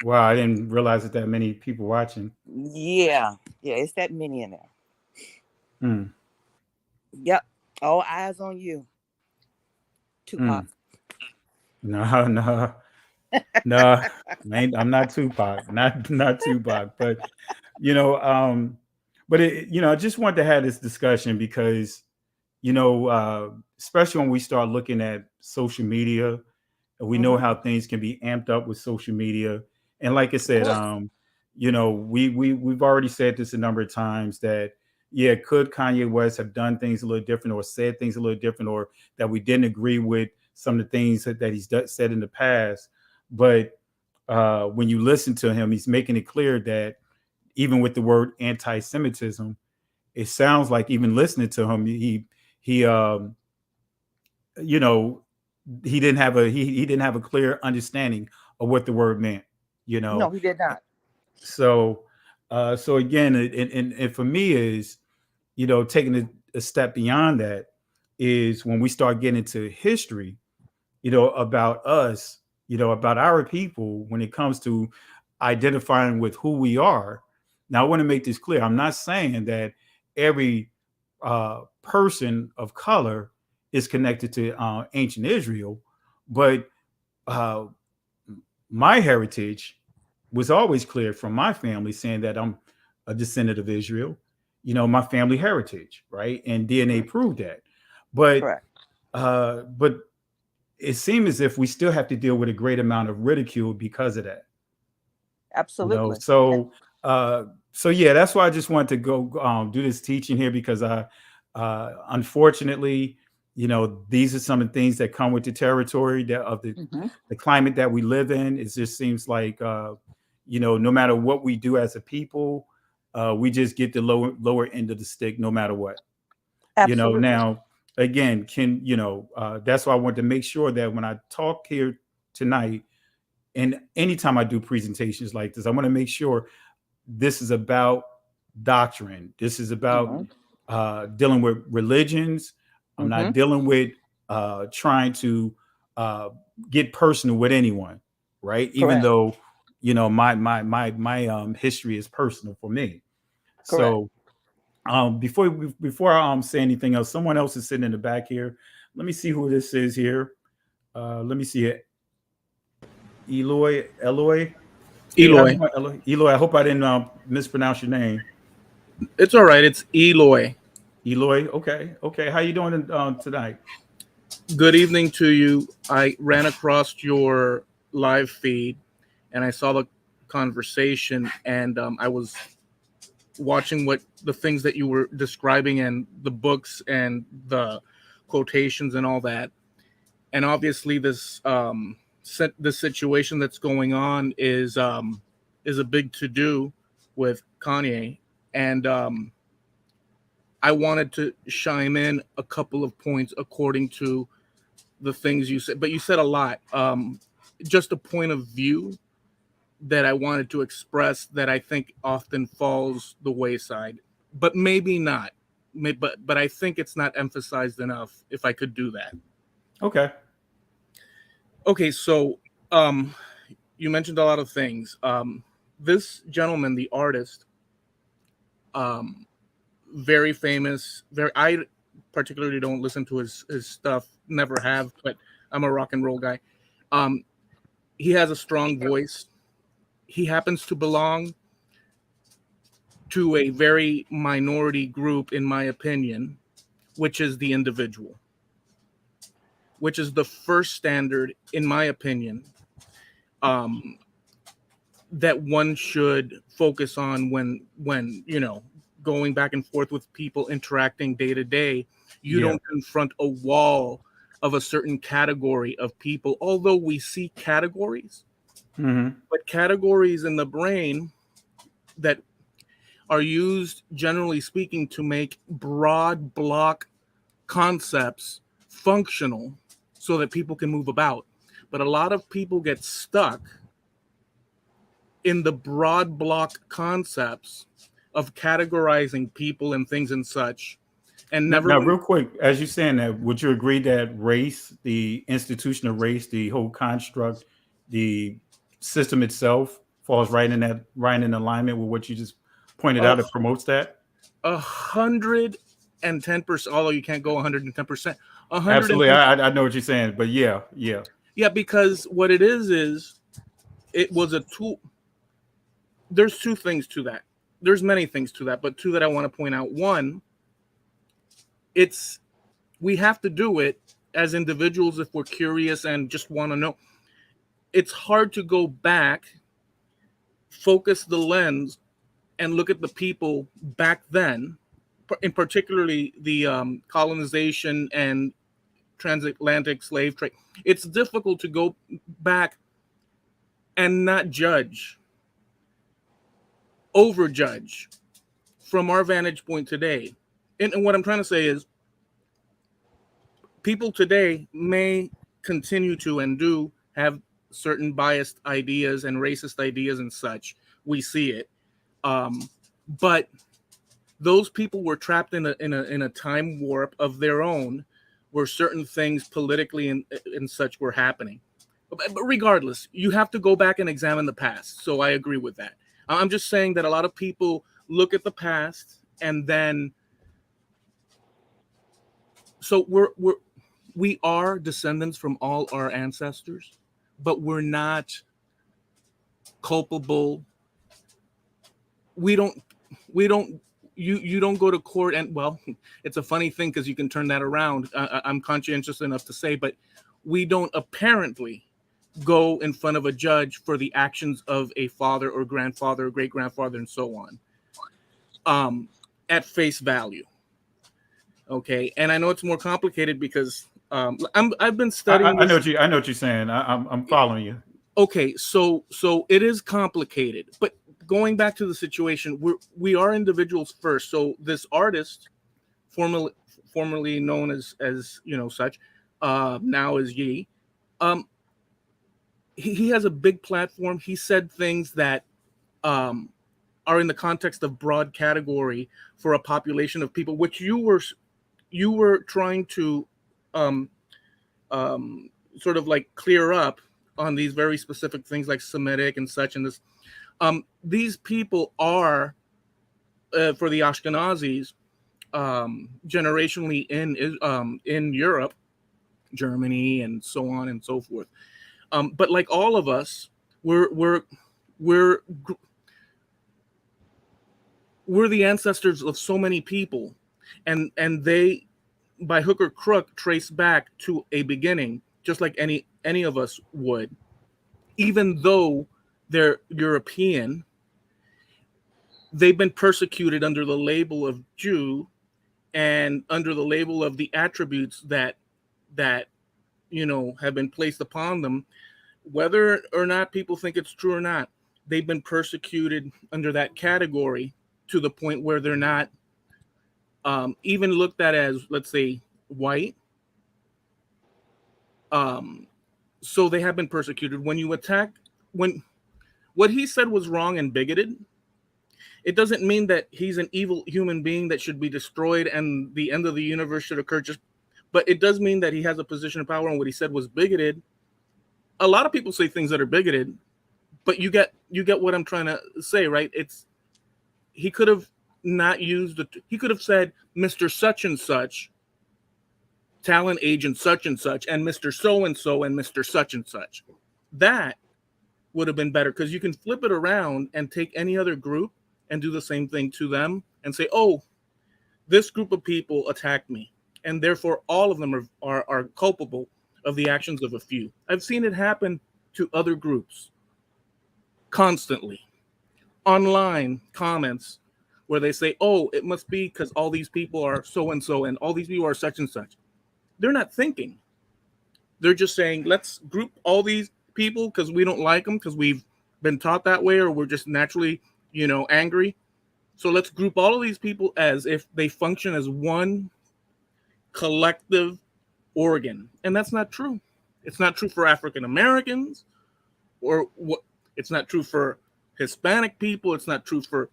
Wow, I didn't realize that many people watching. Yeah, it's that many in there. Yep, all eyes on you, Tupac. No, I'm not Tupac, not Tupac, but I just wanted to have this discussion because, especially when we start looking at social media, we know how things can be amped up with social media, and like I said, we've already said this a number of times that could Kanye West have done things a little different or said things a little different, or that we didn't agree with some of the things that he's said in the past. But when you listen to him, he's making it clear that even with the word anti-Semitism, it sounds like, even listening to him, he didn't have a clear understanding of what the word meant. No, he did not. So again, and for me is, taking a step beyond that is when we start getting into history, about us, about our people, when it comes to identifying with who we are. Now, I want to make this clear. I'm not saying that every person of color is connected to ancient Israel, but my heritage was always clear from my family, saying that I'm a descendant of Israel, my family heritage, right? And DNA proved that. But but it seems as if we still have to deal with a great amount of ridicule because of that. Absolutely. So that's why I just wanted to go do this teaching here, because unfortunately, these are some of the things that come with the territory of the climate that we live in. It just seems like no matter what we do as a people, we just get the lower end of the stick no matter what. Absolutely. Now again, that's why I want to make sure that when I talk here tonight, and anytime I do presentations like this, I want to make sure this is about doctrine. This is about dealing with religions. I'm not dealing with trying to get personal with anyone, right? Even though my history is personal for me. So before I say anything else, someone else is sitting in the back here. Let me see who this is here. Let me see it. Eloy. Hey, Eloy, I hope I didn't mispronounce your name. It's all right. It's Eloy. Eloy. Okay. How you doing tonight? Good evening to you. I ran across your live feed and I saw the conversation, and I was watching what the things that you were describing and the books and the quotations and all that. And obviously this this situation that's going on is a big to do with Kanye. And I wanted to chime in a couple of points according to the things you said, but you said a lot. Just a point of view that I wanted to express that I think often falls the wayside, but maybe not. But I think it's not emphasized enough. If I could do that. Okay. Okay. So, you mentioned a lot of things. This gentleman, the artist, very famous. I particularly don't listen to his stuff. Never have, but I'm a rock and roll guy. He has a strong voice. He happens to belong to a very minority group, in my opinion, which is the individual, which is the first standard, in my opinion, that one should focus on when going back and forth with people, interacting day to day. You don't confront a wall of a certain category of people, although we see categories, but categories in the brain that are used, generally speaking, to make broad block concepts functional so that people can move about. But a lot of people get stuck in the broad block concepts of categorizing people and things and such, and never. Now, real quick, as you're saying that, would you agree that race, the institution of race, the whole construct, the system itself, falls right in alignment with what you just pointed out? It promotes that 110%. Although you can't go 110%. Absolutely, I know what you're saying, but yeah, because what it is it was a tool. There's two things to that. There's many things to that, but two that I want to point out. One, we have to do it as individuals if we're curious and just want to know. It's hard to go back, focus the lens, and look at the people back then, in particularly the colonization and transatlantic slave trade. It's difficult to go back and not overjudge from our vantage point today. And what I'm trying to say is people today may continue to and do have certain biased ideas and racist ideas and such. We see it. But those people were trapped in a time warp of their own where certain things politically and such were happening. But regardless, you have to go back and examine the past. So I agree with that. I'm just saying that a lot of people look at the past and then. So we are descendants from all our ancestors, but we're not culpable. You don't go to court and, well, it's a funny thing because you can turn that around. I'm conscientious enough to say, but we don't apparently go in front of a judge for the actions of a father or grandfather or great grandfather and so on at face value. Okay, and I know it's more complicated because I've been studying. I know what you're saying. I'm following you. Okay, so it is complicated, but going back to the situation, we are individuals first. So this artist, formerly known as such, now as Ye, he has a big platform. He said things that are in the context of broad category for a population of people, which you were trying to sort of like clear up on these very specific things like Semitic and such. And this, these people are for the Ashkenazis generationally in Europe, Germany, and so on and so forth. But like all of us, we're the ancestors of so many people, and they, by hook or crook, trace back to a beginning, just like any of us would, even though they're European. they've been persecuted under the label of Jew and under the label of the attributes that have been placed upon them, whether or not people think it's true or not. They've been persecuted under that category to the point where they're not even looked at as, let's say, white. So they have been persecuted. When you attack, when what he said was wrong and bigoted, it doesn't mean that he's an evil human being that should be destroyed and the end of the universe should occur. But it does mean that he has a position of power, and what he said was bigoted. A lot of people say things that are bigoted, but you get what I'm trying to say, right? He could have not used he could have said Mr. Such and Such, talent agent such and such, and Mr. So and so and Mr. Such and such. That would have been better, because you can flip it around and take any other group and do the same thing to them and say, oh, this group of people attacked me, and therefore all of them are culpable of the actions of a few. I've seen it happen to other groups constantly. Online comments where they say, oh, it must be because all these people are so and so and all these people are such and such. They're not thinking. They're just saying, let's group all these people because we don't like them, because we've been taught that way, or we're just naturally, angry. So let's group all of these people as if they function as one collective organ. And that's not true. It's not true for African Americans, it's not true for Hispanic people. It's not true for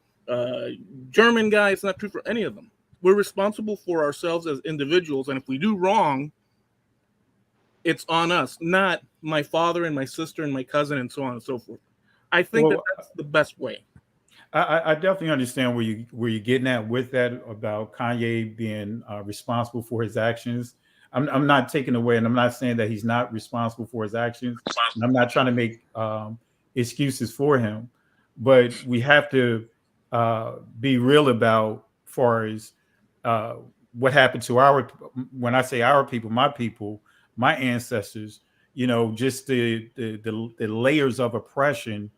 German guy. It's not true for any of them. We're responsible for ourselves as individuals. And if we do wrong, it's on us, not my father and my sister and my cousin and so on and so forth. I think that's the best way. I definitely understand where you're getting at with that about Kanye being responsible for his actions. I'm not taking away, and I'm not saying that he's not responsible for his actions. And I'm not trying to make excuses for him, but we have to be real about far as what happened to when I say our people, my ancestors. Just the layers of oppression,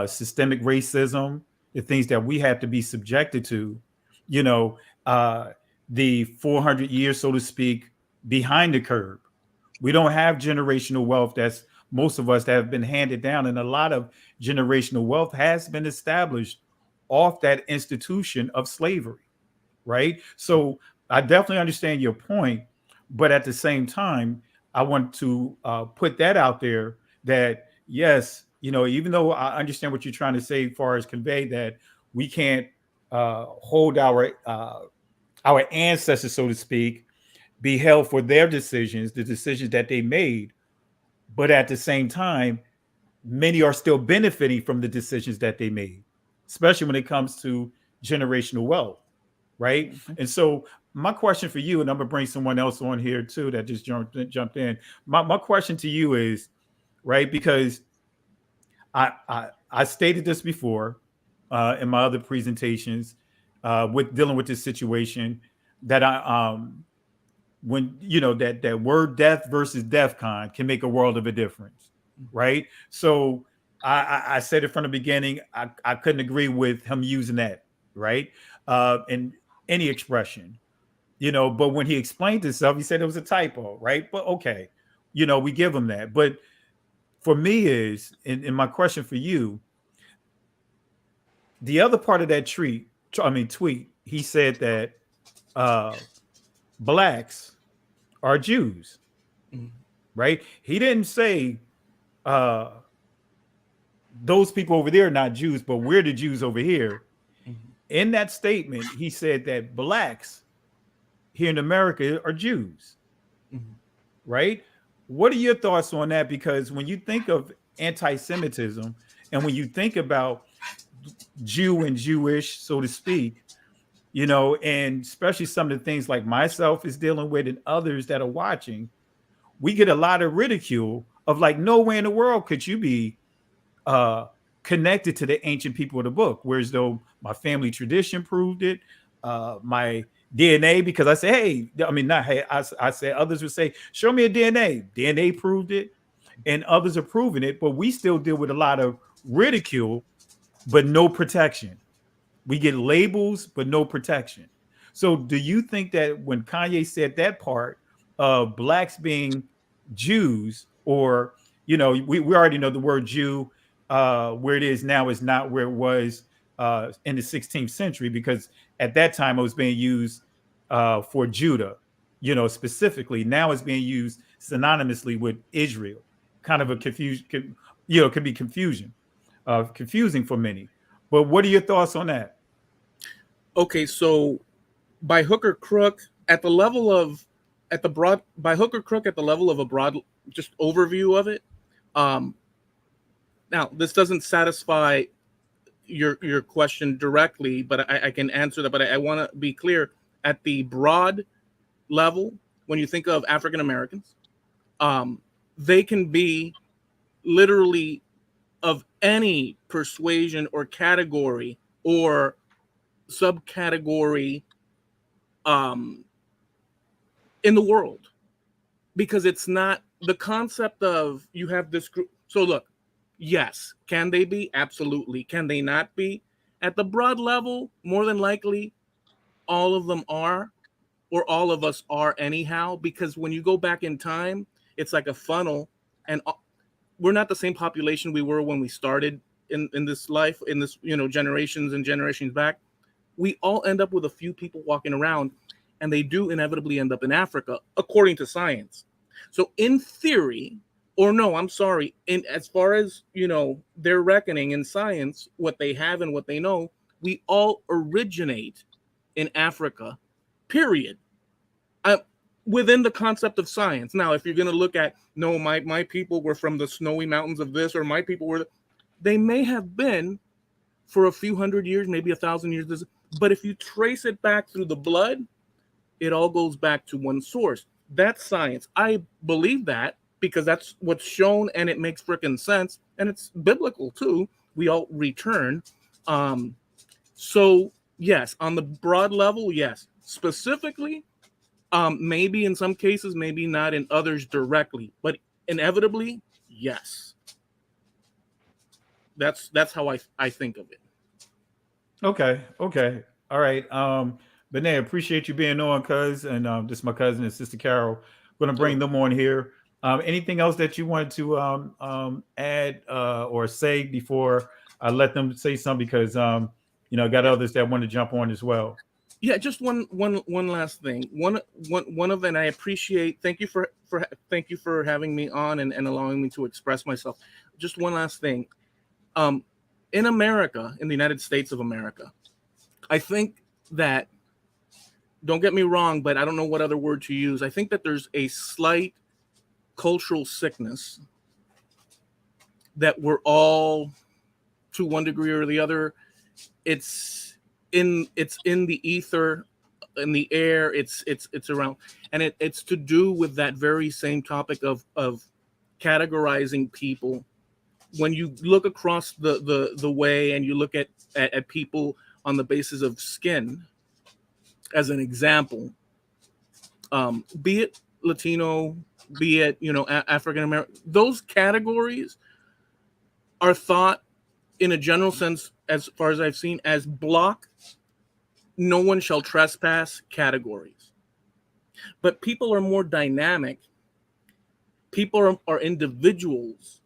systemic racism, the things that we have to be subjected to. The 400 years, so to speak, behind the curb. We don't have generational wealth that's most of us that have been handed down, and a lot of generational wealth has been established off that institution of slavery, right? So I definitely understand your point, but at the same time, I want to put that out there that yes, even though I understand what you're trying to say, as far as convey that we can't hold our ancestors, so to speak, be held for their decisions, the decisions that they made. But at the same time, many are still benefiting from the decisions that they made, especially when it comes to generational wealth, right? Mm-hmm. And so my question for you, and I'm gonna bring someone else on here too that just jumped in. My question to you is, right, because I stated this before in my other presentations with dealing with this situation, that when that word death versus DEFCON can make a world of a difference, right? So I said it from the beginning, I couldn't agree with him using that, right? In any expression, but when he explained himself, he said it was a typo, right? But okay, we give him that. But for me is, and my question for you, the other part of that tweet, he said that blacks are Jews, right? He didn't say those people over there are not Jews, but we're the Jews over here. In that statement, he said that blacks here in America are Jews, right? What are your thoughts on that? Because when you think of anti-Semitism and when you think about Jew and Jewish, so to speak, and especially some of the things like myself is dealing with and others that are watching, we get a lot of ridicule of like, nowhere in the world could you be connected to the ancient people of the book, whereas though my family tradition proved it, my DNA, because I say, hey, not hey, I say others would say, show me a DNA. DNA proved it, and others are proving it, but we still deal with a lot of ridicule, but no protection. We get labels, but no protection. So do you think that when Kanye said that part of blacks being Jews, or, we already know the word Jew, where it is now is not where it was in the 16th century, because at that time it was being used for Judah, specifically. Now it's being used synonymously with Israel. Kind of a confusion, could be confusing for many. But what are your thoughts on that? Okay, so by hook or crook, at the level of at the broad by hook or crook at the level of a broad just overview of it. Now this doesn't satisfy your question directly, but I can answer that. But I want to be clear at the broad level. When you think of African Americans, they can be literally of any persuasion or category or subcategory in the world, because it's not the concept of you have this group. So look, yes, can they be? Absolutely. Can they not be? At the broad level, more than likely, all of them are, or all of us are anyhow, because when you go back in time, it's like a funnel, and we're not the same population we were when we started in this life, in this, generations and generations back. We all end up with a few people walking around, and they do inevitably end up in Africa, according to science. So in theory, or no, I'm sorry, in as far as, their reckoning in science, what they have and what they know, we all originate in Africa, period. Within the concept of science. Now, if you're going to look at, no, my people were from the snowy mountains of this, or my people were, they may have been for a few hundred years, maybe 1,000 years. But if you trace it back through the blood, it all goes back to one source. That's science. I believe that because that's what's shown, and it makes freaking sense, and it's biblical too. We all return. So yes, on the broad level, yes. Specifically, maybe in some cases, maybe not in others directly, but inevitably, yes. That's how I think of it. Okay. All right. Benet, appreciate you being on, cuz, and this is my cousin and sister Carol. I'm gonna bring them on here. Anything else that you wanted to add or say before I let them say something? Because I got others that want to jump on as well. Yeah, just one last thing. One of, and I appreciate. Thank you for having me on and allowing me to express myself. Just one last thing. In America, in the United States of America, I think that, don't get me wrong, but I don't know what other word to use. I think that there's a slight cultural sickness that we're all, to one degree or the other, it's in the ether, in the air, it's around, and it's to do with that very same topic of categorizing people. When you look across the way and you look at people on the basis of skin, as an example, be it Latino, be it African American, those categories are thought in a general sense, as far as I've seen, as block, no one shall trespass categories. But people are more dynamic. People are individuals.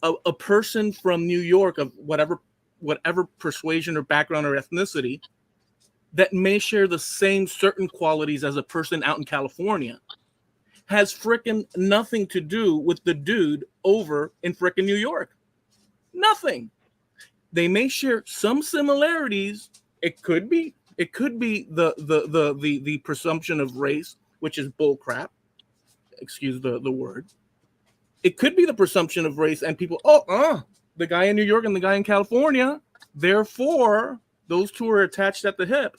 A person from New York of whatever persuasion or background or ethnicity that may share the same certain qualities as a person out in California has frickin' nothing to do with the dude over in frickin' New York. Nothing. They may share some similarities. It could be the presumption of race, which is bullcrap. Excuse the word. It could be the presumption of race, and people, the guy in New York and the guy in California, therefore, those two are attached at the hip.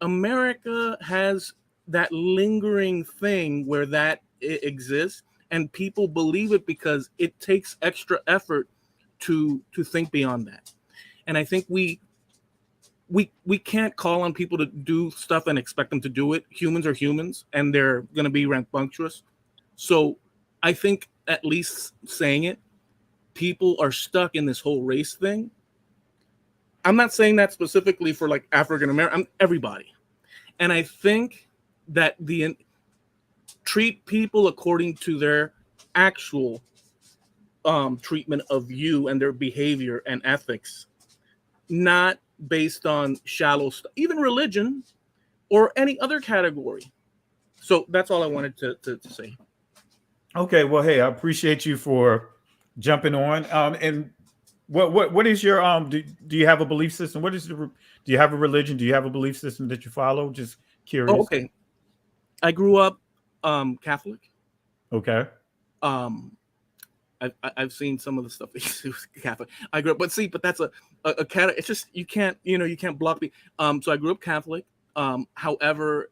America has that lingering thing where that exists, and people believe it because it takes extra effort to think beyond that. And I think we can't call on people to do stuff and expect them to do it. Humans are humans, and they're going to be rambunctious. So I think, at least saying it, people are stuck in this whole race thing. I'm not saying that specifically for like African American, everybody. And I think that treat people according to their actual treatment of you and their behavior and ethics, not based on shallow stuff, even religion or any other category. So that's all I wanted to say. Okay, well, hey, I appreciate you for jumping on. And what is your do you have a belief system? What is do you have a religion? Do you have a belief system that you follow? Just Oh, curious. okay. I grew up Catholic. Okay. I've seen some of the stuff Catholic. I grew up, but that's a cat. It's just you can't block me. So I grew up Catholic. However,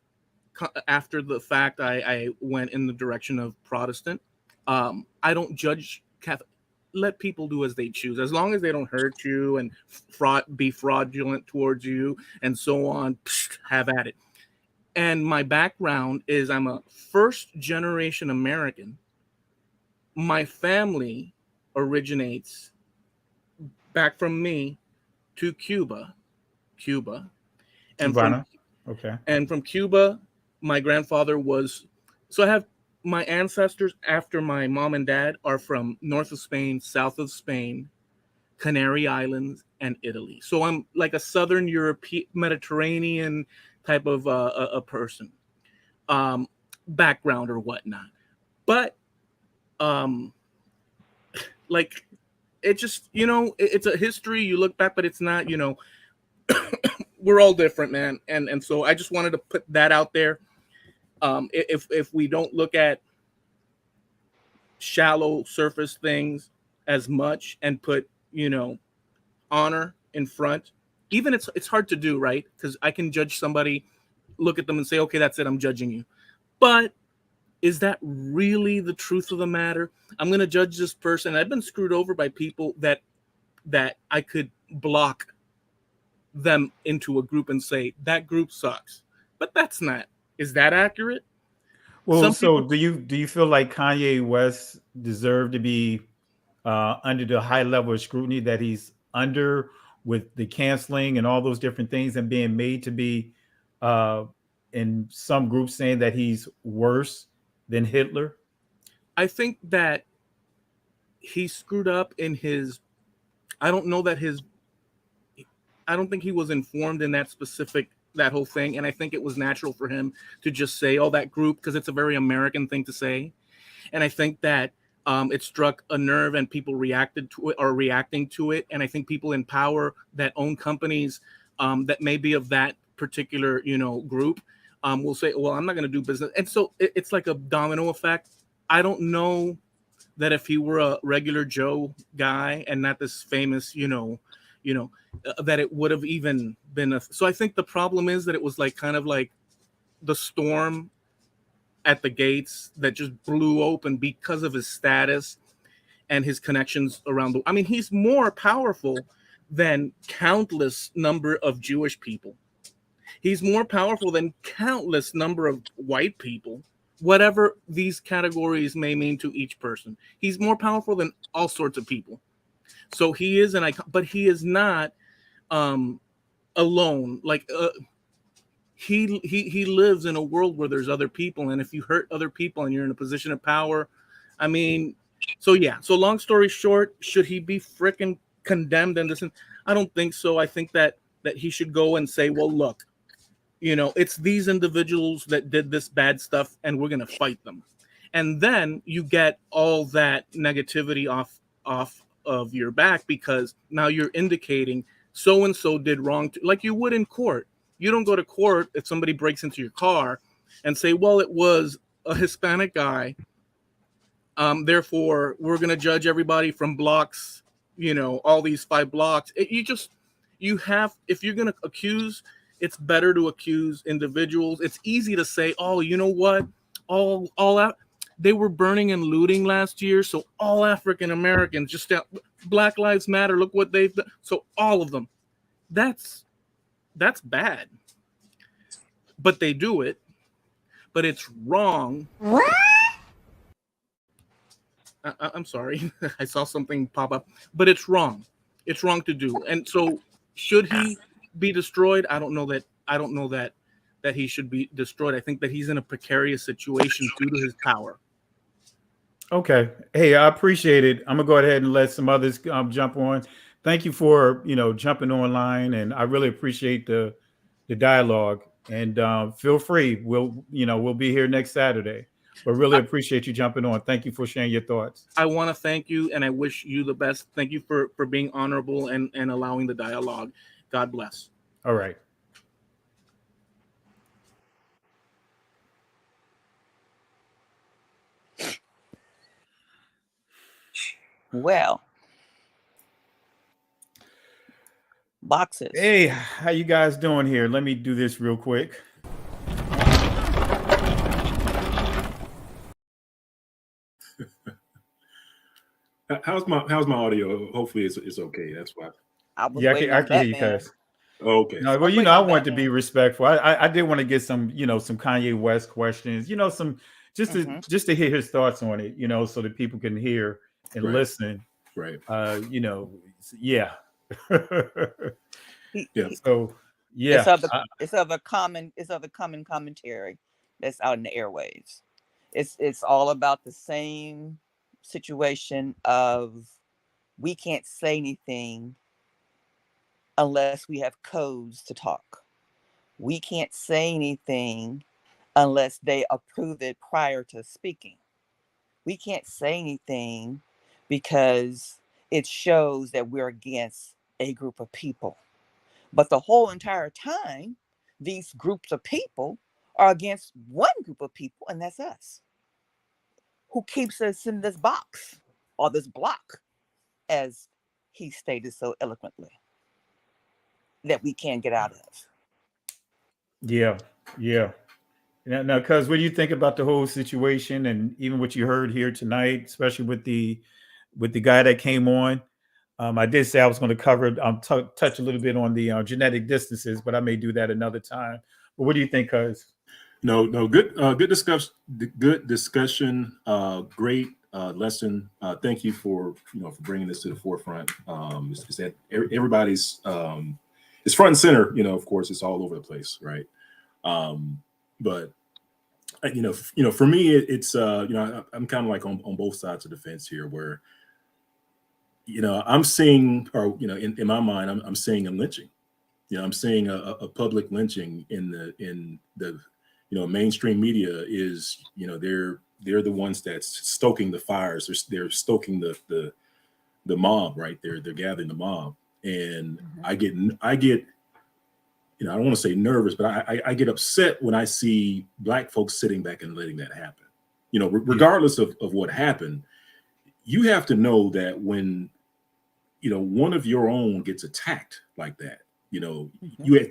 after the fact, I went in the direction of Protestant. I don't judge Catholic. Let people do as they choose, as long as they don't hurt you and be fraudulent towards you and so on. Have at it. And my background is I'm a first generation American. My family originates back from me to Cuba, and Cubana. Okay. from Cuba, my grandfather was. So I have my ancestors after my mom and dad are from north of Spain, south of Spain, Canary Islands, and Italy. So I'm like a Southern European, Mediterranean type of a person, background or whatnot. But like it just it's a history. You look back, but it's not. We're all different, man, and so I just wanted to put that out there. If we don't look at shallow surface things as much and put honor in front, even it's hard to do, right? Because I can judge somebody, look at them and say, okay, that's it, I'm judging you. But is that really the truth of the matter? I'm going to judge this person. I've been screwed over by people that I could block them into a group and say that group sucks. But that's not. Is that accurate? Well, so do you feel like Kanye West deserved to be under the high level of scrutiny that he's under, with the canceling and all those different things, and being made to be in some groups saying that he's worse than Hitler? I think that he screwed up in his. I don't think he was informed in that whole thing, and I think it was natural for him to just say, "Oh, that group," because it's a very American thing to say, and I think that it struck a nerve, and people reacted to it, or reacting to it, and I think people in power that own companies that may be of that particular group will say, "Well, I'm not going to do business," and so it's like a domino effect. I don't know that if he were a regular Joe guy and not this famous, that it would have even been so I think the problem is that it was like kind of like the storm at the gates that just blew open because of his status and his connections around I mean, he's more powerful than countless number of Jewish people. He's more powerful than countless number of white people, whatever these categories may mean to each person. He's more powerful than all sorts of people. So he is an icon, but he is not alone. Like he lives in a world where there's other people, and if you hurt other people and you're in a position of power, I mean, so yeah. So long story short, should he be freaking condemned and this? I don't think so. I think that he should go and say, well, look, it's these individuals that did this bad stuff, and we're gonna fight them, and then you get all that negativity off of your back, because now you're indicating so and so did wrong, like you would in court. You don't go to court if somebody breaks into your car and say, well, it was a Hispanic guy, therefore we're going to judge everybody from blocks, all these 5 blocks. You have, if you're going to accuse, it's better to accuse individuals. It's easy to say, oh, you know what, all out. They were burning and looting last year, so all African Americans just Black Lives Matter. Look what they've done. So all of them. That's bad. But they do it. But it's wrong. What? I'm sorry. I saw something pop up. But it's wrong. It's wrong to do. And so should he be destroyed? I don't know that he should be destroyed. I think that he's in a precarious situation due to his power. Okay. Hey, I appreciate it. I'm gonna go ahead and let some others jump on. Thank you for jumping online, and I really appreciate the dialogue. And feel free. We'll be here next Saturday. But really appreciate you jumping on. Thank you for sharing your thoughts. I want to thank you, and I wish you the best. Thank you for being honorable and allowing the dialogue. God bless. All right. Well, boxes. Hey, how you guys doing here? Let me do this real quick. How's my audio? Hopefully it's okay. That's why. I can hear you guys. Okay. No, well, I want to be respectful. I did want to get some Kanye West questions. Some just to hear his thoughts on it. So that people can hear and listen. Right. Yeah. Yeah. So yeah. It's of a common commentary that's out in the airwaves. It's all about the same situation of we can't say anything unless we have codes to talk. We can't say anything unless they approve it prior to speaking. We can't say anything because it shows that we're against a group of people. But the whole entire time, these groups of people are against one group of people, and that's us, who keeps us in this box or this block, as he stated so eloquently, that we can't get out of. Yeah. Now, cuz what do you think about the whole situation, and even what you heard here tonight, especially with the guy that came on? I did say I was going to cover touch a little bit on the genetic distances, but I may do that another time. But what do you think, cuz? No, good discussion. Good discussion. Great lesson. Thank you for bringing this to the forefront. It's that everybody's it's front and center. Of course, it's all over the place, right? But for me, it's I'm kind of like on both sides of the fence here, where I'm seeing, or in my mind, I'm seeing a lynching. I'm seeing a public lynching in the mainstream media is, they're the ones that's stoking the fires. They're stoking the mob, right? They're gathering the mob, and I get I don't want to say nervous, but I get upset when I see Black folks sitting back and letting that happen. Regardless of what happened, you have to know that when one of your own gets attacked like that, you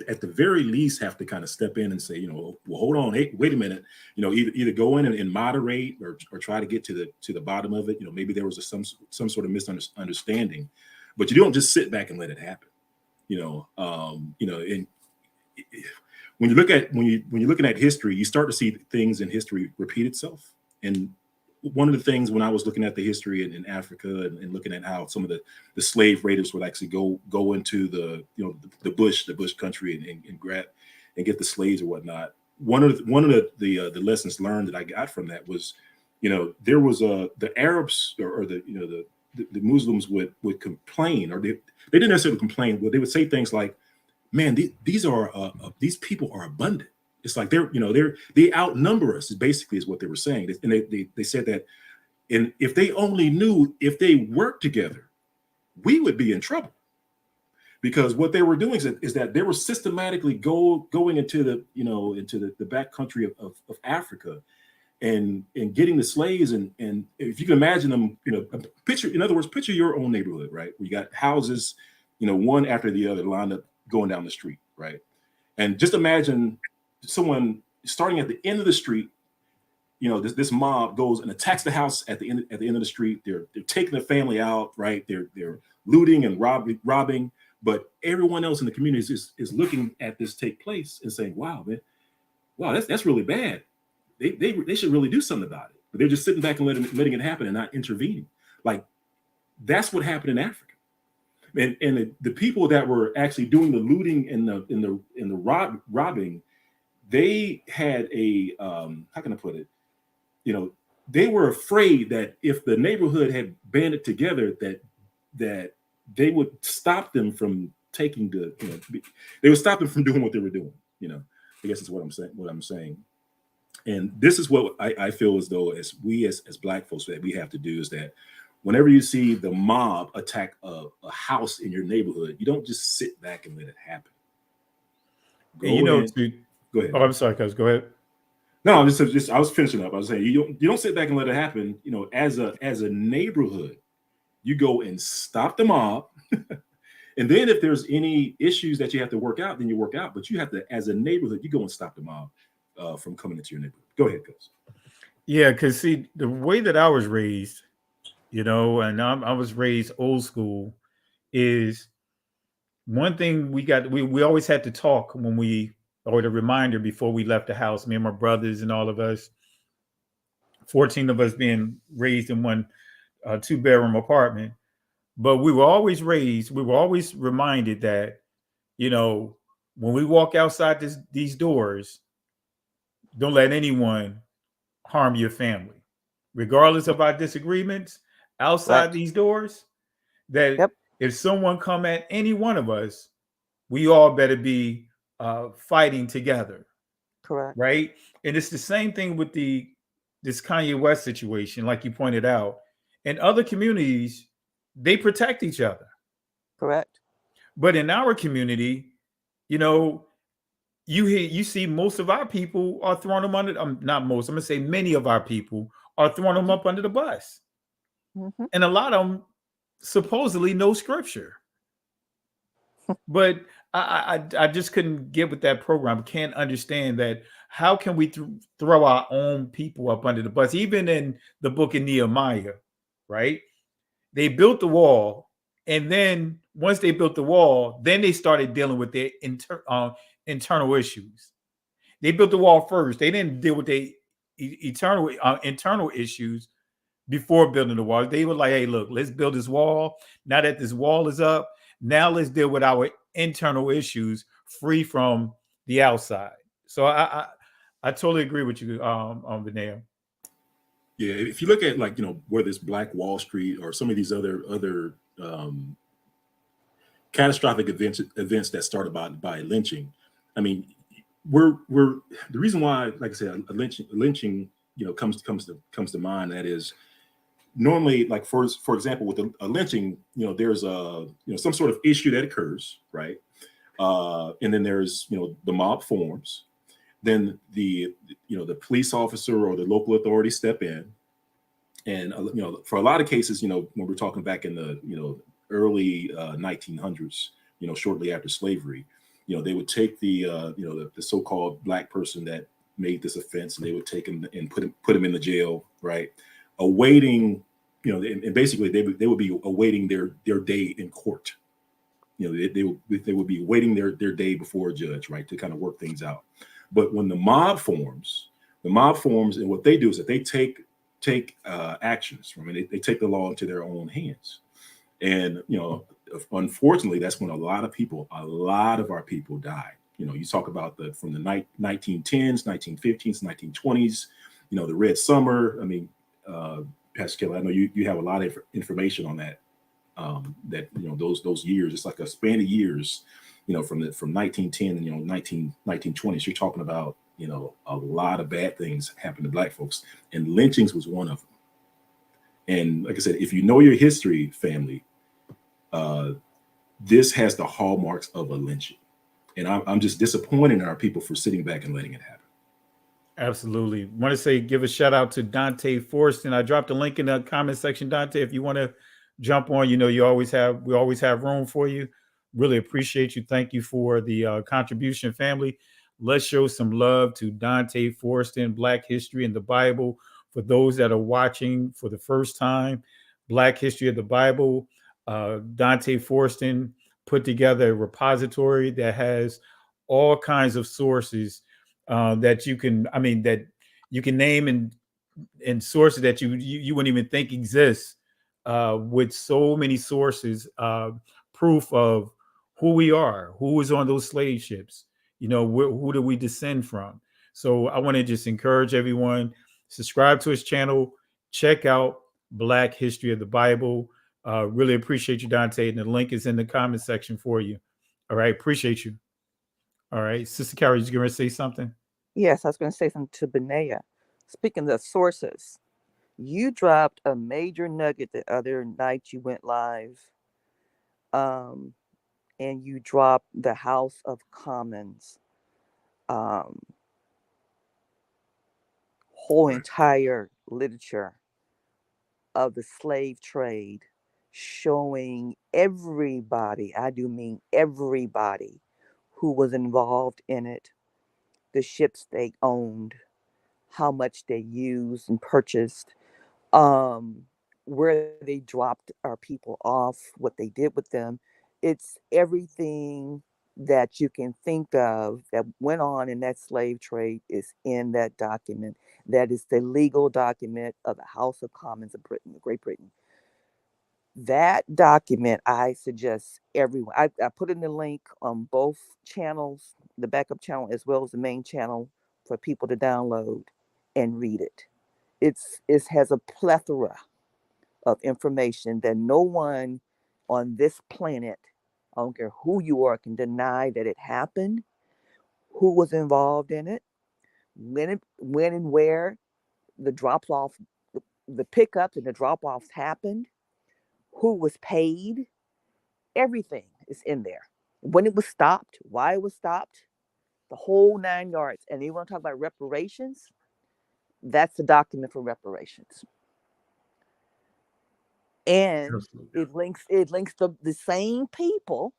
at the very least have to kind of step in and say, well, hold on, hey, wait a minute, either go in and moderate or try to get to the bottom of it. Maybe there was some sort of misunderstanding, but you don't just sit back and let it happen. And when you're looking at history, you start to see things in history repeat itself. And one of the things when I was looking at the history in Africa and looking at how some of the slave raiders would actually go into the bush country and grab and get the slaves or whatnot. One of the lessons learned that I got from that was, there was the Arabs or the Muslims would complain, or they didn't necessarily complain, but they would say things like, man, these people are abundant. It's like they outnumber us, basically is what they were saying. And they said that, and if they only knew, if they worked together, we would be in trouble. Because what they were doing is that they were systematically going into the back country of Africa and getting the slaves, and if you can imagine them, picture your own neighborhood, right? Where you got houses, one after the other lined up going down the street, right? And just imagine someone starting at the end of the street, this mob goes and attacks the house at the end of the street. They're taking the family out, right? They're looting and robbing, but everyone else in the community is looking at this take place and saying, wow, man, wow, that's really bad. They should really do something about it. But they're just sitting back and letting it happen and not intervening. Like, that's what happened in Africa. And the people that were actually doing the looting and the robbing, they had a how can I put it? You know, they were afraid that if the neighborhood had banded together, that they would stop them from taking the, you know, they would stop them from doing what they were doing. You know, I guess is what I'm saying. And this is what I feel as though as Black folks that we have to do is that whenever you see the mob attack a house in your neighborhood, you don't just sit back and let it happen. Go ahead. Go ahead. Oh, I'm sorry, cuz. Go ahead. No, just I was finishing up. I was saying you don't sit back and let it happen. You know, as a neighborhood, you go and stop the mob. And then if there's any issues that you have to work out, then you work out. But you have to, as a neighborhood, you go and stop the mob from coming into your neighborhood. Go ahead, Gus. Yeah, because see, the way that I was raised, you know, and I was raised old school, is one thing we always had to talk or the reminder before we left the house, me and my brothers and all of us, 14 of us being raised in one 2-bedroom apartment. But we were always reminded that, you know, when we walk outside these doors, don't let anyone harm your family, regardless of our disagreements outside these doors. That if someone come at any one of us, we all better be fighting together. Correct. Right. And it's the same thing with this Kanye West situation, like you pointed out. In other communities, they protect each other. Correct. But in our community, you know, you see most of our people are throwing them under, not most, I'm gonna say many of our people are throwing them up under the bus. Mm-hmm. And a lot of them supposedly know scripture. But I just couldn't get with that program. Can't understand that. How can we throw our own people up under the bus? Even in the book of Nehemiah, right? They built the wall, and then once they built the wall, then they started dealing with their internal issues. They built the wall first. They didn't deal with their internal issues before building the wall. They were like, "Hey, look, let's build this wall. Now that this wall is up, now let's deal with our internal issues, free from the outside." So I totally agree with you, Vinaya. Yeah, if you look at, like, you know, whether it's Black Wall Street or some of these other catastrophic events that started by lynching, I mean, we're the reason why, like I said, a lynching, you know, comes to mind. That is normally, like, for example, with a lynching, you know, there's some sort of issue that occurs, right? And then there's, you know, the mob forms. Then the police officer or the local authority step in, and you know, for a lot of cases, you know, when we're talking back in the, you know, early 1900s, you know, shortly after slavery, you know, they would take the so-called Black person that made this offense, and they would take him and put him in the jail, right, awaiting, you know, and basically they would be awaiting their day in court. You know, they would be waiting their day before a judge, right, to kind of work things out. But when the mob forms, and what they do is that they take actions. I mean, they take the law into their own hands. And, you know, unfortunately, that's when a lot of our people died. You know, you talk about from the 1910s, 1915s, 1920s, you know, the Red Summer. I mean, Pastor Kelly, I know you have a lot of information on that. That, you know, those years, it's like a span of years, you know, from 1910 and, you know, 1920s, you're talking about, you know, a lot of bad things happened to Black folks, and lynchings was one of them. And like I said, if you know your history, family, this has the hallmarks of a lynching. And I'm just disappointed in our people for sitting back and letting it happen. Absolutely. Want to give a shout out to Dante Forston. I dropped a link in the comment section, Dante, if you want to jump on. You know, we always have room for you. Really appreciate you. Thank you for the contribution, family. Let's show some love to Dante Forston, Black History in the Bible. For those that are watching for the first time, Black History of the Bible, Dante Forston put together a repository that has all kinds of sources that you can name and sources that you wouldn't even think exist, with so many sources proof of who we are, who was on those slave ships, who do we descend from. So I want to just encourage everyone, subscribe to his channel, check out Black History of the Bible. Really appreciate you, Dante, and the link is in the comment section for you. All right, appreciate you. All right, Sister Kyrie, you going to say something? Yes, I was going to say something to Benea. Speaking of sources, you dropped a major nugget the other night you went live, and you dropped the House of Commons whole entire literature of the slave trade, showing everybody, I do mean everybody, who was involved in it, the ships they owned, how much they used and purchased, where they dropped our people off, what they did with them. It's everything that you can think of that went on in that slave trade is in that document. That is the legal document of the House of Commons of Britain, Great Britain. That document, I suggest everyone. I put in the link on both channels, the backup channel as well as the main channel, for people to download and read it. It has a plethora of information that no one on this planet, I don't care who you are, can deny that it happened, who was involved in it, when and where the drops off, the pickups and the drop offs happened, who was paid. Everything is in there. When it was stopped, why it was stopped, the whole 9 yards. And you want to talk about reparations? That's the document for reparations. And it links the same people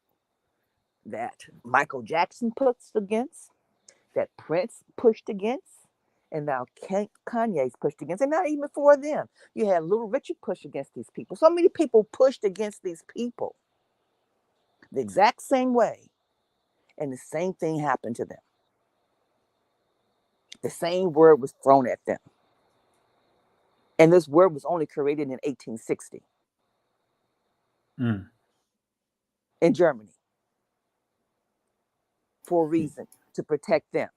that Michael Jackson pushed against, that Prince pushed against, and now Kanye's pushed against, and not even before them. You had Little Richard push against these people. So many people pushed against these people the exact same way, and the same thing happened to them. The same word was thrown at them. And this word was only created in 1860 in Germany for a reason, to protect them.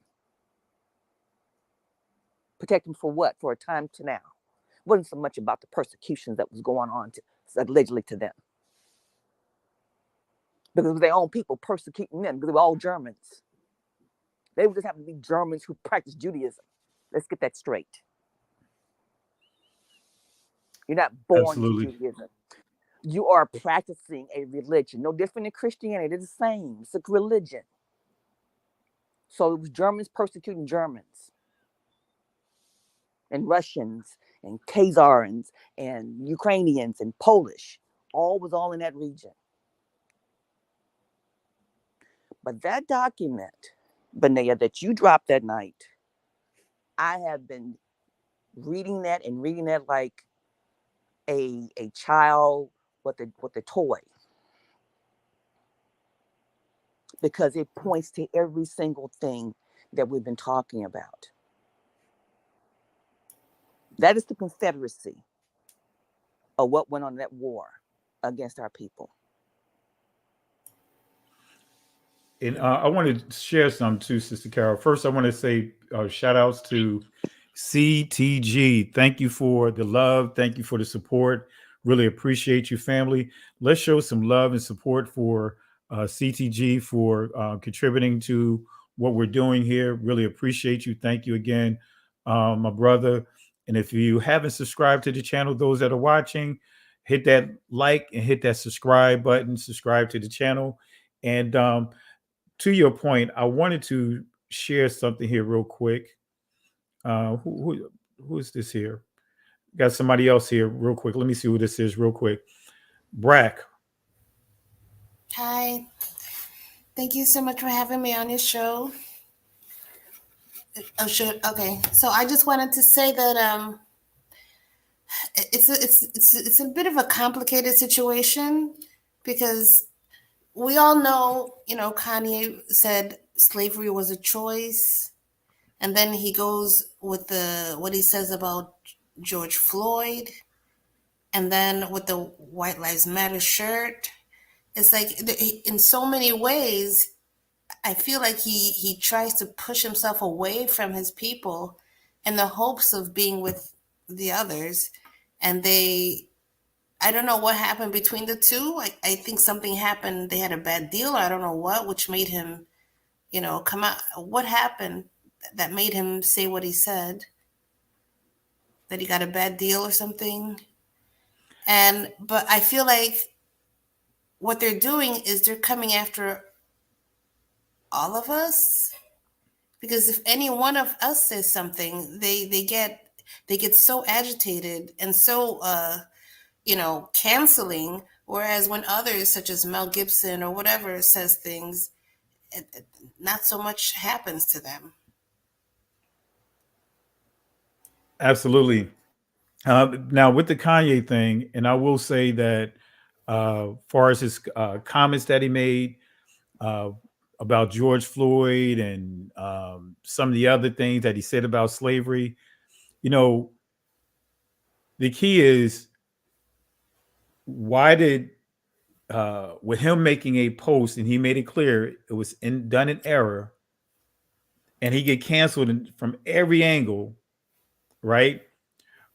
Protect them for what? For a time to now. It wasn't so much about the persecutions that was going on allegedly to them. Because it was their own people persecuting them, because they were all Germans. They would just happen to be Germans who practiced Judaism. Let's get that straight. You're not born to Judaism. You are practicing a religion, no different than Christianity. They're the same. It's a religion. So it was Germans persecuting Germans, and Russians, and Khazars, and Ukrainians, and Polish. All in that region. But that document, Benea, that you dropped that night, I have been reading that like a child with a toy, because it points to every single thing that we've been talking about. That is the Confederacy of what went on in that war against our people. And I want to share some too, Sister Carol. First, I want to say shout outs to CTG. Thank you for the love. Thank you for the support. Really appreciate you, family. Let's show some love and support for CTG for contributing to what we're doing here. Really appreciate you. Thank you again, my brother. And if you haven't subscribed to the channel, those that are watching, hit that like and hit that subscribe button. Subscribe to the channel. And to your point, I wanted to share something here real quick. Who is this here? Got somebody else here real quick. Let me see who this is real quick. Brack. Hi. Thank you so much for having me on your show. Oh, sure. Okay. So I just wanted to say that it's a bit of a complicated situation, because we all know, Kanye said slavery was a choice, and then he goes with what he says about George Floyd, and then with the White Lives Matter shirt, It's like in so many ways, I feel like he tries to push himself away from his people in the hopes of being with the others. And I don't know what happened between the two. I think something happened. They had a bad deal. I don't know what, which made him, come out. What happened that made him say what he said? That he got a bad deal or something? But I feel like what they're doing is they're coming after all of us, because if any one of us says something, they get so agitated and so canceling, whereas when others such as Mel Gibson or whatever says things, not so much happens to them. Absolutely. Now with the Kanye thing, and I will say that far as his comments that he made uh, about George Floyd and some of the other things that he said about slavery, you know, the key is why did with him making a post and he made it clear it was done in error, and he get canceled from every angle, right?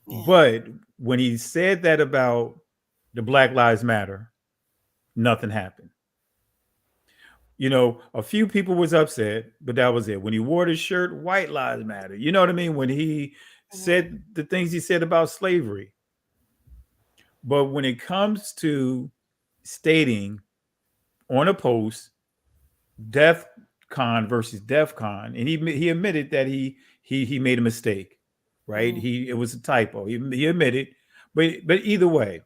Yeah. But when he said that about the Black Lives Matter, nothing happened. A few people was upset, but that was it. When he wore the shirt, White Lives Matter. You know what I mean? When he said the things he said about slavery. But when it comes to stating on a post, Def Con versus Def Con, and he admitted that he made a mistake, right? It was a typo. He admitted, but either way,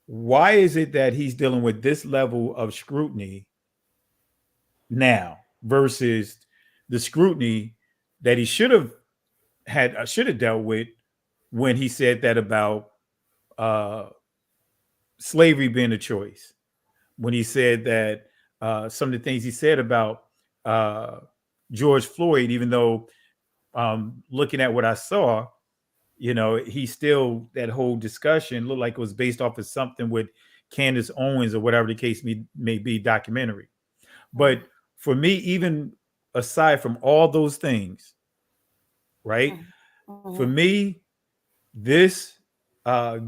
why is it that he's dealing with this level of scrutiny now versus the scrutiny that he should have dealt with when he said that about slavery being a choice, when he said that some of the things he said about George Floyd, even though looking at what I saw, he still, that whole discussion looked like it was based off of something with Candace Owens or whatever the case may be, documentary. But for me, even aside from all those things, right? For me, this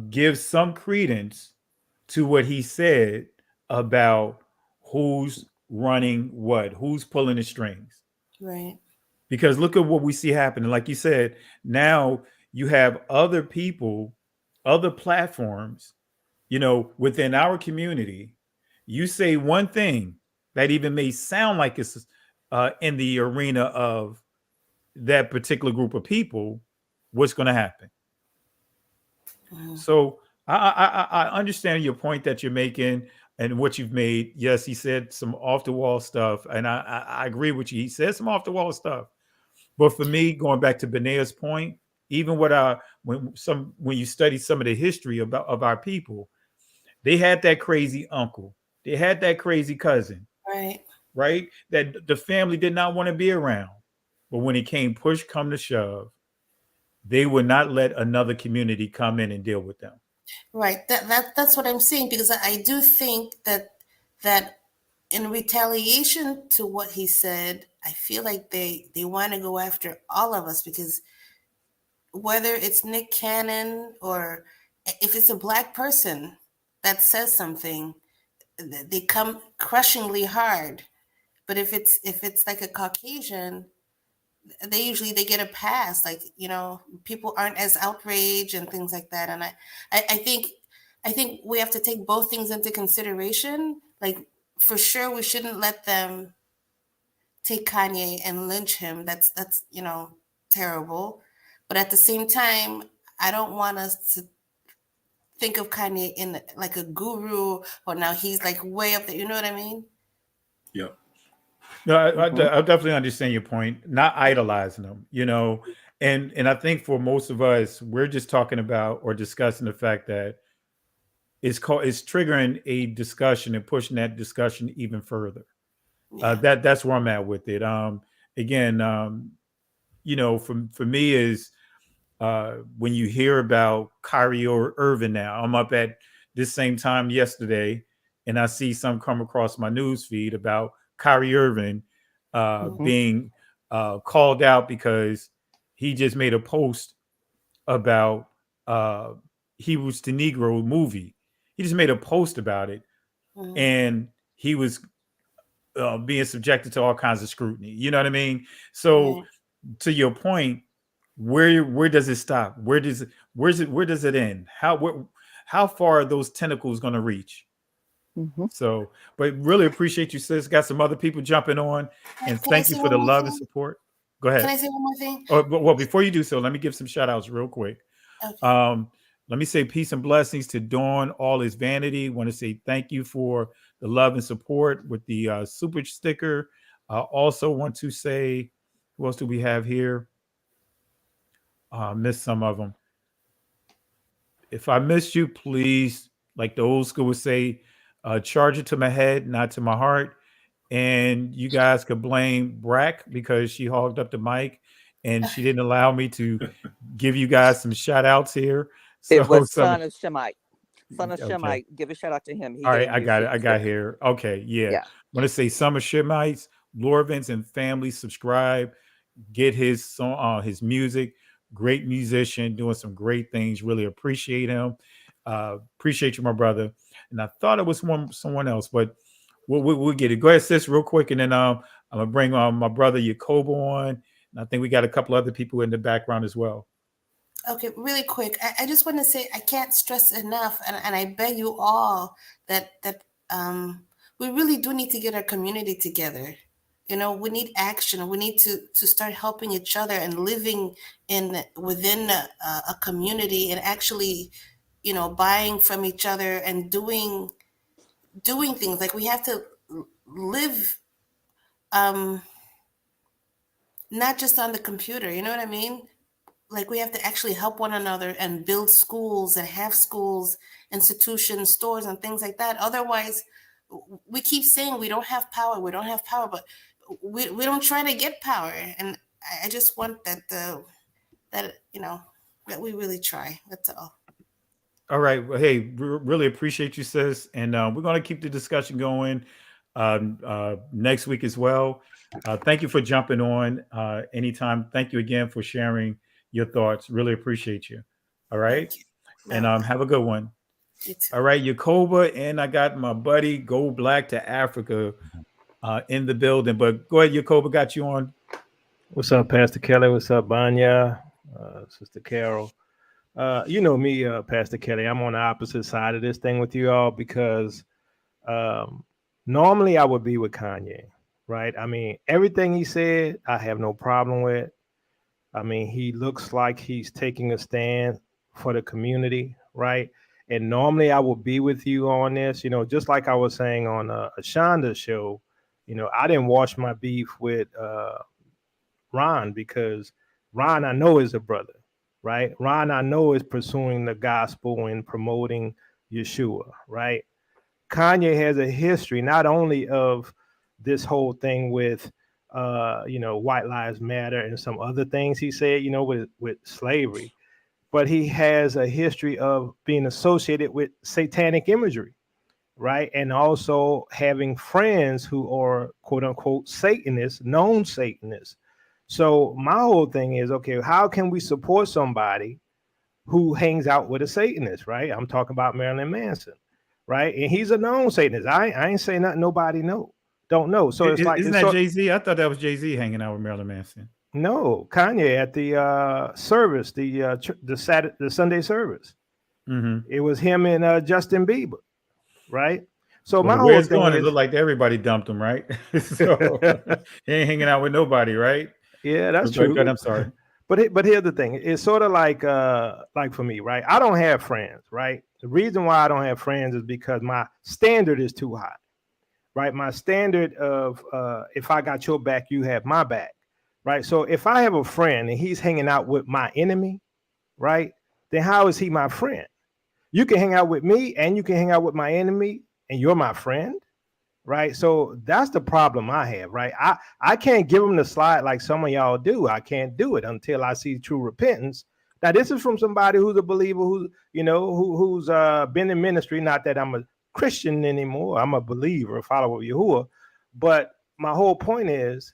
gives some credence to what he said about who's running what, who's pulling the strings. Right. Because look at what we see happening. Like you said, now you have other people, other platforms, within our community. You say one thing that even may sound like it's in the arena of that particular group of people, what's going to happen? So I understand your point that you're making and what you've made. Yes, he said some off the wall stuff, and I agree with you. He said some off the wall stuff, but for me, going back to Benea's point, even when you study some of the history of our people, they had that crazy uncle, they had that crazy cousin, right? That the family did not want to be around, but when it came push come to shove, they would not let another community come in and deal with them. Right. That's what I'm saying, because I do think that in retaliation to what he said, I feel like they want to go after all of us, because whether it's Nick Cannon or if it's a Black person that says something, they come crushingly hard. But if it's like a Caucasian, they get a pass. Like, people aren't as outraged and things like that. And I think we have to take both things into consideration. Like, for sure, we shouldn't let them take Kanye and lynch him. That's terrible. But at the same time, I don't want us to think of Kanye in like a guru, or now he's like way up there. You know what I mean? Yep. No, I definitely understand your point. Not idolizing them, and I think for most of us, we're just talking about or discussing the fact that it's triggering a discussion and pushing that discussion even further. Yeah. That's where I'm at with it. Again, for me is when you hear about Kyrie or Irving now, I'm up at this same time yesterday, and I see some come across my news feed about Kyrie Irving being called out because he just made a post about he was the Negro movie. He just made a post about it, and he was being subjected to all kinds of scrutiny. You know what I mean? So, to your point, where does it stop? Where does it end? How far are those tentacles going to reach? So, but really appreciate you, sis. Got some other people jumping on, and Can I thank you say for one the more love and thing? support. Go ahead. Can I say one more thing? Oh, well, before you do so, let me give some shout outs real quick. Okay. Let me say peace and blessings to Dawn. All is vanity. Want to say thank you for the love and support with the super sticker. Also want to say, who else do we have here? Missed some of them. If I missed you, please, like the old school would say, charge it to my head, not to my heart. And you guys could blame Brack because she hogged up the mic and she didn't allow me to give you guys some shout outs here. So It was some Son of Shemite. Son of okay. Shemite. Give a shout out to him. He All right, gave I you a got it. super I got sticker. here. Okay, yeah. Yeah. Want to say Summer Shemites, Lorvins and family, subscribe, get his song, his music. Great musician, doing some great things. Really appreciate him. Appreciate you, my brother. And I thought it was someone else, but we'll get it. Go ahead, sis, real quick, and then I'm gonna bring my brother Jacobo on. And I think we got a couple other people in the background as well. Okay, really quick. I just want to say I can't stress enough, and I beg you all that we really do need to get our community together. You know, we need action. We need to start helping each other and living within a community and actually, you know, buying from each other and doing things. Like we have to live not just on the computer. You know what I mean? Like we have to actually help one another and build schools and have schools, institutions, stores, and things like that. Otherwise, we keep saying we don't have power, but we don't try to get power. And I just want that you know, that we really try. That's all. All right. Well, hey, really appreciate you, sis. And we're going to keep the discussion going next week as well. Thank you for jumping on anytime. Thank you again for sharing your thoughts. Really appreciate you. All right. And have a good one. All right, Yakoba. And I got my buddy Go Black to Africa in the building. But go ahead, Yakoba, got you on. What's up, Pastor Kelly? What's up, Banya? Sister Carol. You know me, Pastor Kelly. I'm on the opposite side of this thing with you all because normally I would be with Kanye, right? I mean, everything he said, I have no problem with. I mean, he looks like he's taking a stand for the community, right? And normally I would be with you on this, you know, just like I was saying on Ashonda's show, you know, I didn't wash my beef with Ron because Ron, I know, is a brother, right? Ron, I know, is pursuing the gospel and promoting Yeshua, right? Kanye has a history not only of this whole thing with, you know, White Lives Matter and some other things he said, you know, with slavery, but he has a history of being associated with satanic imagery, right? And also having friends who are quote unquote Satanists, known Satanists. So my whole thing is, okay, how can we support somebody who hangs out with a Satanist, right? I'm talking about Marilyn Manson, right? And he's a known Satanist. I ain't saying nothing nobody don't know. So it's like, isn't that Jay-Z? I thought that was Jay-Z hanging out with Marilyn Manson. No, Kanye at the service, the Sunday service. Mm-hmm. It was him and Justin Bieber, right? So well, my whole thing going, is, it looked like everybody dumped him, right? So he ain't hanging out with nobody, right? Yeah, that's true. Good, I'm sorry. But here's the thing. It's sort of like for me, right? I don't have friends, right? The reason why I don't have friends is because my standard is too high, right? My standard of if I got your back, you have my back, right? So if I have a friend and he's hanging out with my enemy, right? Then how is he my friend? You can hang out with me and you can hang out with my enemy and you're my friend, right? So that's the problem I have, right? I can't give them the slide like some of y'all do. I can't do it until I see true repentance. Now, this is from somebody who's a believer, who's been in ministry. Not that I'm a Christian anymore. I'm a believer, a follower of Yahuwah. But my whole point is,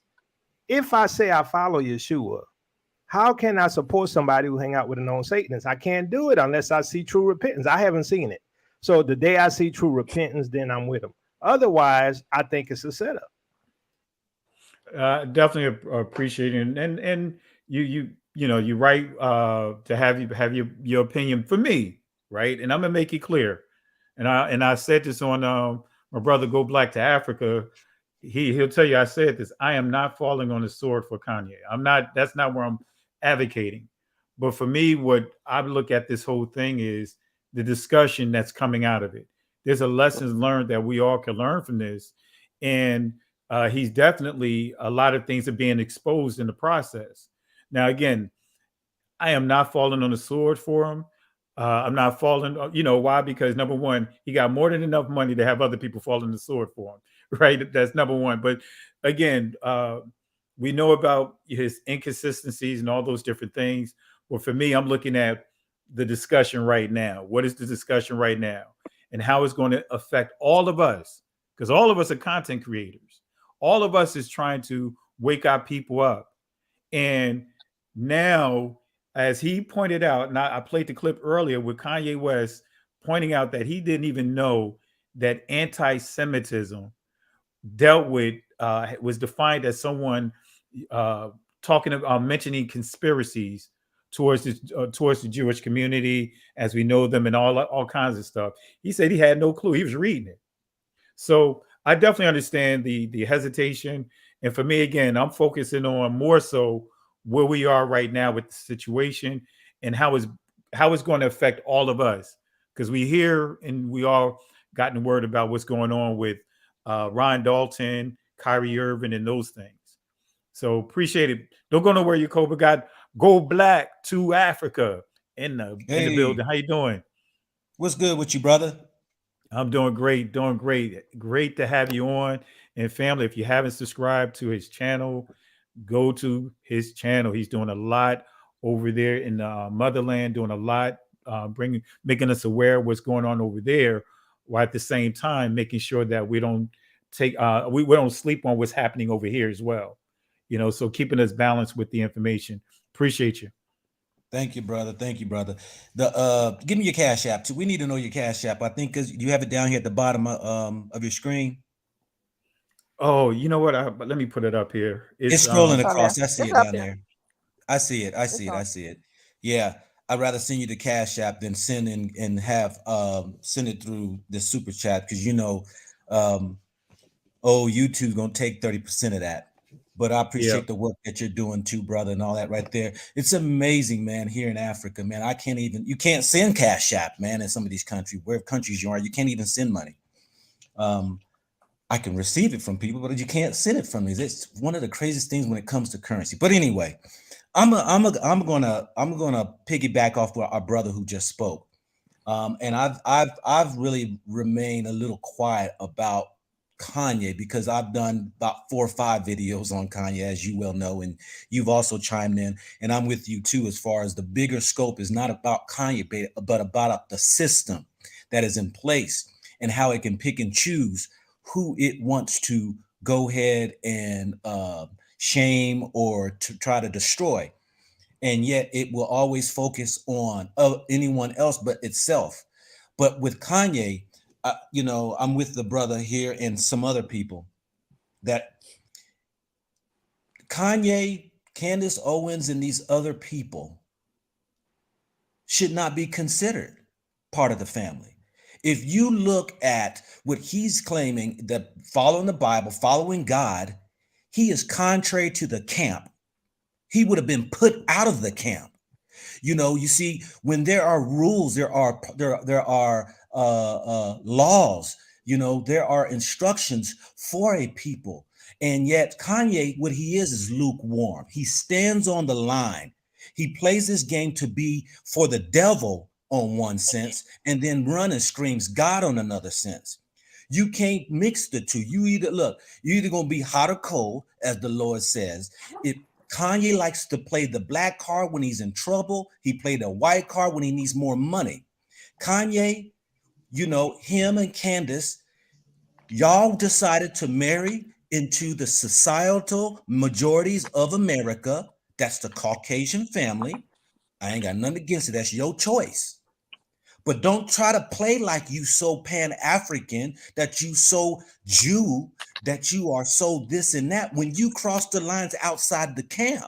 if I say I follow Yeshua, how can I support somebody who hang out with a known Satanist? I can't do it unless I see true repentance. I haven't seen it. So the day I see true repentance, then I'm with them. Otherwise, I think it's a setup. Definitely appreciate it, and you're right to have your opinion for me, right? And I'm gonna make it clear, and I said this on my brother Go Black to Africa. He'll tell you I said this. I am not falling on the sword for Kanye. I'm not. That's not where I'm advocating. But for me, what I look at this whole thing is the discussion that's coming out of it. There's a lessons learned that we all can learn from this, and he's definitely, a lot of things are being exposed in the process. Now, again, I am not falling on the sword for him. I'm not falling, why? Because number one, he got more than enough money to have other people fall on the sword for him, right? That's number one. But again, we know about his inconsistencies and all those different things. Well, for me, I'm looking at the discussion right now. What is the discussion right now? And how it's going to affect all of us? Because all of us are content creators. All of us is trying to wake our people up. And now, as he pointed out, and I played the clip earlier with Kanye West pointing out that he didn't even know that anti-Semitism was defined as someone talking about mentioning conspiracies towards the Jewish community as we know them, and all kinds of stuff. He said he had no clue. He was reading it. So I definitely understand the hesitation. And for me, again, I'm focusing on more so where we are right now with the situation and how it's going to affect all of us. Because we hear and we all gotten word about what's going on with Ron Dalton, Kyrie Irving, and those things. So appreciate it. Don't go nowhere, Jacoba. Got Go Black to Africa in the building. How you doing? What's good with you, brother? I'm doing great, Great to have you on. And family, if you haven't subscribed to his channel, go to his channel. He's doing a lot over there in the motherland, doing a lot, making us aware of what's going on over there, while at the same time making sure that we don't we don't sleep on what's happening over here as well. So keeping us balanced with the information. Appreciate you. Thank you, brother. Thank you, brother. Give me your Cash App too. We need to know your Cash App. I think because you have it down here at the bottom of your screen. Oh, you know what? Let me put it up here. It's scrolling across. I see it down there. I see it. I see it. Yeah, I'd rather send you the Cash App than send and have send it through the super chat, because YouTube's gonna take 30% of that. But I appreciate the work that you're doing too, brother, and all that right there. It's amazing, man, here in Africa, man. You can't send Cash App, man, in some of these countries, where countries you are, you can't even send money. I can receive it from people, but you can't send it from me. It's one of the craziest things when it comes to currency. But anyway, I'm gonna piggyback off our brother who just spoke. And I've really remained a little quiet about Kanye, because I've done about 4 or 5 videos on Kanye, as you well know, and you've also chimed in, and I'm with you too, as far as the bigger scope is not about Kanye, but about the system that is in place and how it can pick and choose who it wants to go ahead and shame or to try to destroy. And yet it will always focus on anyone else but itself. But with Kanye, I'm with the brother here and some other people that Kanye, Candace Owens, and these other people should not be considered part of the family. If you look at what he's claiming, that following the Bible, following God, he is contrary to the camp. He would have been put out of the camp. You see, when there are rules, there are laws, there are instructions for a people. And yet Kanye, what he is lukewarm. He stands on the line. He plays this game to be for the devil on one sense, and then run and screams God on another sense. You can't mix the two. You're either going to be hot or cold, as the Lord says. If Kanye likes to play the black card when he's in trouble. He played the white card when he needs more money. Kanye, you know, him and Candace, y'all decided to marry into the societal majorities of America. That's the Caucasian family. I ain't got nothing against it. That's your choice. But don't try to play like you so Pan-African, that you so Jew, that you are so this and that when you cross the lines outside the camp.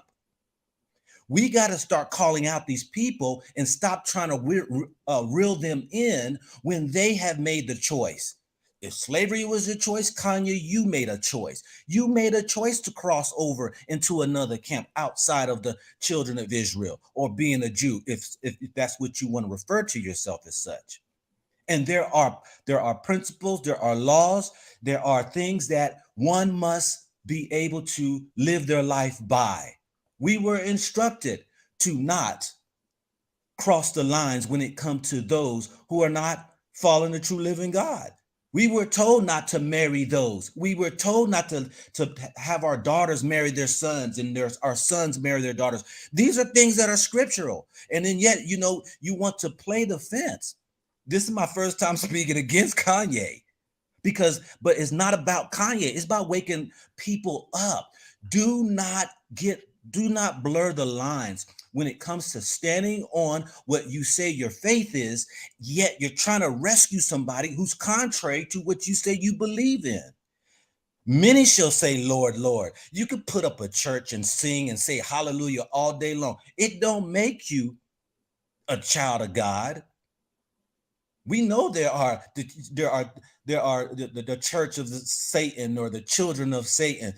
We got to start calling out these people and stop trying to reel them in when they have made the choice. If slavery was a choice, Kanye, you made a choice. You made a choice to cross over into another camp outside of the children of Israel, or being a Jew, if that's what you want to refer to yourself as such. And there are principles, there are laws, there are things that one must be able to live their life by. We were instructed to not cross the lines when it comes to those who are not following the true living God. We were told not to marry those. We were told not to have our daughters marry their sons and our sons marry their daughters. These are things that are scriptural. And then yet, you know, you want to play the fence. This is my first time speaking against Kanye, but it's not about Kanye. It's about waking people up. Do not blur the lines when it comes to standing on what you say your faith is, yet you're trying to rescue somebody who's contrary to what you say you believe in. Many shall say, Lord, Lord. You could put up a church and sing and say hallelujah all day long. It don't make you a child of God. We know there are the church of Satan, or the children of Satan.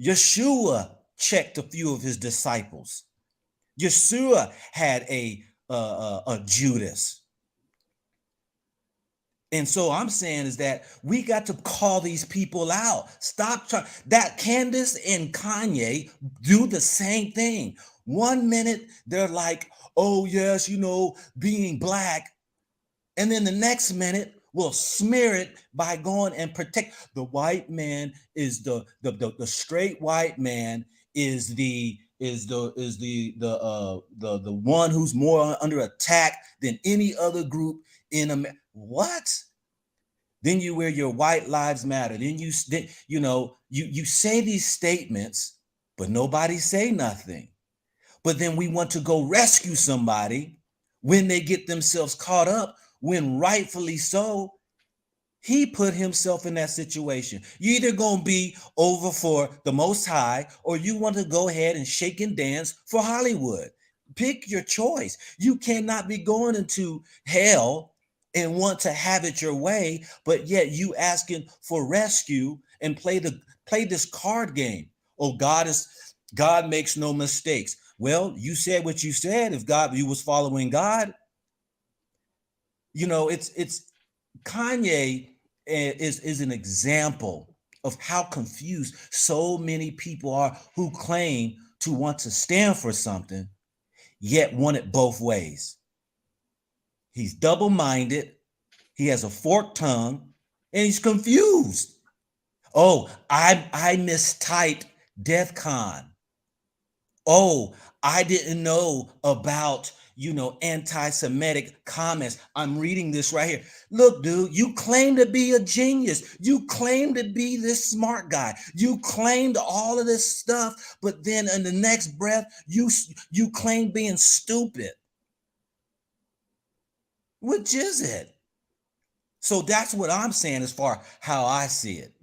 Yeshua checked a few of his disciples. Yeshua had a Judas. And so I'm saying is that we got to call these people out. Stop trying. That Candace and Kanye do the same thing. 1 minute they're like, oh yes, you know, being black. And then the next minute will smear it by going and protect. The white man is the straight white man is the one who's more under attack than any other group in America. What? Then you wear your white lives matter. Then you say these statements, but nobody say nothing. But then we want to go rescue somebody when they get themselves caught up, when rightfully so, he put himself in that situation. You either gonna be over for the Most High, or you want to go ahead and shake and dance for Hollywood. Pick your choice. You cannot be going into hell and want to have it your way, but yet you asking for rescue and play this card game. Oh, God makes no mistakes. Well, you said what you said. If you was following God, you know, it's Kanye is an example of how confused so many people are who claim to want to stand for something, yet want it both ways. He's double-minded, he has a forked tongue, and he's confused. Oh, I mistyped DEFCON. Oh, I didn't know about, anti-Semitic comments. I'm reading this right here. Look, dude, you claim to be a genius. You claim to be this smart guy. You claimed all of this stuff, but then in the next breath, you claim being stupid. Which is it? So that's what I'm saying as far how I see it,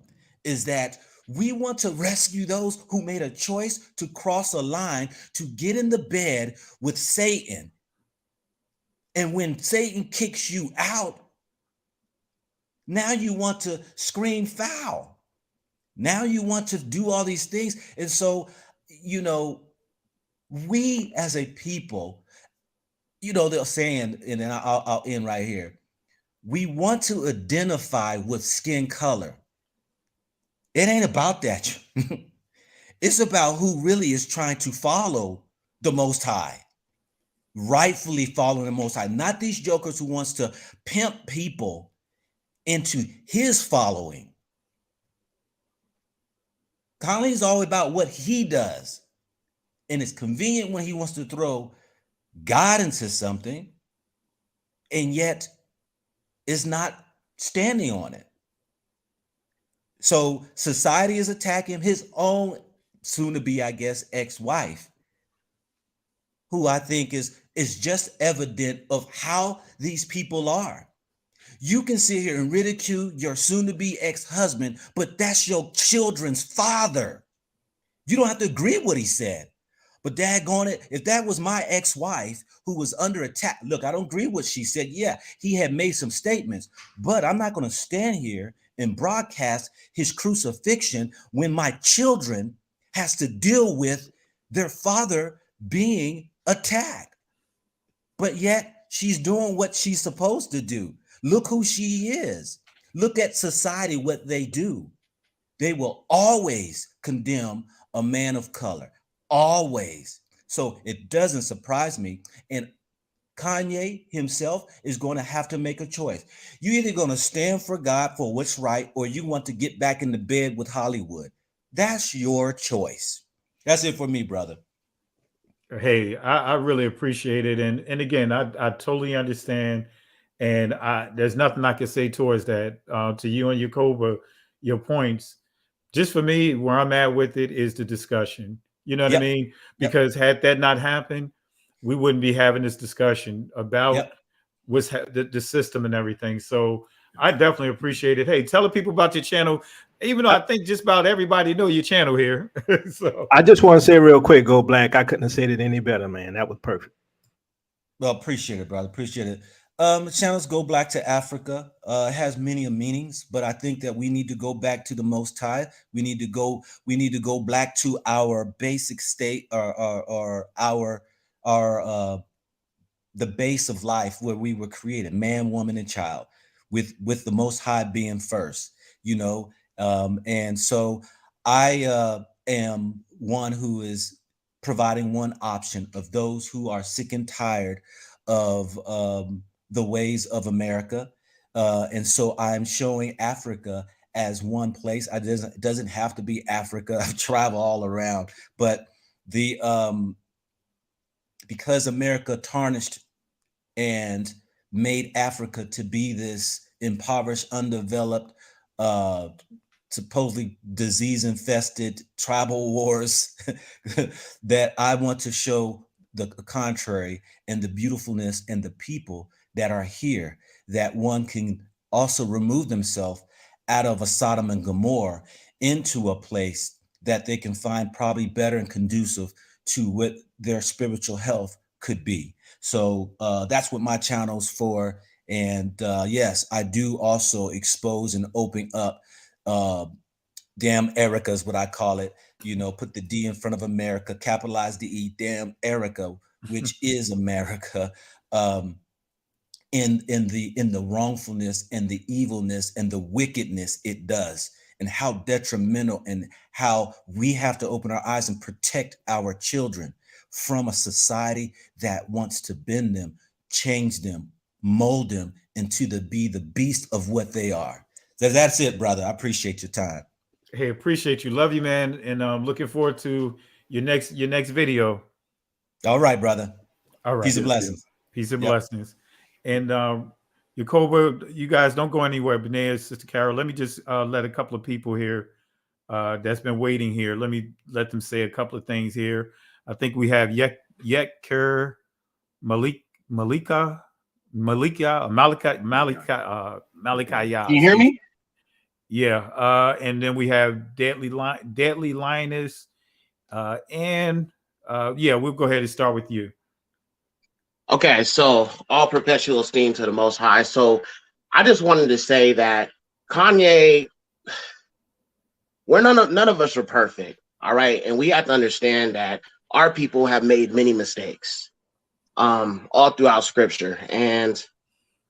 is that we want to rescue those who made a choice to cross a line to get in the bed with Satan. And when Satan kicks you out, now you want to scream foul. Now you want to do all these things. And so, we as a people, they're saying, and then I'll end right here. We want to identify with skin color. It ain't about that. It's about who really is trying to follow the Most High, rightfully following the Most High, not these jokers who wants to pimp people into his following. Kanye's all about what he does. And it's convenient when he wants to throw God into something, and yet is not standing on it. So society is attacking his own soon-to-be, I guess, ex-wife, who I think is just evident of how these people are. You can sit here and ridicule your soon-to-be ex-husband, but that's your children's father. You don't have to agree with what he said. But daggone it, if that was my ex-wife who was under attack, look, I don't agree with what she said. Yeah, he had made some statements, but I'm not going to stand here and broadcast his crucifixion when my children has to deal with their father being attacked. But yet she's doing what she's supposed to do. Look who she is. Look at society, what they do. They will always condemn a man of color. Always. So it doesn't surprise me. And Kanye himself is going to have to make a choice. You're either going to stand for God for what's right, or you want to get back into bed with Hollywood. That's your choice. That's it for me, brother. Hey, I really appreciate it. And again, I totally understand. And there's nothing I can say towards that. To you and Yakoba, your points. Just for me, where I'm at with it is the discussion. You know what I mean? Because had that not happened, we wouldn't be having this discussion about what's the system and everything. So I definitely appreciate it. Hey, tell the people about your channel, even though I think just about everybody know your channel here. So I just want to say real quick, Go Black. I couldn't have said it any better, man. That was perfect. Well, appreciate it, brother. Appreciate it. Channels Go Black to Africa. It has many meanings, but I think that we need to go back to the Most High. We need to go back to our basic state, or our the base of life where we were created, man, woman, and child, with the Most High being first, you know. And so I am one who is providing one option of those who are sick and tired of the ways of America. And so I'm showing Africa as one place. It doesn't have to be Africa. I've traveled all around, but because America tarnished and made Africa to be this impoverished, undeveloped, supposedly disease-infested tribal wars, that I want to show the contrary, and the beautifulness and the people that are here, that one can also remove themselves out of a Sodom and Gomorrah into a place that they can find probably better and conducive to what their spiritual health could be. So that's what my channel's for. And yes, I do also expose and open up damn Erica is what I call it. You know, put the D in front of America, capitalize the E, damn Erica, which is America. In the wrongfulness and the evilness and the wickedness it does, and how detrimental, and how we have to open our eyes and protect our children from a society that wants to bend them, change them, mold them into be the beast of what they are. So that's it, brother. I appreciate your time. Hey, appreciate you. Love you, man. And looking forward to your next video. All right, brother. All right. Peace and blessings. Peace and blessings. And Yakoba, you guys don't go anywhere. Benea, Sister Carol, let me just let a couple of people here that's been waiting here. Let them say a couple of things here. I think we have Yekker Malika. Can you hear me? Yeah. And then we have Deadly Lioness. And we'll go ahead and start with you. Okay, so all perpetual esteem to the Most High. So I just wanted to say that Kanye, none of us are perfect, all right? And we have to understand that our people have made many mistakes all throughout Scripture. And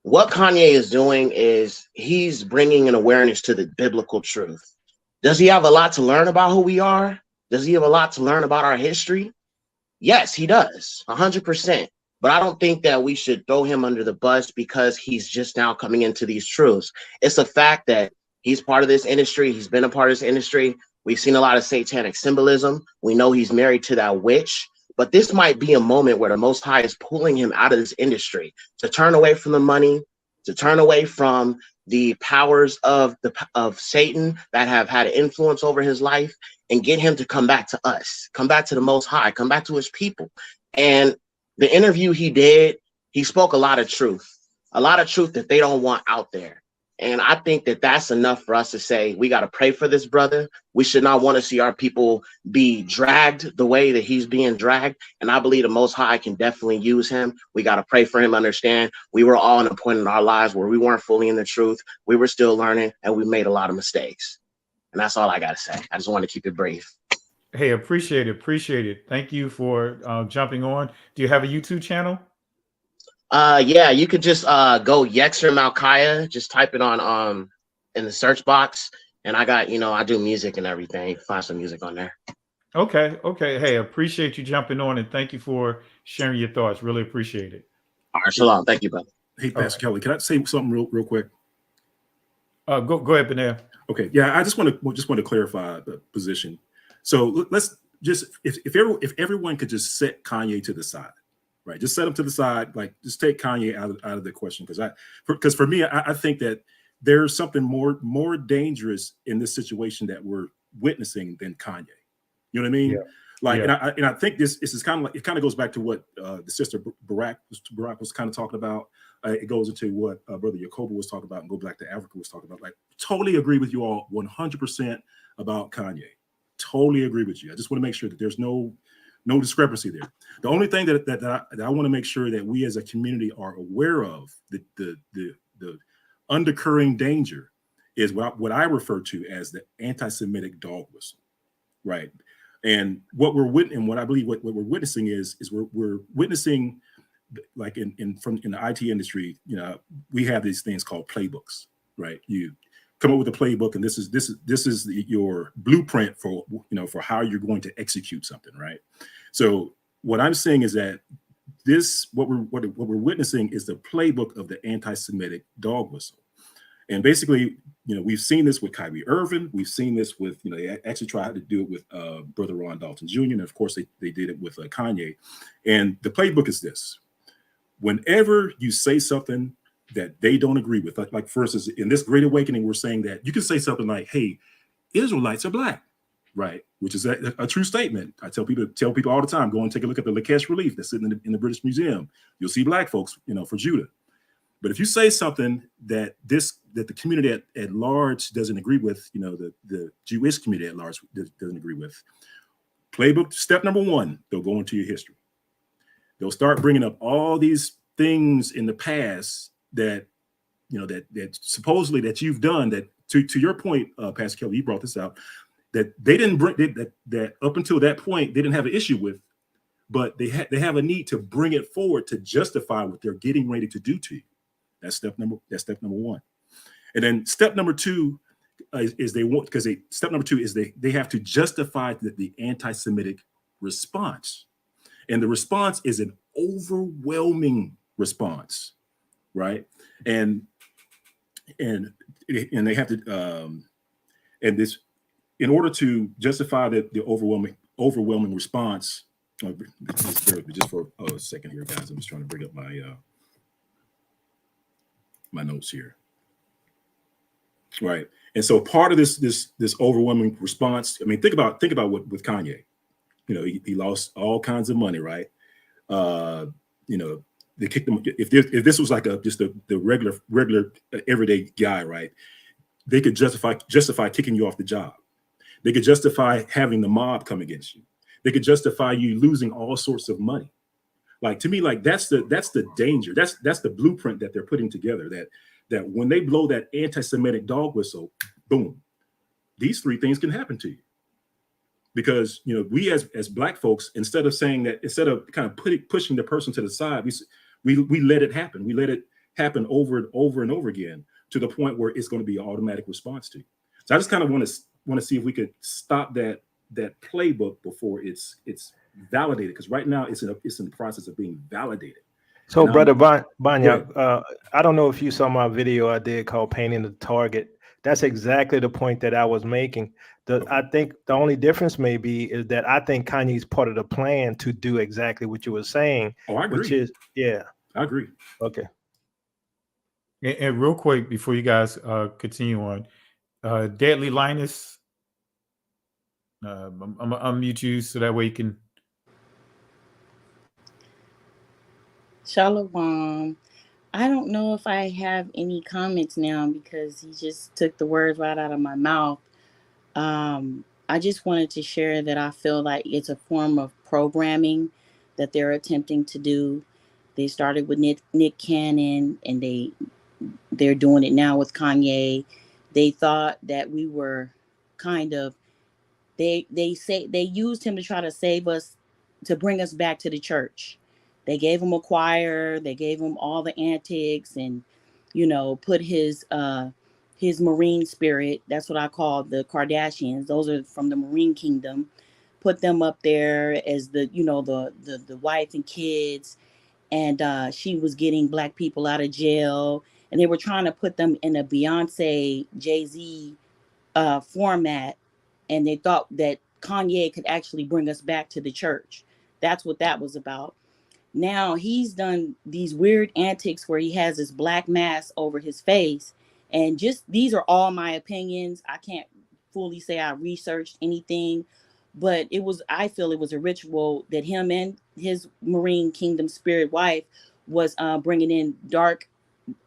what Kanye is doing is he's bringing an awareness to the biblical truth. Does he have a lot to learn about who we are? Does he have a lot to learn about our history? Yes, he does, 100%. But I don't think that we should throw him under the bus because he's just now coming into these truths. It's a fact that he's part of this industry. He's been a part of this industry. We've seen a lot of satanic symbolism. We know he's married to that witch, but this might be a moment where the Most High is pulling him out of this industry to turn away from the money, to turn away from the powers of Satan that have had influence over his life, and get him to come back to us, come back to the Most High, come back to his people. And the interview he did, he spoke a lot of truth that they don't want out there. And I think that that's enough for us to say, we got to pray for this brother. We should not want to see our people be dragged the way that he's being dragged. And I believe the Most High can definitely use him. We got to pray for him, understand we were all in a point in our lives where we weren't fully in the truth. We were still learning, and we made a lot of mistakes. And that's all I got to say. I just want to keep it brief. Hey, appreciate it. Thank you for jumping on. Do you have a YouTube channel? Yeah, you could just go Yexer Malchiah, just type it on in the search box, and I got, I do music and everything. You can find some music on there. Okay. Hey, appreciate you jumping on, and thank you for sharing your thoughts. Really appreciate it. All right, shalom. Thank you, brother. Hey, Pastor Kelly, can I say something real quick? Go ahead, Benel. Okay, yeah, I just want to clarify the position. So let's just if everyone could just set Kanye to the side. Right, just set him to the side. Like, just take Kanye out of the question, because for me, I think that there's something more dangerous in this situation that we're witnessing than Kanye. You know what I mean? Yeah. And I think this is kind of like, it kind of goes back to what the sister Barack was kind of talking about. It goes into what Brother Yacoba was talking about, and go back to Africa was talking about. Like, totally agree with you all 100% about Kanye. Totally agree with you. I just want to make sure that there's no discrepancy there. The only thing that I want to make sure that we as a community are aware of, the undercurring danger, is what I refer to as the anti-Semitic dog whistle, right? And what I believe what we're witnessing is we're witnessing, like in the IT industry, we have these things called playbooks, right? You come up with a playbook, and this is your blueprint for how you're going to execute something, right? So what I'm saying is that what we're witnessing is the playbook of the anti-Semitic dog whistle. And basically, we've seen this with Kyrie Irving. We've seen this with, they actually tried to do it with Brother Ron Dalton Jr. And of course, they did it with Kanye. And the playbook is this: whenever you say something that they don't agree with, like for instance, in this Great Awakening, we're saying that you can say something like, "Hey, Israelites are black," right? Which is a true statement. I tell people all the time, go and take a look at the Lakesh relief that's sitting in the British Museum. You'll see black folks, for Judah. But if you say something that the community at large doesn't agree with, the Jewish community at large doesn't agree with, playbook step number one, they'll go into your history. They'll start bringing up all these things in the past that that supposedly that you've done, that to your point, Pastor Kelly, you brought this out, that they didn't bring that up until that point they didn't have an issue with, but they have a need to bring it forward to justify what they're getting ready to do to you. That's step number one. And then step number two is they have to justify the anti-Semitic response. And the response is an overwhelming response, right? And they have to and this, in order to justify the overwhelming response. Just for a second here, guys. I'm just trying to bring up my notes here. Right. And so part of this overwhelming response, I mean, think about what with Kanye. He lost all kinds of money, right? They kicked him. If this was like the regular everyday guy, right? They could justify kicking you off the job. They could justify having the mob come against you. They could justify you losing all sorts of money. Like, to me, like that's the danger. That's the blueprint that they're putting together. That when they blow that anti-Semitic dog whistle, boom, these three things can happen to you. Because we as black folks, instead of kind of pushing the person to the side, we let it happen. We let it happen over and over again, to the point where it's going to be an automatic response to you. So I just kind of want to see if we could stop that playbook before it's validated, because right now it's in the process of being validated. So, Brother Banya, I don't know if you saw my video I did called Painting the Target. That's exactly the point that I was making, I think the only difference may be is that I think Kanye's part of the plan to do exactly what you were saying. Oh, I agree. Which is, yeah. I agree. Okay. And real quick before you guys continue on, Deadly Linus, I'm gonna unmute you so that way you can. Shalom. I don't know if I have any comments now because he just took the words right out of my mouth. I just wanted to share that I feel like it's a form of programming that they're attempting to do. They started with Nick Cannon, and they're doing it now with Kanye. They thought that we were kind of they used him to try to save us, to bring us back to the church. They gave him a choir, they gave him all the antics, and put his marine spirit, that's what I call the Kardashians, those are from the marine kingdom, put them up there as the the wife and kids, and she was getting black people out of jail, and they were trying to put them in a Beyonce Jay-Z format, and they thought that Kanye could actually bring us back to the church. That's what that was about. Now he's done these weird antics where he has this black mask over his face, and just these are all my opinions. I can't fully say I researched anything, but I feel it was a ritual that him and his Marine Kingdom spirit wife was bringing in dark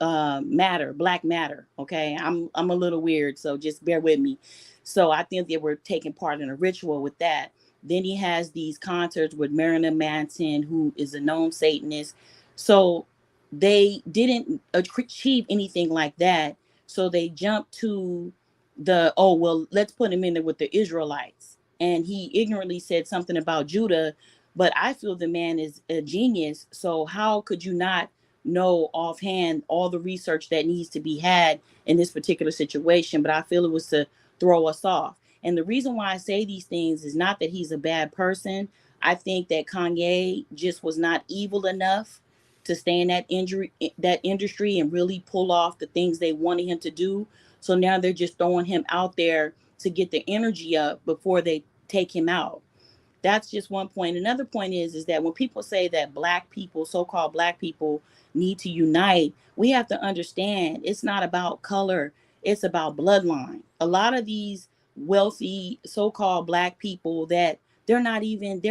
matter, black matter. Okay, I'm a little weird, so just bear with me. So I think they were taking part in a ritual with that. Then he has these concerts with Marilyn Manson, who is a known Satanist. So they didn't achieve anything like that. So they jumped to let's put him in there with the Israelites. And he ignorantly said something about Judah, but I feel the man is a genius. So how could you not know offhand all the research that needs to be had in this particular situation? But I feel it was to throw us off. And the reason why I say these things is not that he's a bad person. I think that Kanye just was not evil enough to stay in that industry and really pull off the things they wanted him to do. So now they're just throwing him out there to get the energy up before they take him out. That's just one point. Another point is that when people say that black people, so-called black people, need to unite, we have to understand it's not about color, it's about bloodline. A lot of these wealthy so-called black people, that they're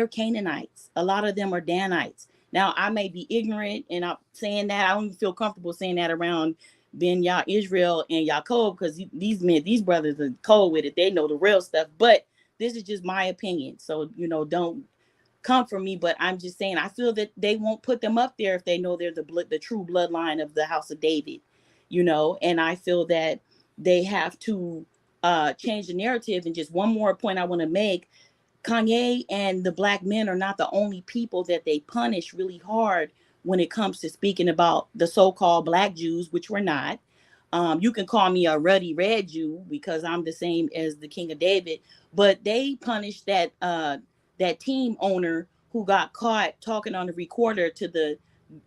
Canaanites. A lot of them are Danites. Now, I may be ignorant, and I'm saying that I don't even feel comfortable saying that around Ben Yah Israel and Yaakov, because these brothers are cold with it. They know the real stuff. But this is just my opinion. So, don't come for me, but I'm just saying, I feel that they won't put them up there if they know they're the true bloodline of the house of David, and I feel that they have to change the narrative. And just one more point I want to make, Kanye and the black men are not the only people that they punish really hard when it comes to speaking about the so-called black Jews, which we're not. You can call me a ruddy red Jew because I'm the same as the King of David, but they punished that team owner who got caught talking on the recorder to the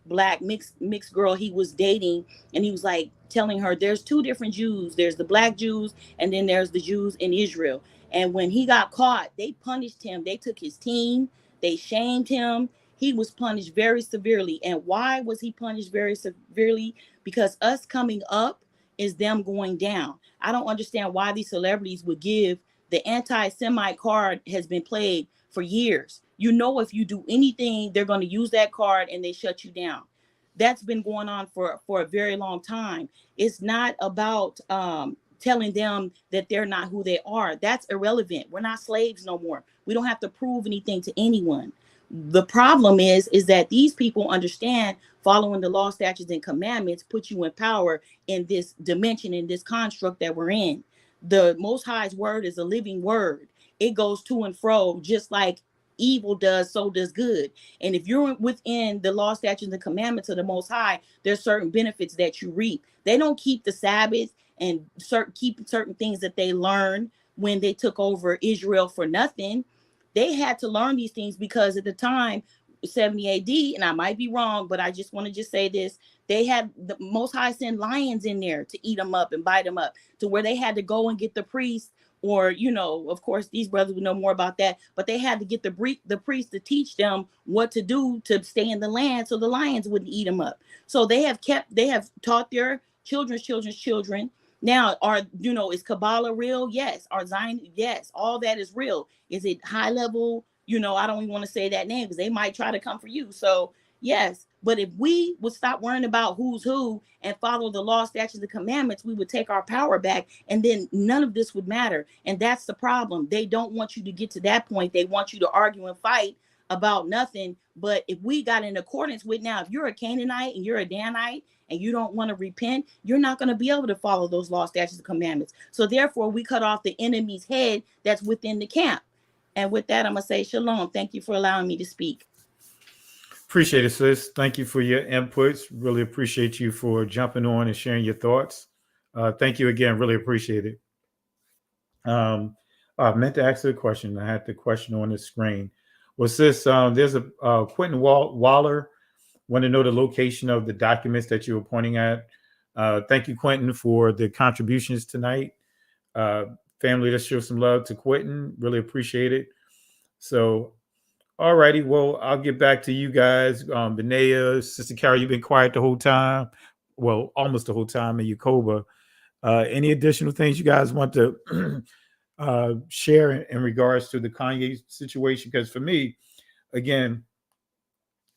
black mixed girl he was dating, and he was like telling her there's two different Jews, there's the black Jews and then there's the Jews in Israel. And when he got caught, they punished him. They took his team, they shamed him. He was punished very severely. And why was he punished very severely? Because us coming up is them going down. I don't understand why these celebrities would give the anti-Semite card. Has been played for years. If you do anything, they're going to use that card and they shut you down. That's been going on for a very long time. It's not about telling them that they're not who they are. That's irrelevant. We're not slaves no more. We don't have to prove anything to anyone. The problem is that these people understand following the law, statutes, and commandments put you in power in this dimension, in this construct that we're in. The Most High's word is a living word. It goes to and fro, just like evil does, so does good. And if you're within the law, statutes, and the commandments of the Most High, there's certain benefits that you reap. They don't keep the Sabbath and keep certain things that they learned when they took over Israel for nothing. They had to learn these things because at the time, 70 AD, and I might be wrong, but I just want to say this, they had the Most High send lions in there to eat them up and bite them up, to where they had to go and get the priests or, you know, of course, these brothers would know more about that, but they had to get the priest to teach them what to do to stay in the land so the lions wouldn't eat them up. So they have taught their children's children. Now, is Kabbalah real? Yes. Are Zion? Yes. All that is real. Is it high level? I don't even want to say that name because they might try to come for you. So yes, but if we would stop worrying about who's who and follow the law, statutes, and commandments, we would take our power back, and then none of this would matter. And that's the problem. They don't want you to get to that point. They want you to argue and fight about nothing. But if we got in accordance with, now, if you're a Canaanite and you're a Danite and you don't want to repent, you're not going to be able to follow those law, statutes, and commandments. So therefore, we cut off the enemy's head that's within the camp. And with that, I'm going to say shalom. Thank you for allowing me to speak. Appreciate it, sis. Thank you for your inputs. Really appreciate you for jumping on and sharing your thoughts. Thank you again. Really appreciate it. I meant to ask you a question. I had the question on the screen. Was this, there's a Quentin Waller want to know the location of the documents that you were pointing at. Thank you, Quentin, for the contributions tonight. Family, let's show some love to Quentin. Really appreciate it. So, all righty. Well, I'll get back to you guys. Benea, Sister Kyrie, you've been quiet the whole time. Well, almost the whole time. And Yakoba. Any additional things you guys want to share in regards to the Kanye situation? Because for me, again,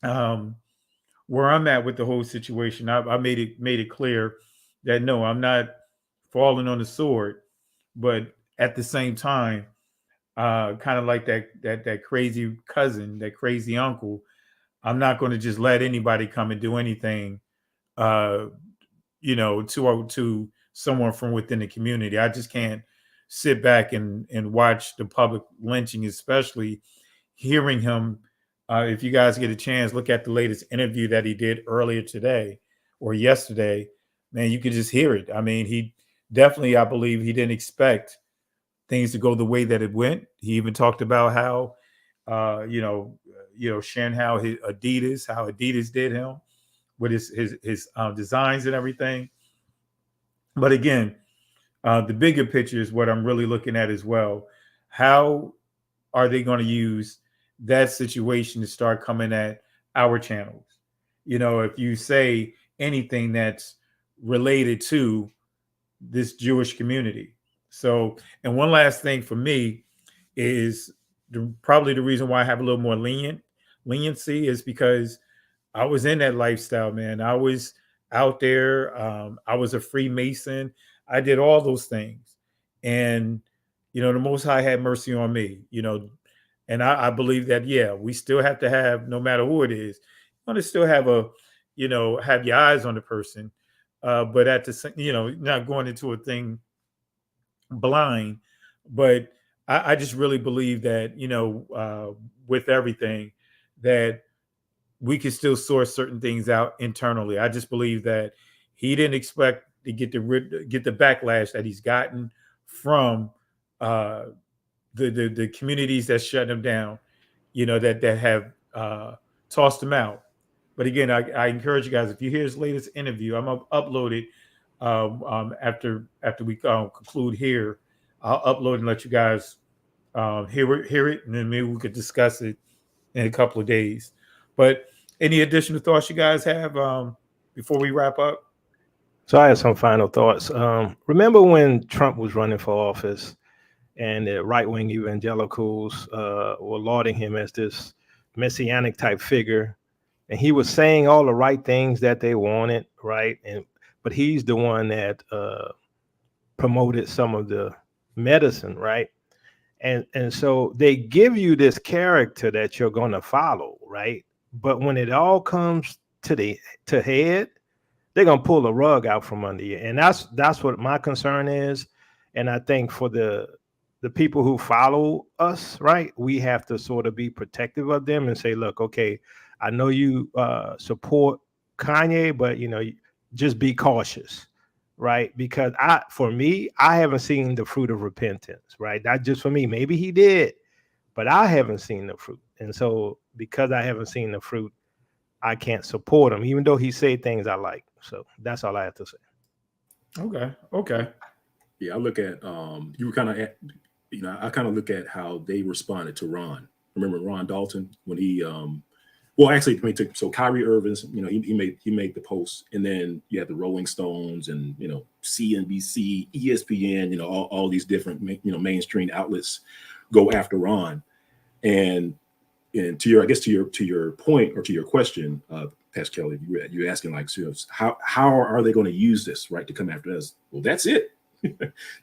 where I'm at with the whole situation, I made it clear that no, I'm not falling on the sword, but at the same time, kind of like that crazy cousin, that crazy uncle, I'm not going to just let anybody come and do anything, to someone from within the community. I just can't sit back and watch the public lynching, especially hearing him. If you guys get a chance, look at the latest interview that he did earlier today or yesterday. Man, you could just hear it. I mean, he definitely, I believe, he didn't expect things to go the way that it went. He even talked about how, sharing how Adidas did him with his designs and everything. But again, the bigger picture is what I'm really looking at as well. How are they going to use that situation to start coming at our channels? If you say anything that's related to this Jewish community. So, and one last thing for me is probably the reason why I have a little more leniency is because I was in that lifestyle, man. I was out there. I was a Freemason. I did all those things. And, the Most High had mercy on me, and I believe that, yeah, we still have to have, no matter who it is, you want to still have have your eyes on the person. But at the same, not going into a thing blind. But I just really believe that, with everything, that we can still source certain things out internally. I just believe that he didn't expect to get the backlash that he's gotten from the communities that shut him down, that have tossed him out. But again, I encourage you guys, if you hear his latest interview, I'm gonna upload it after we conclude here. I'll upload and let you guys hear it, and then maybe we could discuss it in a couple of days. But any additional thoughts you guys have before we wrap up? So I have some final thoughts. Remember when Trump was running for office and the right-wing evangelicals were lauding him as this messianic type figure, and he was saying all the right things that they wanted, right? But he's the one that promoted some of the medicine, right? And so they give you this character that you're going to follow, right? But when it all comes to head, they're going to pull the rug out from under you. And that's what my concern is. And I think for the people who follow us, right, we have to sort of be protective of them and say, look, okay, I know you support Kanye, but, just be cautious, right? Because for me, I haven't seen the fruit of repentance, right? Not just for me. Maybe he did, but I haven't seen the fruit. And so because I haven't seen the fruit, I can't support him, even though he said things I like. So that's all I have to say. Okay. Yeah, I look at you were kind of at, I kind of look at how they responded to Ron. Remember Ron Dalton when he well, actually, so Kyrie Irving's, he made the post, and then you had the Rolling Stones and CNBC, ESPN, all these different mainstream outlets go after Ron, and to your, I guess to your point or to your question, Pastor Kelly, you're asking like, so how are they going to use this right to come after us? Well, that's it.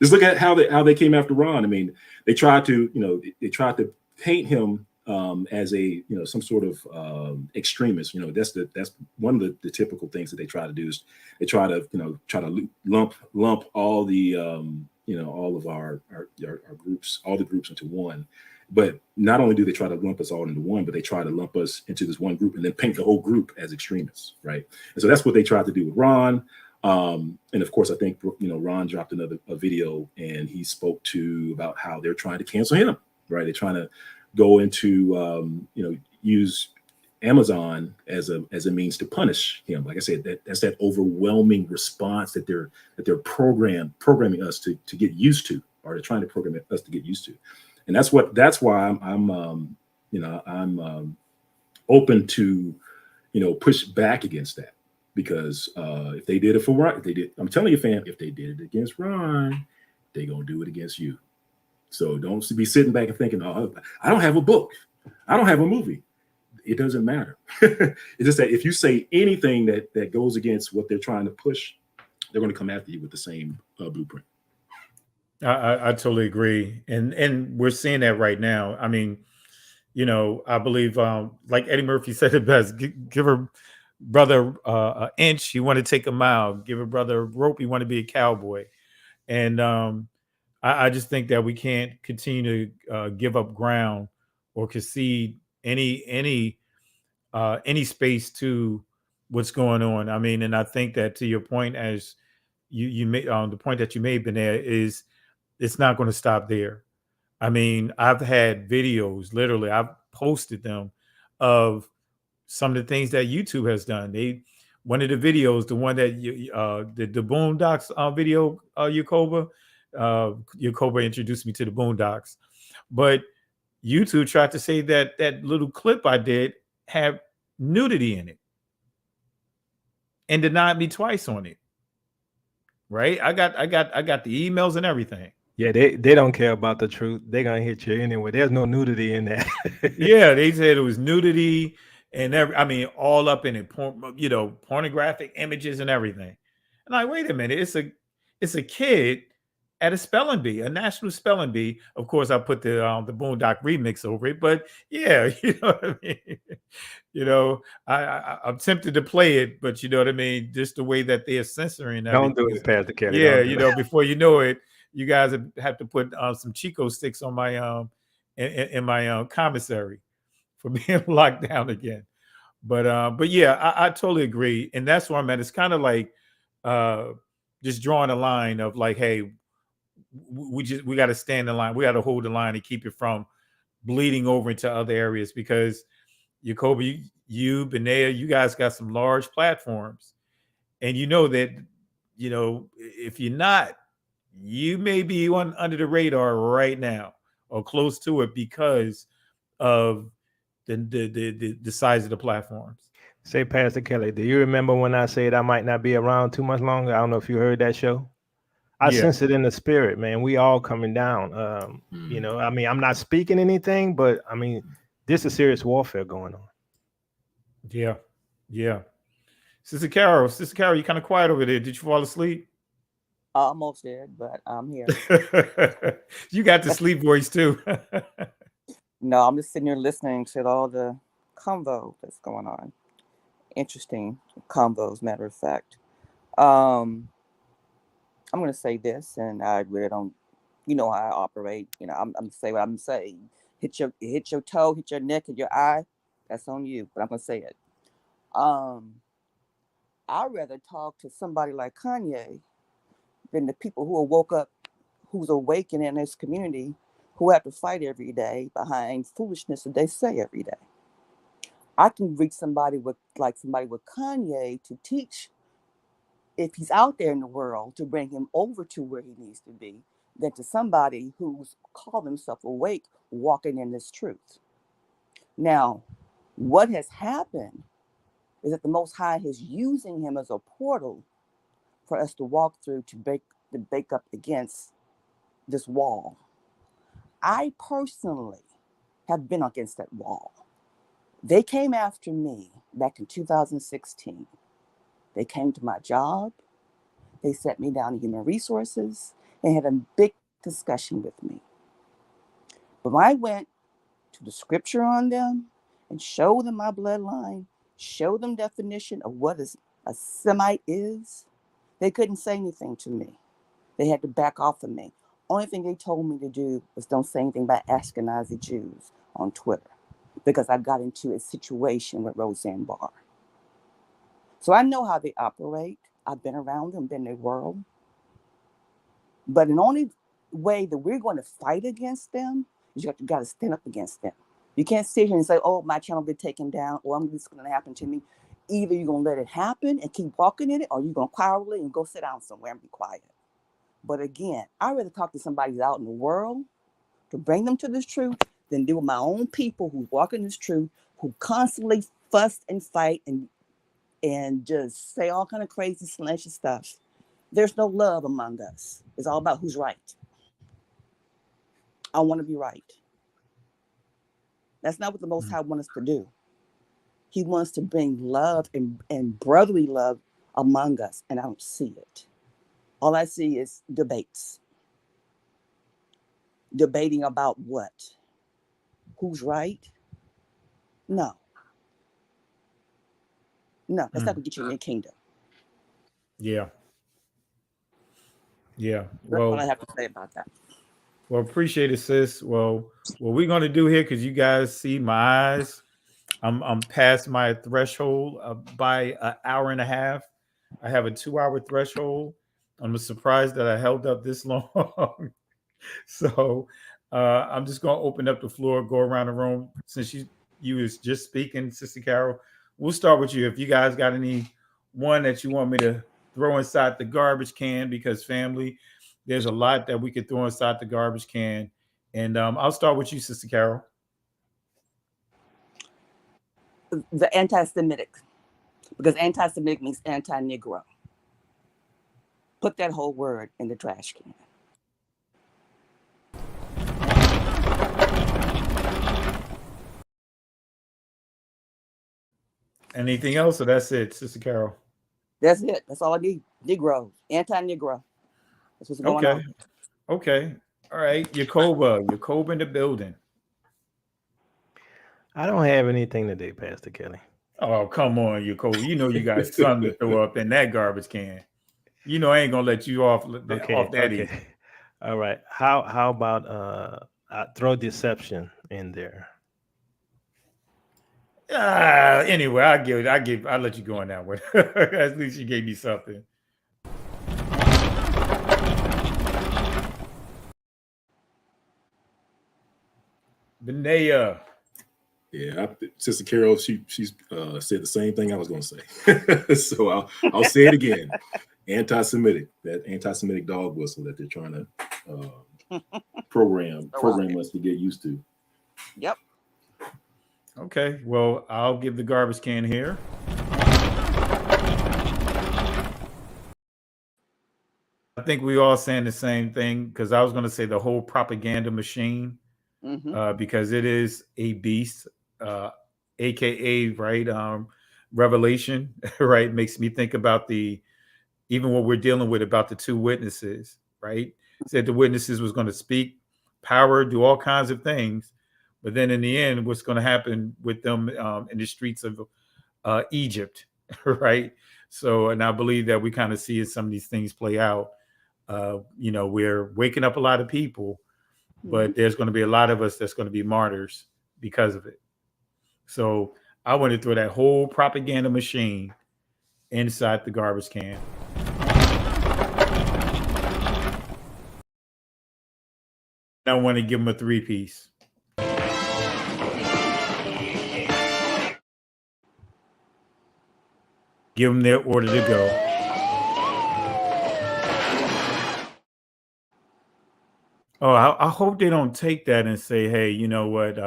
Just look at how they came after Ron. I mean, they tried to paint him as a some sort of extrememist. That's one of the typical things that they try to do is they try to lump all the all of our groups, all the groups into one. But not only do they try to lump us all into one, but they try to lump us into this one group and then paint the whole group as extremists, right? And so that's what they tried to do with Ron. And of course, I think Ron dropped a video, and he spoke about how they're trying to cancel him, right? They're trying to go into use Amazon as a means to punish him. Like I said, that's that overwhelming response that they're programming us to get used to, or they're trying to program us to get used to. And that's why I'm open to push back against that, because if they did it for Ron, I'm telling you, fam, if they did it against Ron, they're gonna do it against you. So don't be sitting back and thinking, oh, I don't have a book, I don't have a movie. It doesn't matter. It's just that if you say anything that goes against what they're trying to push, they're going to come after you with the same blueprint. I totally agree, and we're seeing that right now. I mean, I believe, like Eddie Murphy said it best: give her brother an inch, you want to take a mile. Give a brother a rope, you want to be a cowboy. And I just think that we can't continue to give up ground or concede any space to what's going on. I mean, and I think that to your point, as you made, the point that you made, Benair, is it's not going to stop there. I mean, I've had videos, literally, I've posted them of some of the things that YouTube has done. One of the videos, the one that the Boondocks video, Yacoba introduced me to the Boondocks, but YouTube tried to say that that little clip I did had nudity in it and denied me twice on it. Right? I got the emails and everything. Yeah, they don't care about the truth. They're gonna hit you anyway. There's no nudity in that. Yeah, they said it was nudity and all up in it, pornographic images and everything. And like, wait a minute, it's a kid at a spelling bee, a national spelling bee. Of course, I put the Boondock remix over it, but yeah, you know what I mean. I'm tempted to play it, but you know what I mean. Just the way that they're censoring everything. Don't do it, Pastor Kelly. Yeah, before you know it, you guys have to put some Chico sticks on my in my commissary for being locked down again. But yeah, I totally agree, and that's where I'm at. It's kind of like just drawing a line of like, hey, we got to stand in line. We got to hold the line and keep it from bleeding over into other areas, because Jacoby, you, Benea, you guys got some large platforms, and that if you're not, you may be under the radar right now or close to it because of the size of the platforms. Say, Pastor Kelly, do you remember when I said I might not be around too much longer? I don't know if you heard that show. I sense it in the spirit, man. We all coming down. I mean, I'm not speaking anything, but I mean, this is serious warfare going on. Yeah. Sister Carol, you kind of quiet over there. Did you fall asleep? Almost did, but I'm here. You got the sleep voice too. No, I'm just sitting here listening to all the convo that's going on. Interesting convos, matter of fact. I'm going to say this, and I really don't, how I operate. I'm going to say what I'm saying. Hit your toe, hit your neck, hit your eye. That's on you, but I'm going to say it. I'd rather talk to somebody like Kanye than the people who are woke up, who's awakened in this community, who have to fight every day behind foolishness that they say every day. I can reach somebody with Kanye to teach if he's out there in the world, to bring him over to where he needs to be, than to somebody who's called himself awake, walking in this truth. Now, what has happened is that the Most High is using him as a portal for us to walk through to bake up against this wall. I personally have been against that wall. They came after me back in 2016. They came to my job. They set me down in human resources and had a big discussion with me. But when I went to the scripture on them and showed them my bloodline, showed them definition of what a Semite is, they couldn't say anything to me. They had to back off of me. Only thing they told me to do was don't say anything about Ashkenazi Jews on Twitter, because I got into a situation with Roseanne Barr. So I know how they operate. I've been around them, been in their world. But the only way that we're going to fight against them is you got to stand up against them. You can't sit here and say, oh, my channel get taken down, or this is going to happen to me. Either you're going to let it happen and keep walking in it, or you're going to quietly and go sit down somewhere and be quiet. But again, I'd rather talk to somebody who's out in the world to bring them to this truth than deal with my own people who walk in this truth, who constantly fuss and fight and just say all kind of crazy, slashy stuff. There's no love among us. It's all about who's right. I want to be right. That's not what the Most High wants us to do. He wants to bring love and brotherly love among us, and I don't see it. All I see is debates. Debating about what? Who's right? No. No, that's not going to get you in your kingdom. Yeah. Yeah. That's all I have to say about that. Well, appreciate it, sis. Well, what we're going to do here, because you guys see my eyes, I'm past my threshold by an hour and a half. I have a 2-hour threshold. I'm surprised that I held up this long. So I'm just going to open up the floor, go around the room. Since you was just speaking, Sister Carol, we'll start with you. If you guys got any one that you want me to throw inside the garbage can, because family, there's a lot that we could throw inside the garbage can. And I'll start with you, Sister Carol. The anti-Semitic, because anti-Semitic means anti-Negro. Put that whole word in the trash can. Anything else, or that's it, Sister Carol? That's it. That's all I need. Negro, anti-Negro. That's what's going on. Okay. All right. Yacoba in the building. I don't have anything today, Pastor Kelly. Oh, come on, Yacoba. You know you got something to throw up in that garbage can. You know I ain't gonna let you off that easy. All right. How about throw deception in there? Anyway, I'll let you go on that one. At least you gave me something. Benaya. Yeah, Sister Carol, she's said the same thing I was going to say. So I'll say it again. Anti-Semitic, that anti-Semitic dog whistle that they're trying to program us to get used to. Yep. Okay, well, I'll give the garbage can here. I think we all saying the same thing, because I was going to say the whole propaganda machine, because it is a beast, aka right, Revelation, right, makes me think about even what we're dealing with about the two witnesses, right? Said the witnesses was going to speak power, do all kinds of things. But then in the end, what's going to happen with them in the streets of Egypt, right? So, and I believe that we kind of see some of these things play out. We're waking up a lot of people, but there's going to be a lot of us that's going to be martyrs because of it. So I want to throw that whole propaganda machine inside the garbage can. I want to give them a 3-piece. Give them their order to go. Oh, I hope they don't take that and say, "Hey, you know what?"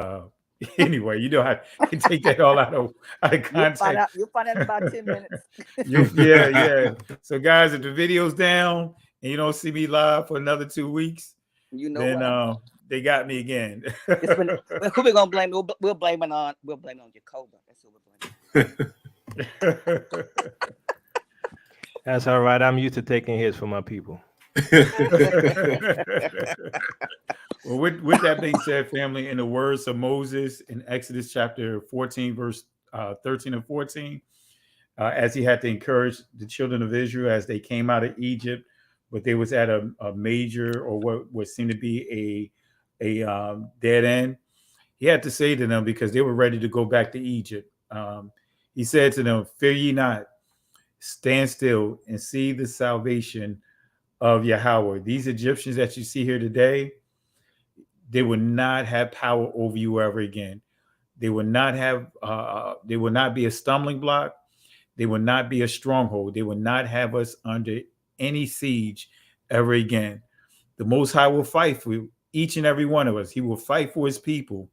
Anyway, you know how they take that all out of context. You'll find out in about 10 minutes. Yeah. So, guys, if the video's down and you don't see me live for another 2 weeks, You know then what? they got me again. Who we gonna blame? We'll blame it on Jacoba. That's who we're blaming. That's all right. I'm used to taking hits from my people. Well, with that being said, family, in the words of Moses in Exodus chapter 14, verse 13 and 14, as he had to encourage the children of Israel as they came out of Egypt, but they was at a major, or what seemed to be a dead end. He had to say to them, because they were ready to go back to Egypt. He said to them, "Fear ye not, stand still and see the salvation of Yahweh. These Egyptians that you see here today, they will not have power over you ever again. They will not have. They will not be a stumbling block. They will not be a stronghold. They will not have us under any siege ever again. The Most High will fight for each and every one of us. He will fight for his people.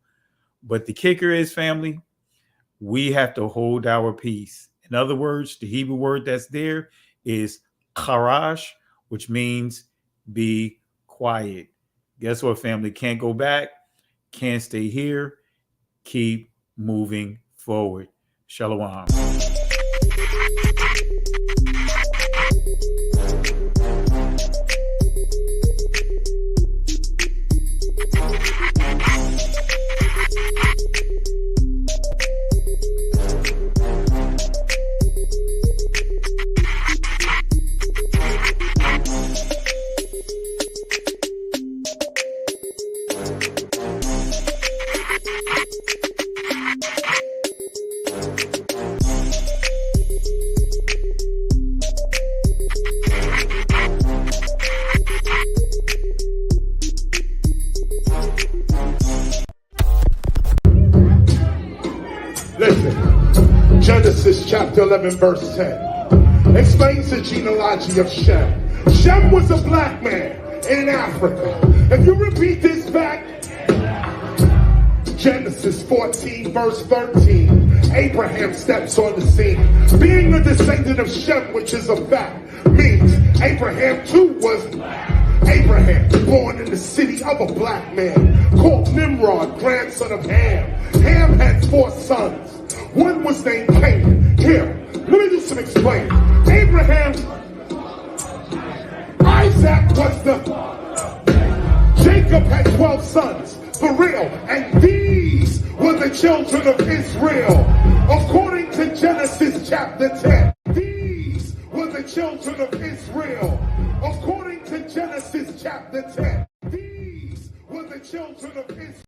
But the kicker is, family, we have to hold our peace. In other words, the Hebrew word that's there is charash, which means be quiet. Guess what, family? Can't go back. Can't stay here. Keep moving forward. Shalom. Listen, Genesis chapter 11 verse 10 explains the genealogy of Shem. Shem was a black man in Africa. If you repeat this back, Genesis 14 verse 13, Abraham steps on the scene. Being a descendant of Shem, which is a fact, means Abraham too was black. Abraham, born in the city of a black man, called Nimrod, grandson of Ham. Ham had 4 sons. One was named Canaan. Here, let me do some explaining. Abraham, Isaac was Jacob had 12 sons, for real, and these were the children of Israel. According to Genesis chapter 10, these were the children of Israel. According to Genesis chapter 10, these were the children of Israel.